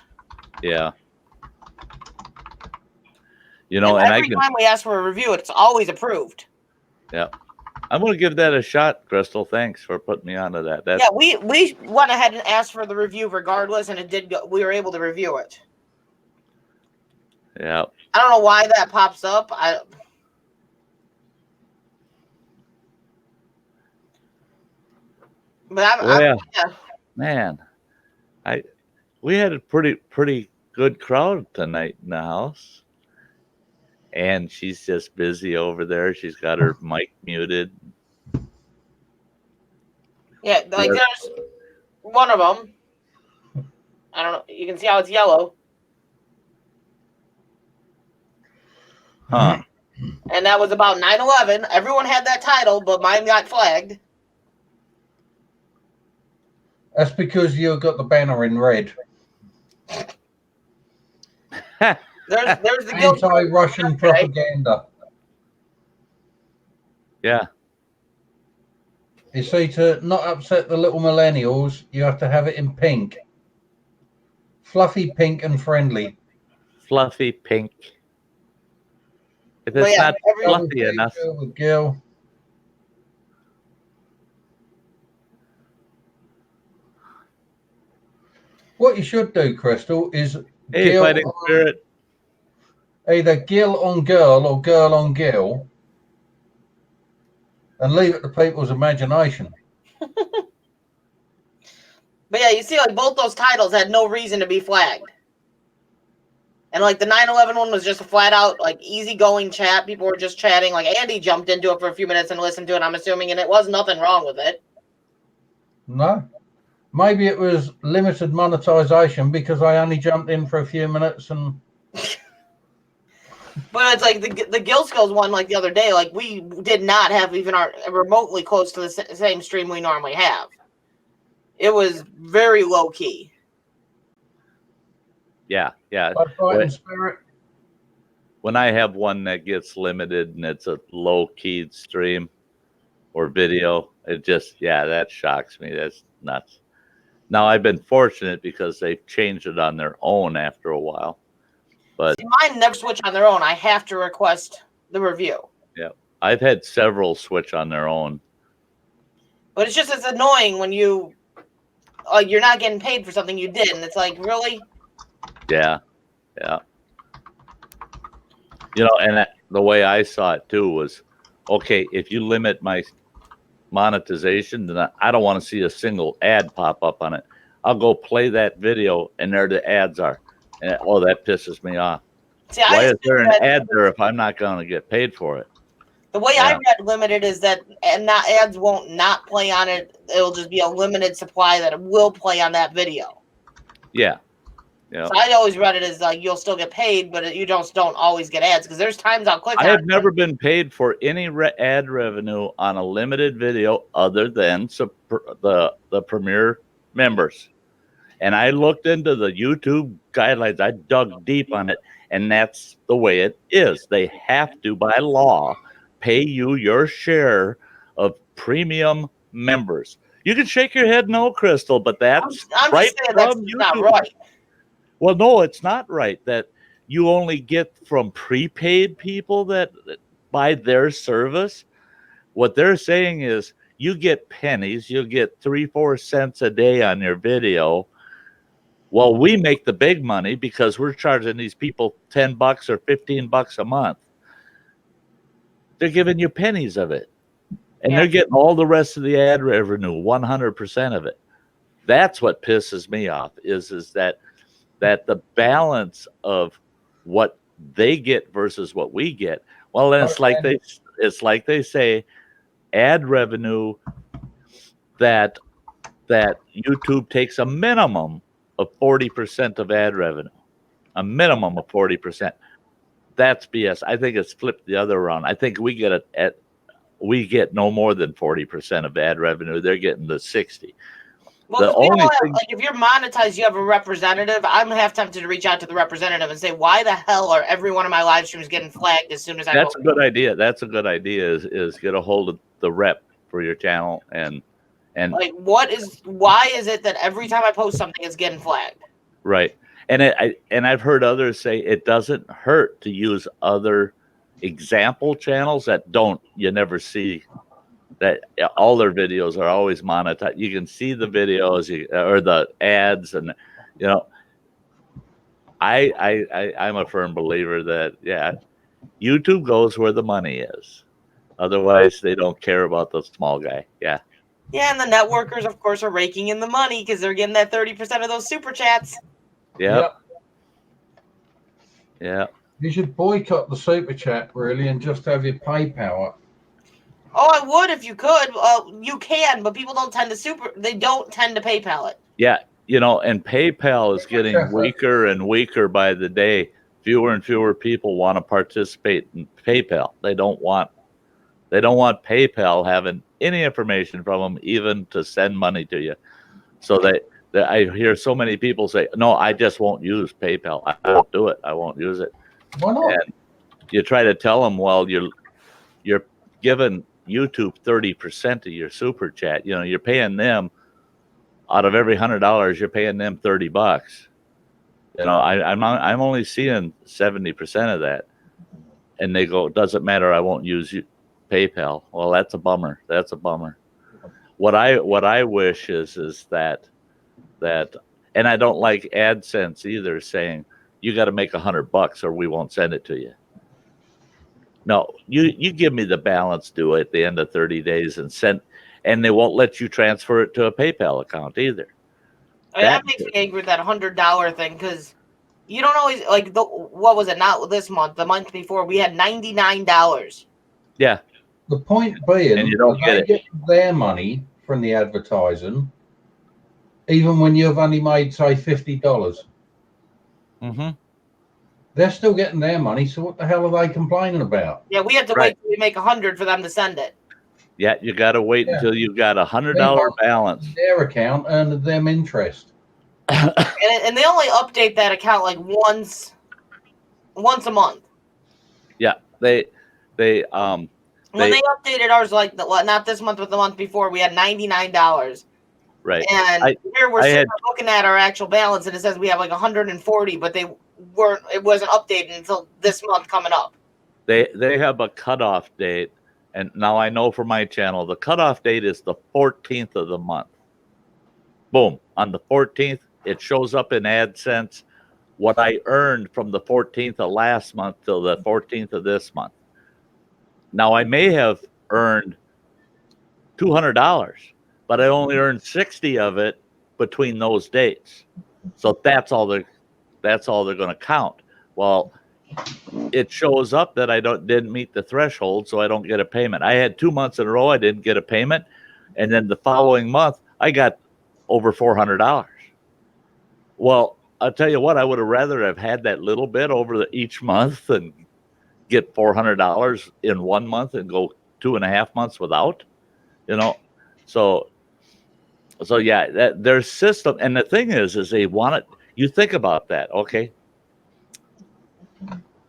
Yeah. You know, and every time we ask for a review, it's always approved. Yeah. I'm going to give that a shot, Crystal. Thanks for putting me onto that. Yeah, we went ahead and asked for the review regardless, and it did go. We were able to review it. Yeah. I don't know why that pops up. Man, we had a pretty good crowd tonight in the house. And she's just busy over there. She's got her mic muted. Yeah, like there's one of them. I don't know. You can see how it's yellow. Huh. And that was about 9/11. Everyone had that title, but mine got flagged. That's because you got the banner in red. There's the anti-Russian propaganda. Yeah. You see, to not upset the little millennials, you have to have it in pink. Fluffy, pink, and friendly. Fluffy pink. If it's not fluffy enough. With Gil. What you should do, Crystal, is hey, fighting spirit. Either Gil on girl or girl on Gil, and leave it to people's imagination. But yeah, you see, like both those titles had no reason to be flagged. And like the 9/11 one was just a flat out like easygoing chat. People were just chatting. Like Andy jumped into it for a few minutes and listened to it, I'm assuming, and it was nothing wrong with it. No. Maybe it was limited monetization because I only jumped in for a few minutes and. But it's like the Gill Skills one, like the other day, like we did not have even our remotely close to the same stream we normally have. It was very low key. Yeah. When I have one that gets limited and it's a low keyed stream or video, it just, that shocks me. That's nuts. Now I've been fortunate because they've changed it on their own after a while. But see, mine never switch on their own. I have to request the review. Yeah, I've had several switch on their own. But it's annoying when you're not getting paid for something you did, and it's like, really? Yeah. And the way I saw it too was, okay, if you limit my monetization, then I don't want to see a single ad pop up on it. I'll go play that video, and there the ads are. And, that pisses me off. See, why is there an ad there if I'm not going to get paid for it? The way I read limited is that ads won't not play on it. It'll just be a limited supply that it will play on that video. Yeah. So I always read it as like you'll still get paid, but you don't always get ads because there's times I'll click. I have never been paid for any ad revenue on a limited video other than the Premier members. And I looked into the YouTube guidelines. I dug deep on it, and that's the way it is. They have to, by law, pay you your share of premium members. You can shake your head no, Crystal, but that's I'm right just saying from that's YouTube. Not right. Well, no, it's not right that you only get from prepaid people that buy their service. What they're saying is you get pennies. You get 3-4 cents a day on your video. Well, we make the big money because we're charging these people $10 or $15 a month. They're giving you pennies of it. And they're getting all the rest of the ad revenue, 100% of it. That's what pisses me off is that the balance of what they get versus what we get. Well, then it's like they say ad revenue that YouTube takes a minimum of 40% of ad revenue, a minimum of 40%. That's BS. I think it's flipped the other around. I think we get no more than 40% of ad revenue. They're getting the 60. Well, if you're monetized, you have a representative. I'm half tempted to reach out to the representative and say, why the hell are every one of my live streams getting flagged as soon as I That's a good idea. That's a good idea is get a hold of the rep for your channel and like why is it that every time I post something it's getting flagged? Right. And I've heard others say it doesn't hurt to use other example channels that you never see that all their videos are always monetized. You can see the videos or the ads, and I'm a firm believer that YouTube goes where the money is. Otherwise, they don't care about the small guy. Yeah. Yeah, and the networkers, of course, are raking in the money because they're getting that 30% of those super chats. Yep. Yeah. You should boycott the super chat, really, and just have your PayPal up. Oh, I would if you could. You can, but people don't tend to they don't tend to PayPal it. Yeah, and PayPal is getting weaker and weaker by the day. Fewer and fewer people want to participate in PayPal. They don't want PayPal having any information from them, even to send money to you. So I hear so many people say, "No, I just won't use PayPal. I won't do it. I won't use it." Why not? And you try to tell them, well, you're giving YouTube 30% of your super chat. You know, you're paying them out of every $100, you're paying them $30. You know, I'm only seeing 70% of that, and they go, doesn't matter, I won't use PayPal. Well, that's a bummer. That's a bummer. What I wish is that, and I don't like AdSense either, saying you got to make $100 or we won't send it to you. No, you give me the balance due at the end of 30 days and they won't let you transfer it to a PayPal account either. That makes me angry with that $100 thing, because you don't always like what was it? Not this month, the month before, we had $99. Yeah. The point being, and you don't get their money from the advertising, even when you've only made, say, $50. Mm-hmm. They're still getting their money, so what the hell are they complaining about? Yeah, we have to wait till we make 100 for them to send it. Yeah, you got to wait until you've got $100 balance. Their account earned them interest. and they only update that account like once a month. Yeah, when they updated ours, like not this month, but the month before, we had $99. Right. And here we're looking at our actual balance, and it says we have like 140, but it wasn't updated until this month coming up. They have a cutoff date, and now I know for my channel the cutoff date is the 14th of the month. Boom. On the 14th, it shows up in AdSense what I earned from the 14th of last month till the 14th of this month. Now I may have earned $200, but I only earned 60 of it between those dates. So that's all they're going to count. Well, it shows up that I didn't meet the threshold, so I don't get a payment. I had 2 months in a row I didn't get a payment, and then the following month I got over $400. Well, I'll tell you what, I would have rather have had that little bit over each month and get $400 in 1 month and go 2.5 months without, you know. So yeah, their system, and the thing is they want it. You think about that, okay?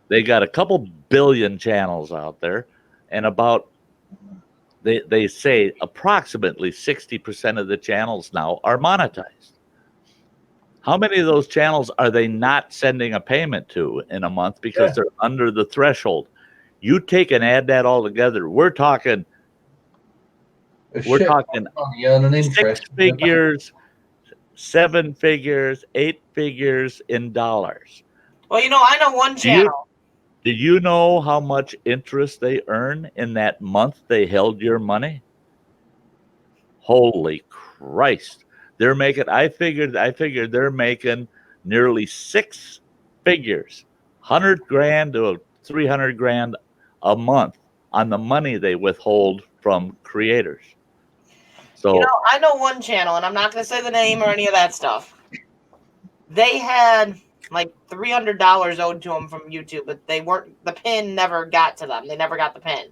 They got a couple billion channels out there, and they say approximately 60% of the channels now are monetized. How many of those channels are they not sending a payment to in a month because they're under the threshold? You take and add that all together, we're talking 6 figures, 7 figures, 8 figures in dollars. Well, you know, I know one channel. Do you know how much interest they earn in that month they held your money? Holy Christ. They're making, I figured they're making nearly 6 figures, 100 grand to 300 grand a month on the money they withhold from creators. So, you know, I know one channel, and I'm not going to say the name or any of that stuff. They had like $300 owed to them from YouTube, but the pin never got to them. They never got the pin.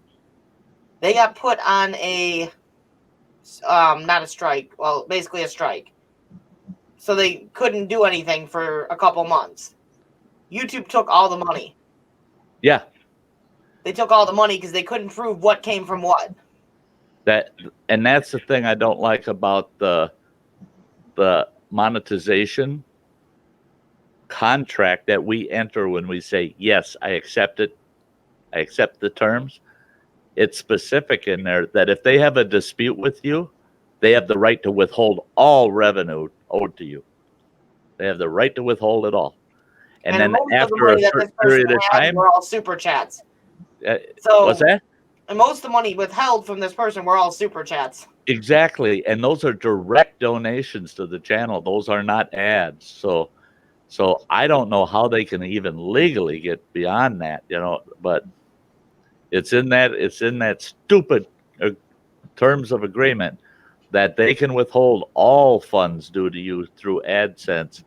They got put on a, not a strike, well, basically a strike. So they couldn't do anything for a couple months. YouTube took all the money. Yeah. They took all the money because they couldn't prove what came from what. And that's the thing I don't like about the monetization contract that we enter when we say, yes, I accept it. I accept the terms. It's specific in there that if they have a dispute with you, they have the right to withhold all revenue owed to you. They have the right to withhold it all. And then after a certain period of time, we're all super chats. So what's that? And most of the money withheld from this person were all super chats. Exactly. And those are direct donations to the channel. Those are not ads. So I don't know how they can even legally get beyond that, you know, but it's in that stupid terms of agreement that they can withhold all funds due to you through AdSense.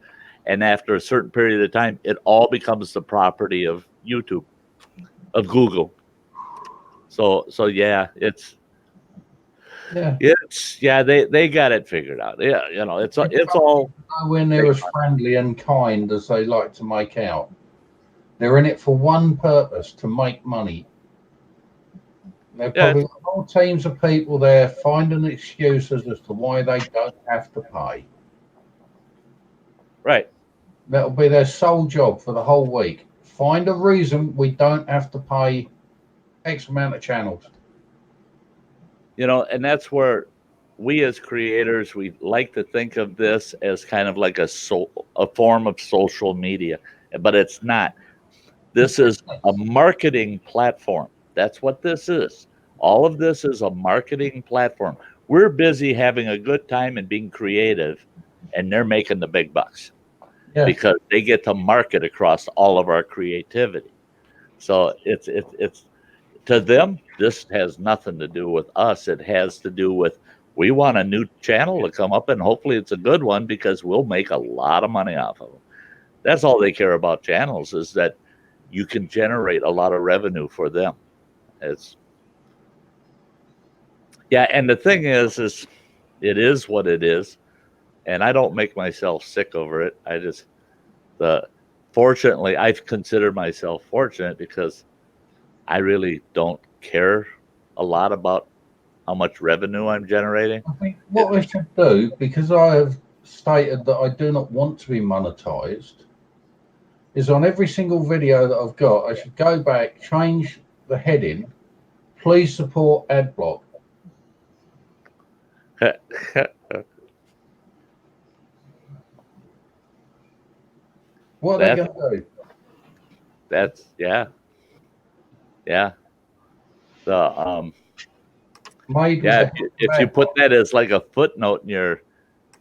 And after a certain period of time, it all becomes the property of YouTube, of Google. So yeah, they got it figured out. Yeah, you know, it's all when they're as friendly and kind as they like to make out. They're in it for one purpose: to make money. They're probably whole teams of people there finding excuses as to why they don't have to pay. Right. That'll be their sole job for the whole week. Find a reason we don't have to pay X amount of channels. You know, and that's where we as creators, we like to think of this as kind of like a form of social media, but it's not. This is a marketing platform. That's what this is. All of this is a marketing platform. We're busy having a good time and being creative, and they're making the big bucks because they get to market across all of our creativity. So it's to them, this has nothing to do with us. It has to do with we want a new channel to come up, and hopefully it's a good one because we'll make a lot of money off of them. That's all they care about channels, is that you can generate a lot of revenue for them. And the thing is it is what it is, and I don't make myself sick over it. Fortunately, I've considered myself fortunate because I really don't care a lot about how much revenue I'm generating. I think what we should do, because I have stated that I do not want to be monetized, is on every single video that I've got, I should go back, change the heading, please support ad block. What are they going to do? That's yeah. If you put that as like a footnote in your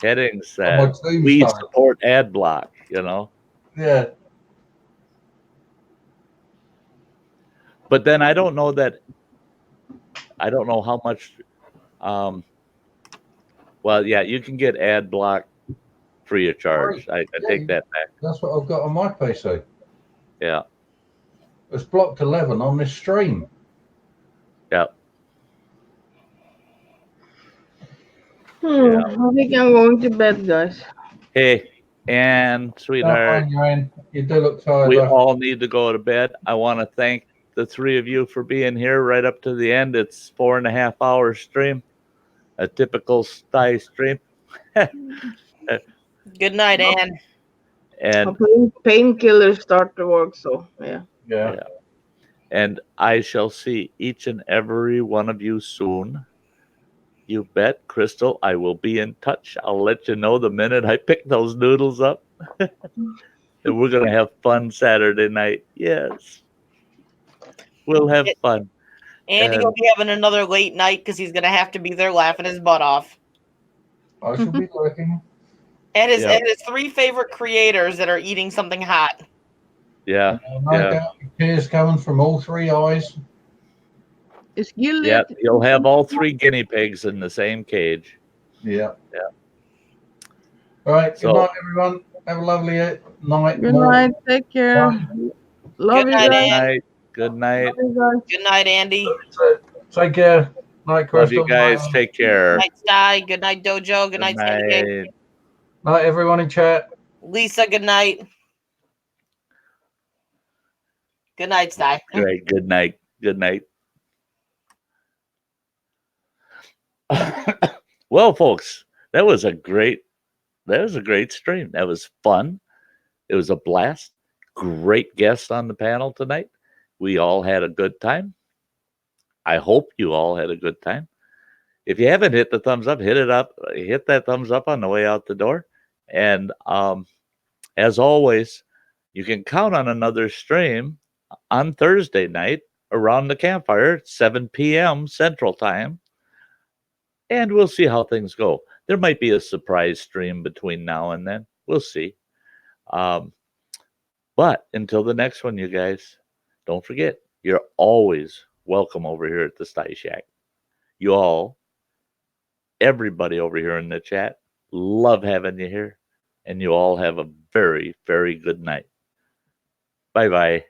headings, we support ad block, you know. Yeah. But then I don't know how much. Well, yeah, you can get ad block free of charge. I take that back. That's what I've got on my PC. Yeah. It's blocked 11 on this stream. Yeah. I think I'm going to bed, guys. Hey, and sweetheart, you do look tired. We all need to go to bed. I want to thank the three of you for being here right up to the end. It's 4.5 hour stream, a typical Sty stream. Good night, Ann. And painkillers start to work, so yeah. And I shall see each and every one of you soon. You bet, Crystal. I will be in touch. I'll let you know the minute I pick those noodles up. And we're going to have fun Saturday night. Yes. We'll have fun. Andy will be having another late night because he's going to have to be there laughing his butt off. I shall be looking. And his 3 favorite creators that are eating something hot. Yeah. No doubt tears coming from all 3 eyes. Yeah, you'll have all 3 guinea pigs in the same cage. Yeah. All right. Good night, everyone. Have a lovely night. Good night. Take care. Love you guys. Good night. Good night, Andy. Take care. Night, Crystal. Love you guys. Take care. Good night, Sty. Good night, Dojo. Good night, Sandy. Night, everyone in chat. Lisa, good night. Good night, Sty. Great. Good night. Good night. Well, folks, that was a great stream. That was fun. It was a blast. Great guests on the panel tonight. We all had a good time. I hope you all had a good time. If you haven't hit the thumbs up, hit it up. Hit that thumbs up on the way out the door. And as always, you can count on another stream on Thursday night around the campfire, 7 p.m. Central Time. And we'll see how things go. There might be a surprise stream between now and then. We'll see. But until the next one, you guys, don't forget, you're always welcome over here at the Sty Shack. You all, everybody over here in the chat, love having you here. And you all have a very, very good night. Bye-bye.